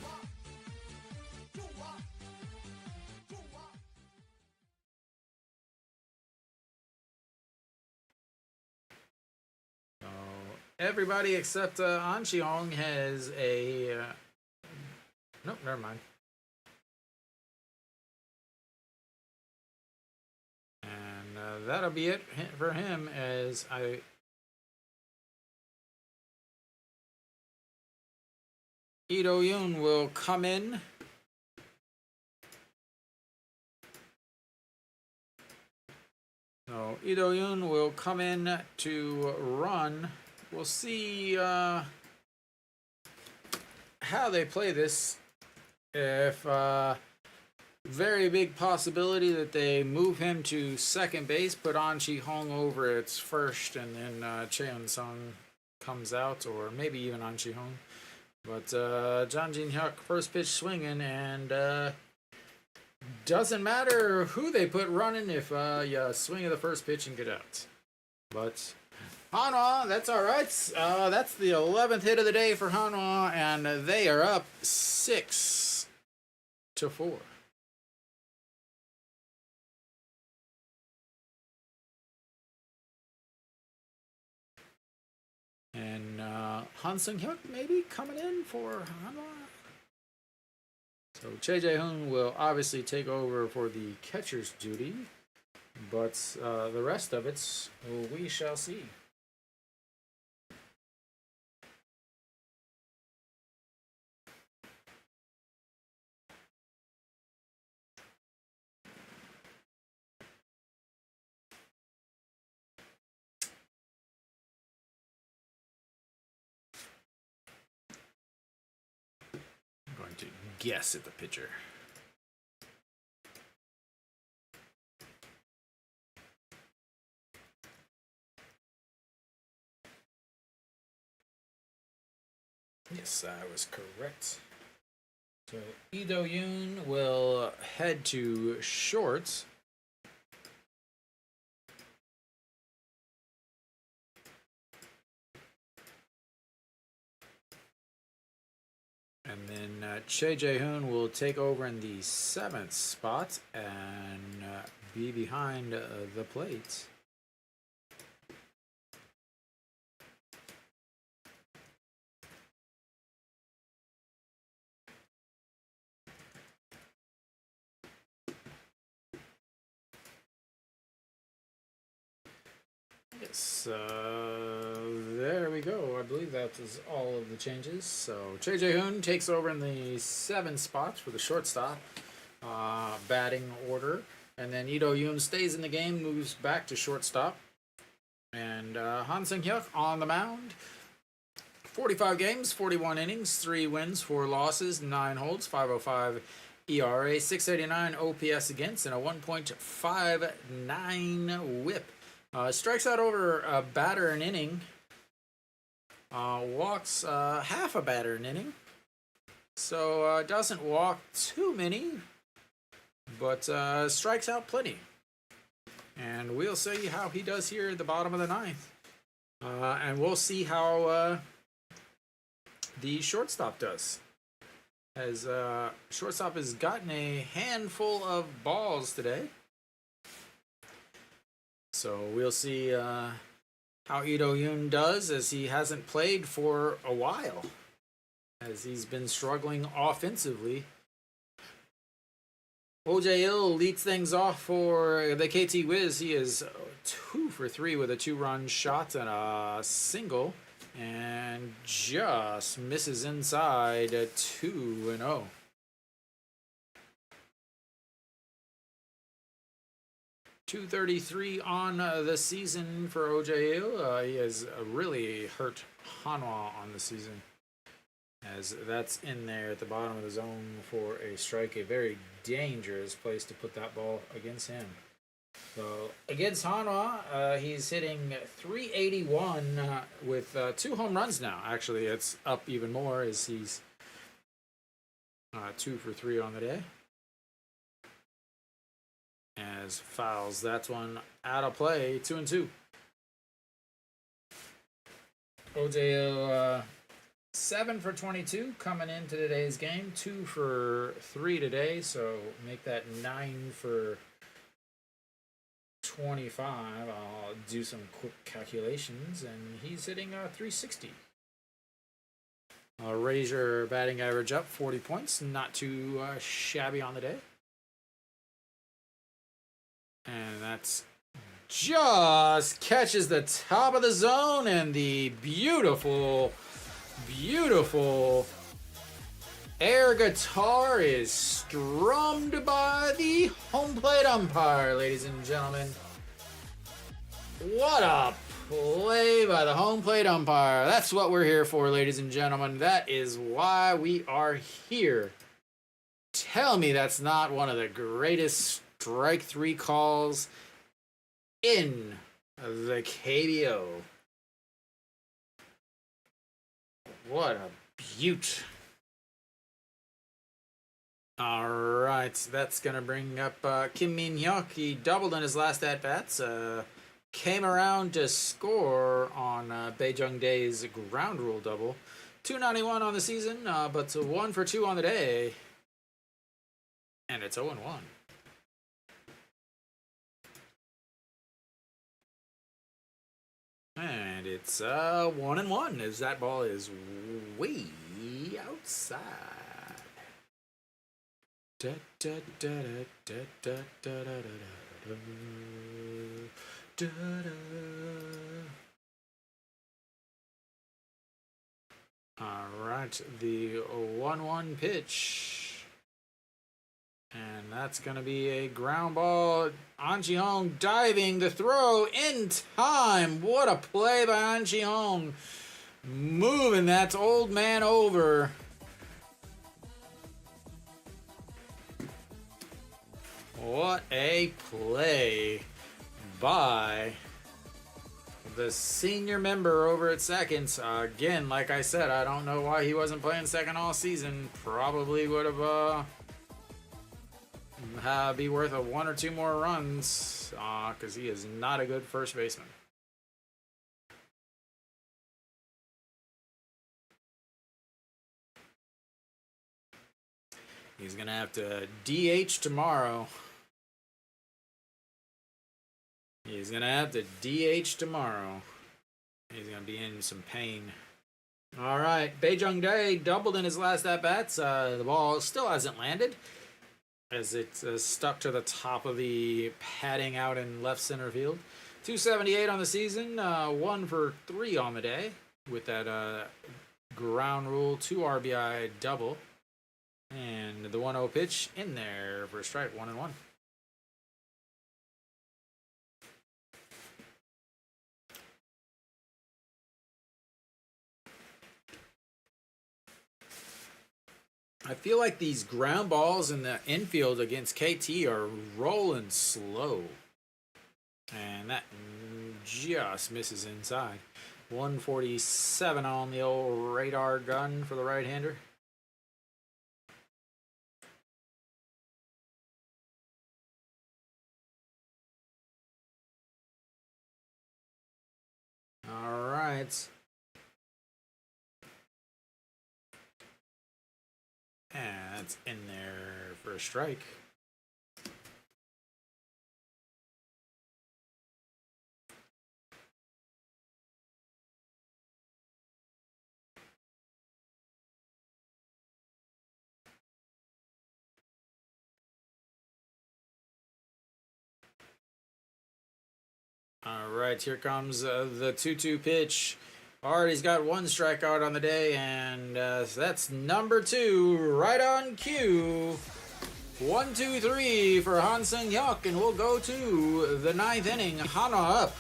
Everybody except An Chi-hong has a... nope, never mind. And that'll be it for him, as Lee Do-yoon will come in. So Lee Do-yoon will come in to run. We'll see how they play this. If very big possibility that they move him to second base, put An Chi-hong over at first, and then Cheon-sung comes out, or maybe even An Chi-hong. But Jang Jin-hyuk first pitch swinging, and doesn't matter who they put running if you swing at the first pitch and get out. But Hanwha, that's all right. That's the 11th hit of the day for Hanwha, and they are up 6-4. And Han Sung-hyuk maybe coming in for Hanwha. So Choi Jae-hoon will obviously take over for the catcher's duty, but the rest of it, we shall see. To guess at the pitcher. Yes, I was correct. So Lee Do-yoon will head to short. Che Jae-hoon will take over in the 7th spot and be behind the plate. Yes, there we go. I believe that is all of the changes. So Che Jae-hoon takes over in the 7th spot for the shortstop batting order. And then Lee Do-yoon stays in the game, moves back to shortstop. And Han Seung-hyuk on the mound. 45 games, 41 innings, 3 wins, 4 losses, 9 holds, 5.05 ERA, 689 OPS against, and a 1.59 whip. Strikes out over a batter an inning. Walks half a batter an inning. So doesn't walk too many, but strikes out plenty. And we'll see how he does here at the bottom of the 9th. And we'll see how the shortstop does. As shortstop has gotten a handful of balls today. So we'll see how Lee Do-yoon does, as he hasn't played for a while, as he's been struggling offensively. Oh Jae-il leads things off for the KT Wiz. He is 2 for 3 with a 2-run shot and a single, and just misses inside 2-0. .233 on the season for Oh Jae-il. He has really hurt Hanwha on the season, as that's in there at the bottom of the zone for a strike. A very dangerous place to put that ball against him. So against Hanwha, he's hitting .381 with 2 home runs now. Actually, it's up even more, as he's 2 for 3 on the day. As fouls that one out of play, 2-2. Oh Jae-il 7 for 22 coming into today's game, 2 for 3 today, so make that 9 for 25. I'll do some quick calculations, and he's hitting .360. Raise your batting average up 40 points, not too shabby on the day. And that's just catches the top of the zone, and the beautiful, beautiful air guitar is strummed by the home plate umpire, ladies and gentlemen. What a play by the home plate umpire. That's what we're here for, ladies and gentlemen. That is why we are here. Tell me that's not one of the greatest strike 3 calls in the KBO. What a beaut. All right, that's going to bring up Kim Min-hyuk. He doubled in his last at-bats. Came around to score on Bae Jung-dae's ground rule double. 291 on the season, but 1 for 2 on the day. And it's 0-1. And it's 1-1, as that ball is way outside. Da, da, da, da, da, da, da, da, da, da, da. All right, the 1-1 pitch. And that's going to be a ground ball. An Ji-hong diving the throw in time. What a play by An Ji-hong. Moving that old man over. What a play by the senior member over at second. Again, like I said, I don't know why he wasn't playing second all season. Probably would have be worth 1 or 2 more runs, because he is not a good first baseman. He's going to have to DH tomorrow. He's going to have to DH tomorrow. He's going to be in some pain. All right, Baejung Dae doubled in his last at-bats. The ball still hasn't landed as it's stuck to the top of the padding out in left center field. 278 on the season, 1 for 3 on the day with that ground rule 2 RBI double. And the 1-0 pitch in there for a strike, 1-1. I feel like these ground balls in the infield against KT are rolling slow. And that just misses inside. 147 on the old radar gun for the right-hander. All right. And that's in there for a strike. All right, here comes the 2-2 pitch. Already's got 1 strikeout on the day, and that's number 2, right on cue. 1, 2, 3 for Han Seung-hyuk, and we'll go to the 9th inning. Hanwha up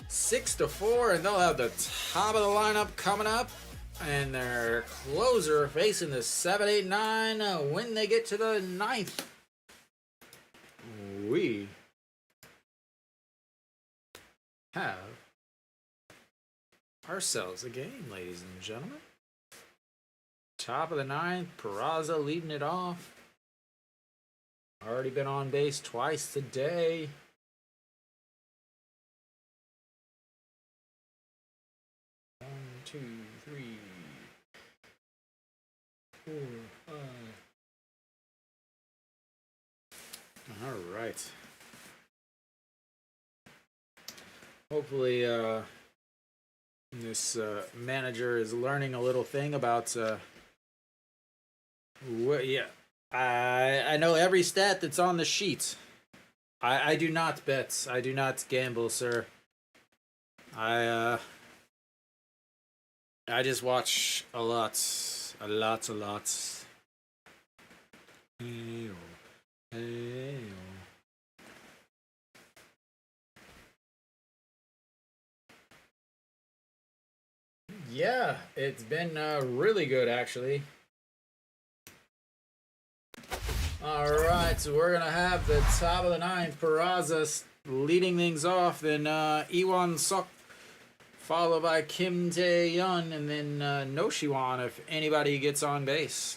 6-4, and they'll have the top of the lineup coming up, and their closer facing the 7, 8, 9 when they get to the 9th. We have ourselves a game, ladies and gentlemen. Top of the 9th, Peraza leading it off. Already been on base twice today. One, two, three, 4, 5. All right. Hopefully, this manager is learning a little thing about yeah, I know every stat that's on the sheet. I do not bet. I do not gamble, sir. I just watch a lot. Hey-o. Hey-o. Yeah, it's been really good, actually. All right, so we're going to have the top of the 9th, Peraza leading things off, then Iwon Sok, followed by Kim Tae-yeon, and then No Siwon if anybody gets on base.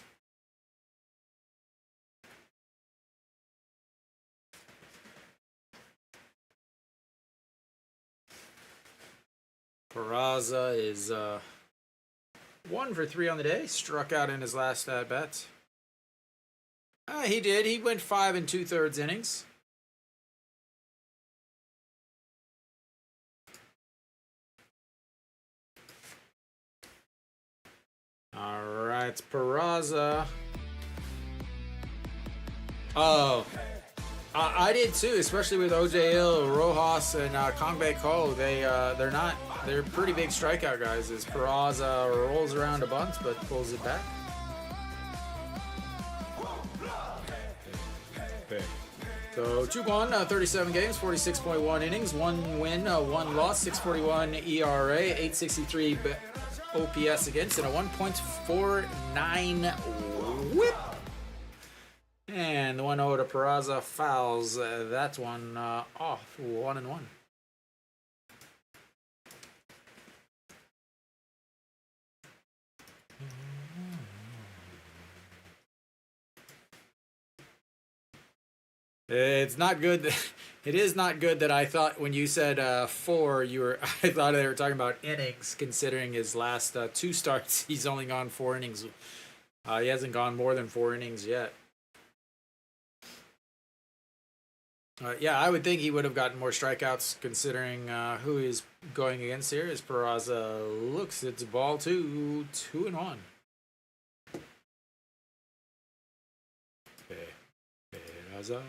Peraza is 1 for 3 on the day. Struck out in his last at-bat. He did. He went 5 2/3 innings. All right, Peraza. Oh. I did too, especially with OJ Hill, Rojas, and Kangbae Ko. They're pretty big strikeout guys. As Peraza rolls around a bunch but pulls it back. So 2-1, 37 games, 46.1 innings, 1 win, 1 loss, 641 ERA, 863 OPS against, and a 1.49 whip. And the 1-0 to Peraza fouls that one off, 1-1. It's not good. It is not good that I thought when you said 4, I thought they were talking about innings, considering his last 2 starts, he's only gone 4 innings. He hasn't gone more than 4 innings yet. Yeah, I would think he would have gotten more strikeouts considering who he's going against here. As Peraza looks at the ball 2-1. Peraza.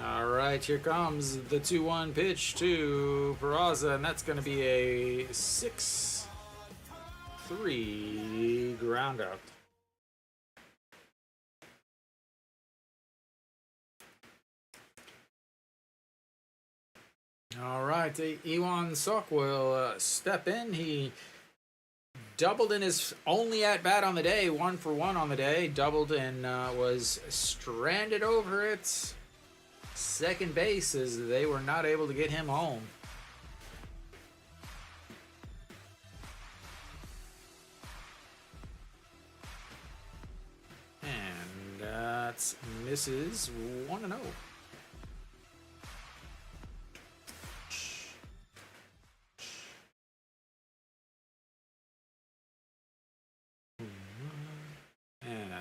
All right, here comes the 2-1 pitch to Peraza, and that's going to be a 6-3 ground out. All right, Iwan Sok will step in. He doubled in his only at bat on the day, 1 for 1 on the day. Doubled and was stranded over at second base as they were not able to get him home. And that's misses 1-0.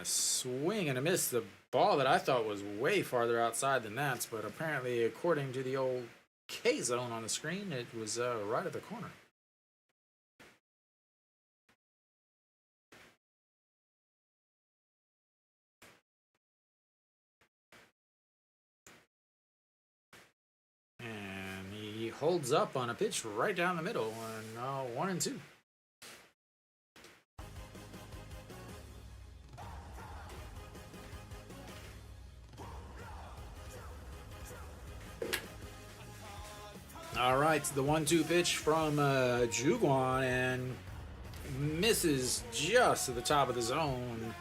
Swing and a miss. The ball that I thought was way farther outside than that, but apparently, according to the old K zone on the screen, it was right at the corner. And he holds up on a pitch right down the middle, and 1-2. All right, the 1-2 pitch from Suwon and misses just at the top of the zone.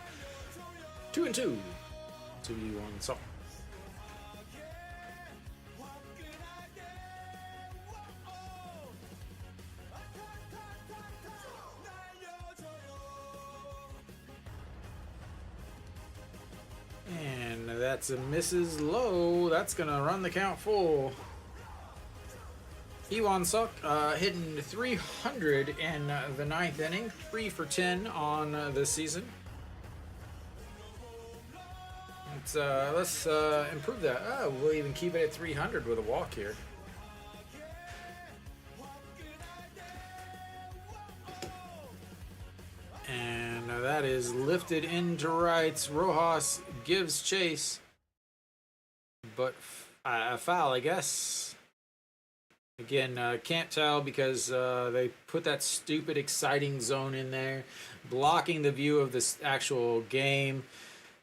2-2 to Iwan Sok. And that's a misses low. That's gonna run the count full. Iwan Sok hitting 300 in the 9th inning, 3 for 10 on the season. Let's improve that. We'll even keep it at 300 with a walk here. And that is lifted into right. Rojas gives chase, but a foul, I guess. Again, can't tell because they put that stupid exciting zone in there, blocking the view of this actual game.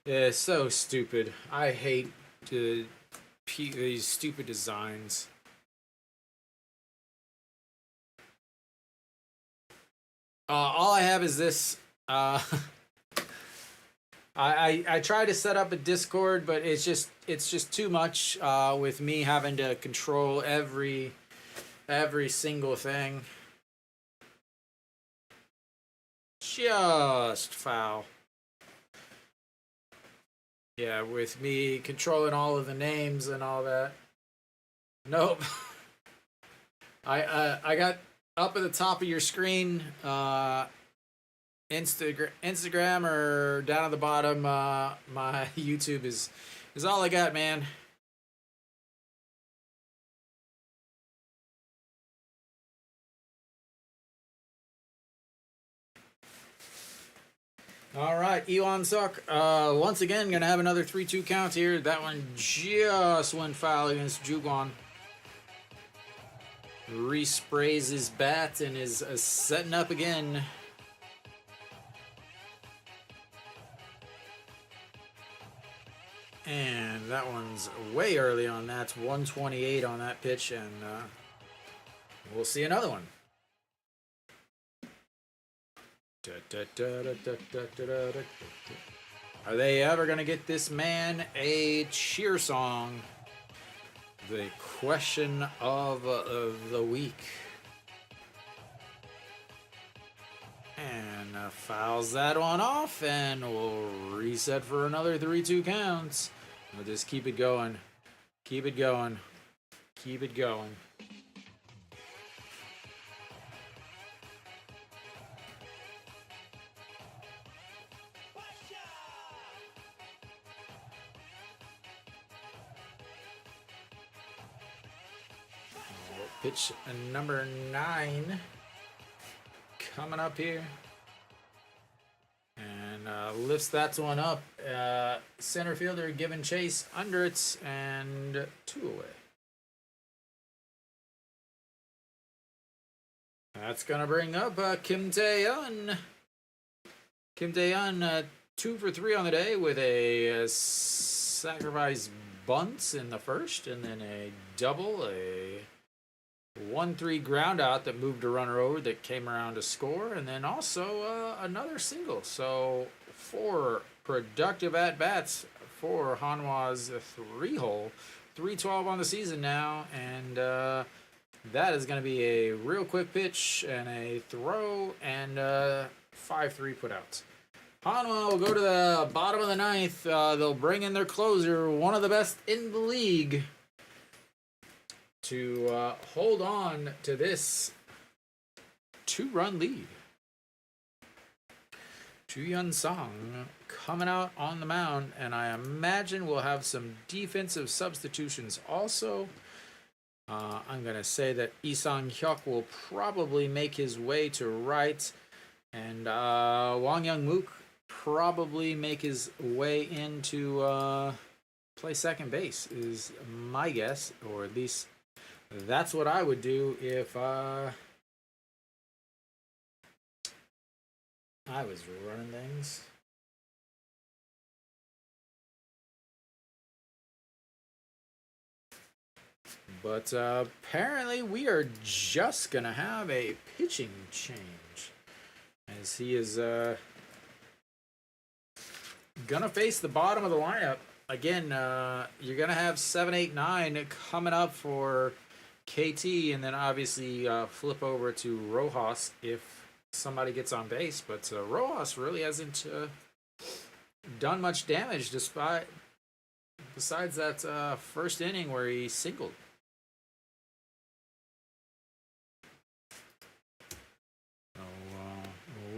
It's so stupid. I hate these stupid designs. All I have is this. I try to set up a Discord, but it's just too much with me having to control every single thing. Just foul. Yeah, with me controlling all of the names and all that. Nope. I got up at the top of your screen, Instagram or down at the bottom, my YouTube is all I got, man. All right, Iwan Sok, once again, going to have another 3-2 count here. That one just went foul against Suwon. Resprays his bat and is setting up again. And that one's way early on that. It's 128 on that pitch, and we'll see another one. Are they ever going to get this man a cheer song? The question of the week. And fouls that one off, and we'll reset for another 3-2 counts. We'll just keep it going. Keep it going. Keep it going. Pitch number 9 coming up here. And lifts that one up. Center fielder giving chase under it, and 2 away. That's going to bring up Kim Tae-yeon. Kim Tae-yeon 2 for 3 on the day with a sacrifice bunt in the first, and then a double, a 1-3 ground out that moved a runner over that came around to score, and then also another single. So 4 productive at-bats for Hanwha's 3-hole. 3-12 on the season now, and that is going to be a real quick pitch and a throw and 5-3 put out. Hanwha will go to the bottom of the 9th. They'll bring in their closer, one of the best in the league, to hold on to this 2-run lead. Ju-Hyun Song coming out on the mound, and I imagine we'll have some defensive substitutions also. I'm going to say that Lee Sang-hyuk will probably make his way to right, and Wang Young-mook probably make his way into play second base, is my guess, or at least that's what I would do if I was running things. But apparently we are just going to have a pitching change, as he is going to face the bottom of the lineup. Again, you're going to have 7, 8, 9 coming up for KT, and then obviously flip over to Rojas if somebody gets on base. But Rojas really hasn't done much damage besides that first inning where he singled.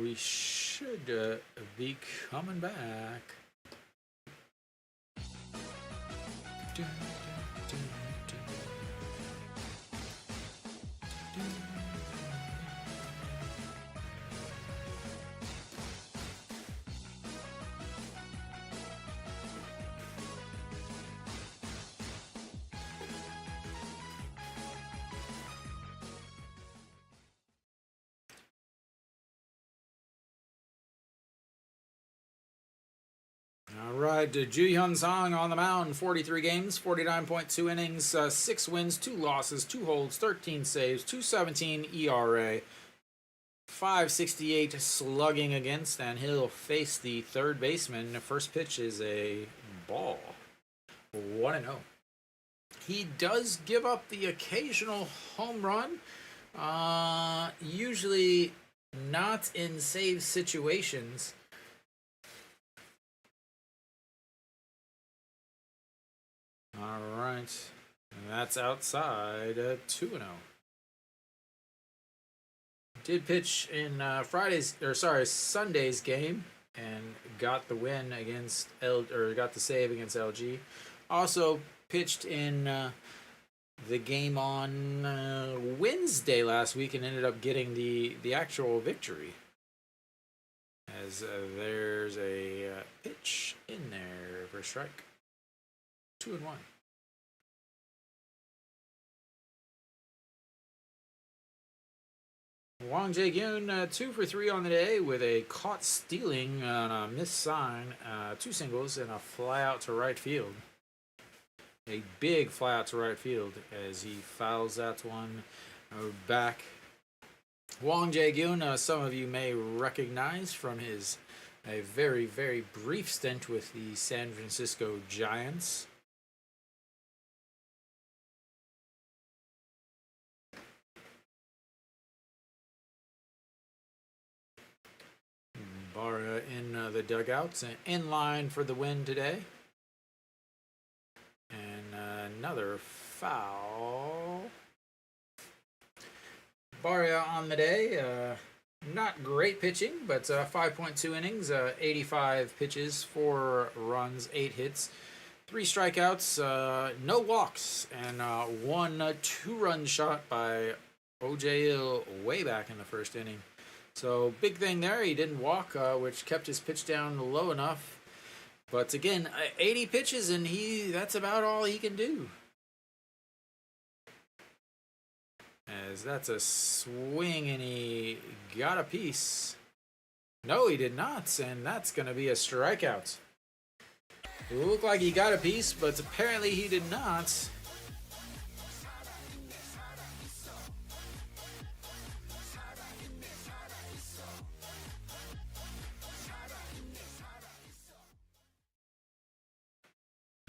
We should be coming back. All right, Ju-Hyun Song on the mound, 43 games, 49.2 innings, 6 wins, 2 losses, 2 holds, 13 saves, 2.17 ERA, 5.68 slugging against, and he'll face the third baseman. The first pitch is a ball, 1-0. He does give up the occasional home run, usually not in save situations. All right, that's outside 2-0. Did pitch in Sunday's game and got the win against got the save against LG. Also pitched in the game on Wednesday last week and ended up getting the actual victory. As there's a pitch in there for a strike. 2-1. Wang Jae-gyun 2 for 3 on the day with a caught stealing on a missed sign, 2 singles, and a fly out to right field. A big fly out to right field as he fouls that one back. Wang Jae-gyun, some of you may recognize from his a very, very brief stint with the San Francisco Giants. Barria in the dugouts and in line for the win today. And another foul. Barria on the day. Not great pitching, but 5.2 innings, 85 pitches, 4 runs, 8 hits. 3 strikeouts, no walks, and one 2-run shot by O.J. Hill way back in the first inning. So big thing there, he didn't walk, which kept his pitch down low enough. But again, 80 pitches, and that's about all he can do. As that's a swing, and he got a piece. No, he did not, and that's going to be a strikeout. It looked like he got a piece, but apparently he did not.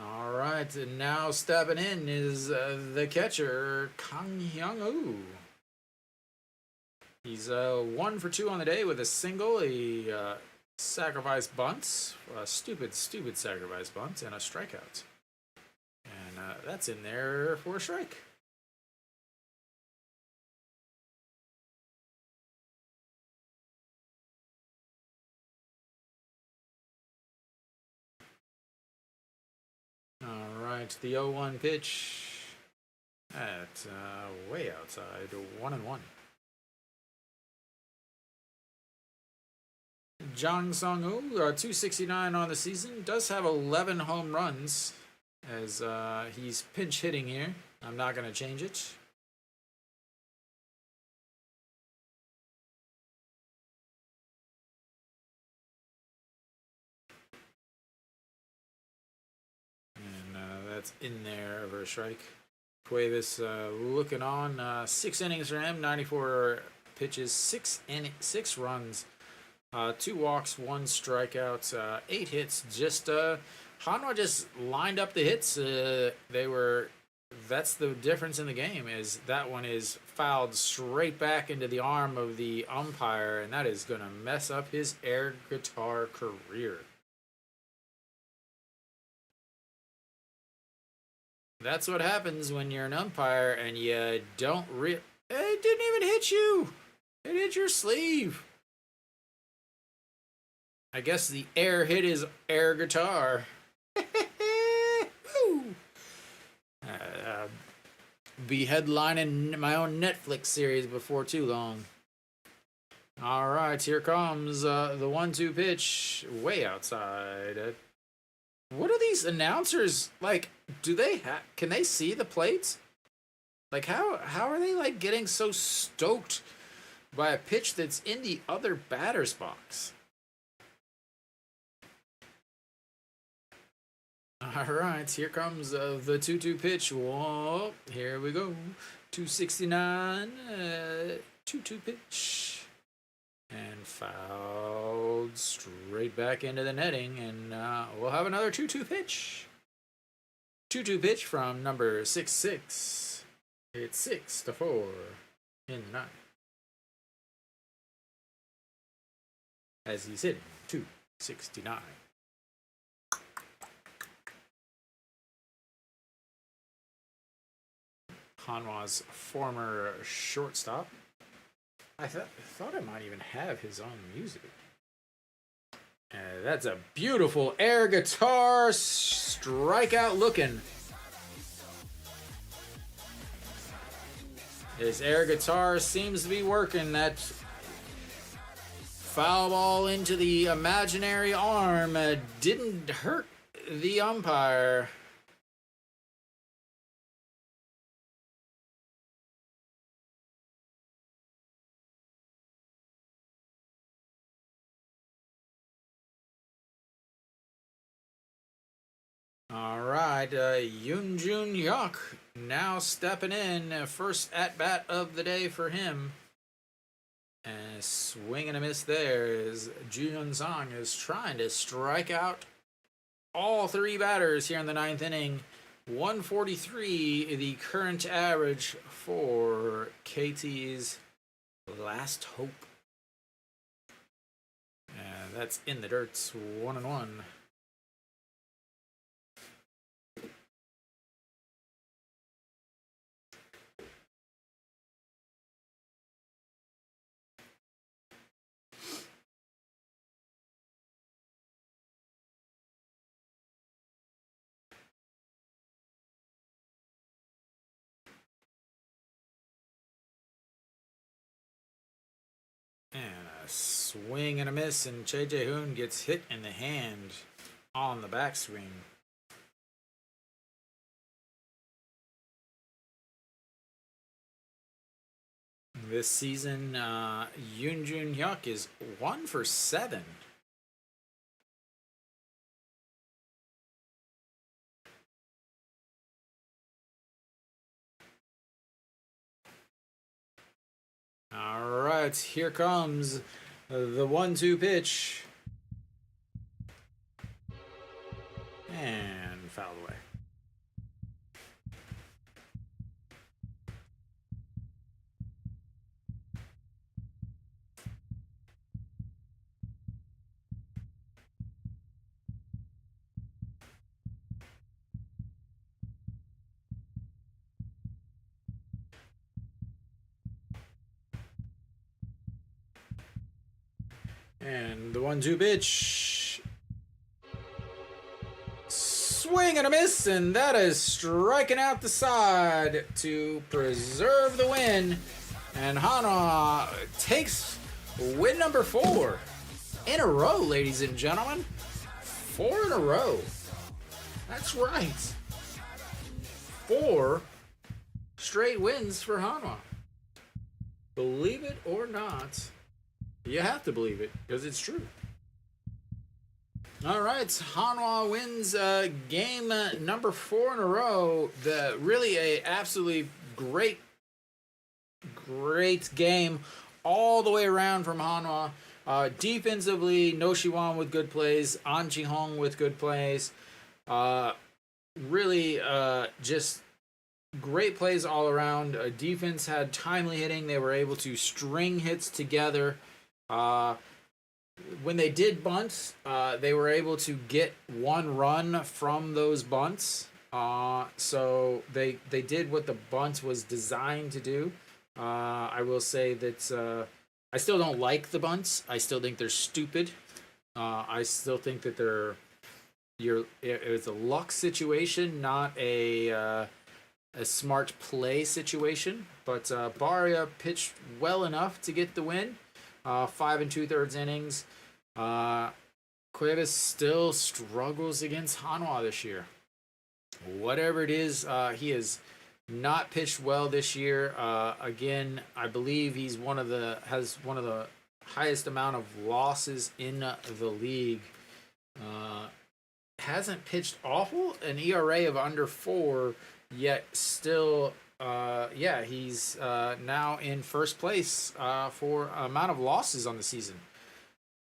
All right, and now stepping in is the catcher, Kang Hyung-woo. He's 1 for 2 on the day with a single, a sacrifice bunt, a stupid sacrifice bunt, and a strikeout. And that's in there for a strike. All right, the 0-1 pitch at way outside, 1-1. Jang Sung-woo, 269 on the season, does have 11 home runs as he's pinch hitting here. I'm not going to change it. And that's in there for a strike. Cuevas looking on, 6 innings for him, 94 pitches, 6 runs. 2 walks, 1 strikeout, 8 hits. Just Hanwha just lined up the hits. That's the difference in the game. Is that one is fouled straight back into the arm of the umpire, and that is going to mess up his air guitar career. That's what happens when you're an umpire and you don't it didn't even hit you. It hit your sleeve. I guess the air hit his air guitar. Be headlining my own Netflix series before too long. All right, here comes the 1-2 pitch, way outside. What are these announcers like? Can they see the plates? Like how are they like getting so stoked by a pitch that's in the other batter's box? All right, here comes the 2-2 pitch. Whoa, here we go. 269, 2-2 pitch. And fouled straight back into the netting. And we'll have another 2-2 pitch. 2-2 pitch from number 6-6. It's 6-4 in the ninth. As he's hitting 269. Hanwha's former shortstop. I thought I might even have his own music. That's a beautiful air guitar strikeout looking. His air guitar seems to be working. That foul ball into the imaginary arm didn't hurt the umpire. All right, Yoon Jun Hyuk now stepping in. First at-bat of the day for him. And swing and a miss there as Jun Song is trying to strike out all 3 batters here in the 9th inning. 143, the current average for KT's last hope. And that's in the dirt, 1-1. Swing and a miss, and Che Jae-hoon gets hit in the hand on the backswing. This season, Yoon Jun Hyuk is 1 for 7. All right, here comes the 1-2 pitch. And fouled away. And the 1-2 pitch. Swing and a miss, and that is striking out the side to preserve the win. And Hanwha takes win number 4 in a row, ladies and gentlemen. 4 in a row. That's right. 4 straight wins for Hanwha. Believe it or not, you have to believe it because it's true. All right, Hanwha wins game number 4 in a row. Really a absolutely great game all the way around from Hanwha. Defensively, No Suwon with good plays, An Ji-hong with good plays. Really just great plays all around. Defense had timely hitting. They were able to string hits together. When they did bunts, they were able to get 1 run from those bunts. So they did what the bunt was designed to do. I will say that I still don't like the bunts. I still think they're stupid. I still think that it's a luck situation, not a smart play situation. But Barria pitched well enough to get the win. 5 2/3 innings. Cuevas still struggles against Hanwha this year. Whatever it is, he has not pitched well this year. Again, I believe he's has one of the highest amount of losses in the league. Hasn't pitched awful, an ERA of under 4, yet still. He's now in first place for amount of losses on the season.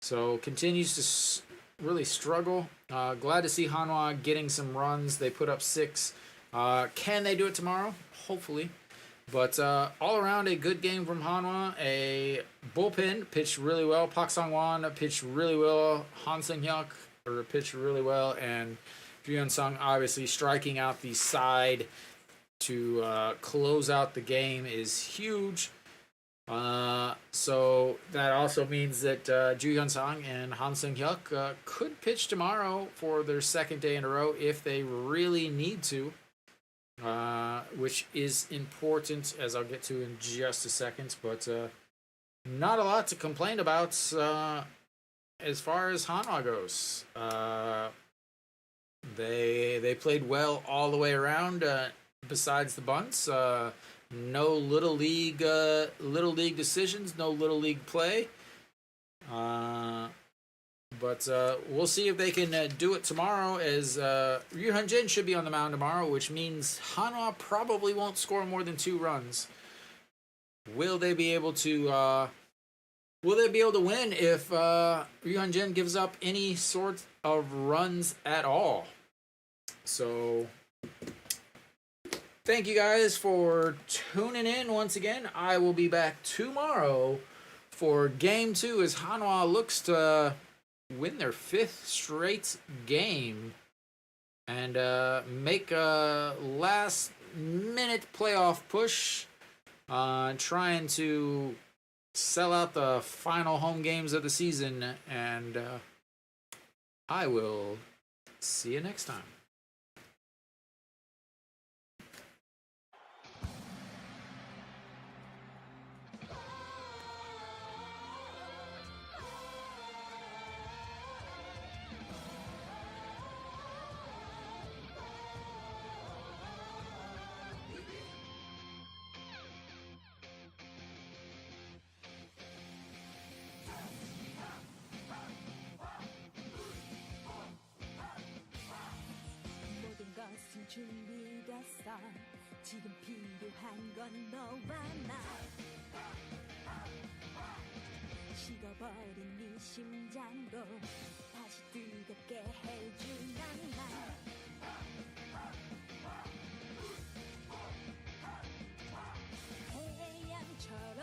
So continues to really struggle. Glad to see Hanwha getting some runs. They put up 6. Can they do it tomorrow? Hopefully. But all around a good game from Hanwha. A bullpen pitched really well. Park Sang-won pitched really well. Han Seung-hyuk pitched really well. And Ryun-sung obviously striking out the side to close out the game is huge. So that also means that Ju Hyun-sung and Han Seung-hyuk could pitch tomorrow for their second day in a row if they really need to, which is important, as I'll get to in just a second. But not a lot to complain about as far as Hanwha goes. They played well all the way around. Besides the bunts, no little league decisions, no little league play. But we'll see if they can do it tomorrow. As Ryu Hyun-jin should be on the mound tomorrow, which means Hanwha probably won't score more than 2 runs. Will they be able to? Will they be able to win if Ryu Hyun-jin gives up any sort of runs at all? So. Thank you guys for tuning in once again. I will be back tomorrow for Game 2 as Hanwha looks to win their 5th straight game and make a last-minute playoff push, trying to sell out the final home games of the season. And I will see you next time. 준비됐어. 지금 필요한 건 너와 나. 식어버린 네 심장도 다시 뜨겁게 해줄 난. 태양처럼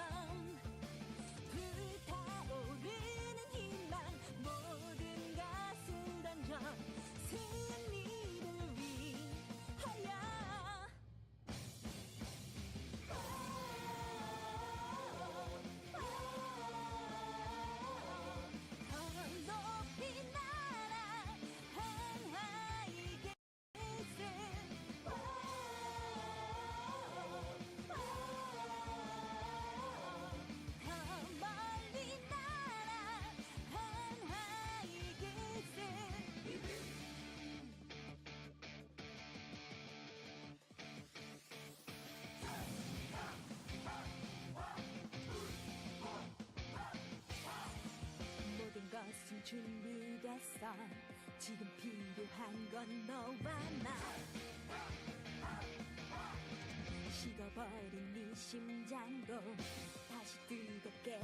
불타오르는 희망, 모든 것을 던져 승리를 위하여. 더 높이 날아 한화 이글스. 더 멀리 날아 한화 이글스. 모든 것은 준비됐어. 지금 필요한 건 너와 나. 식어버린 네 심장도 다시 뜨겁게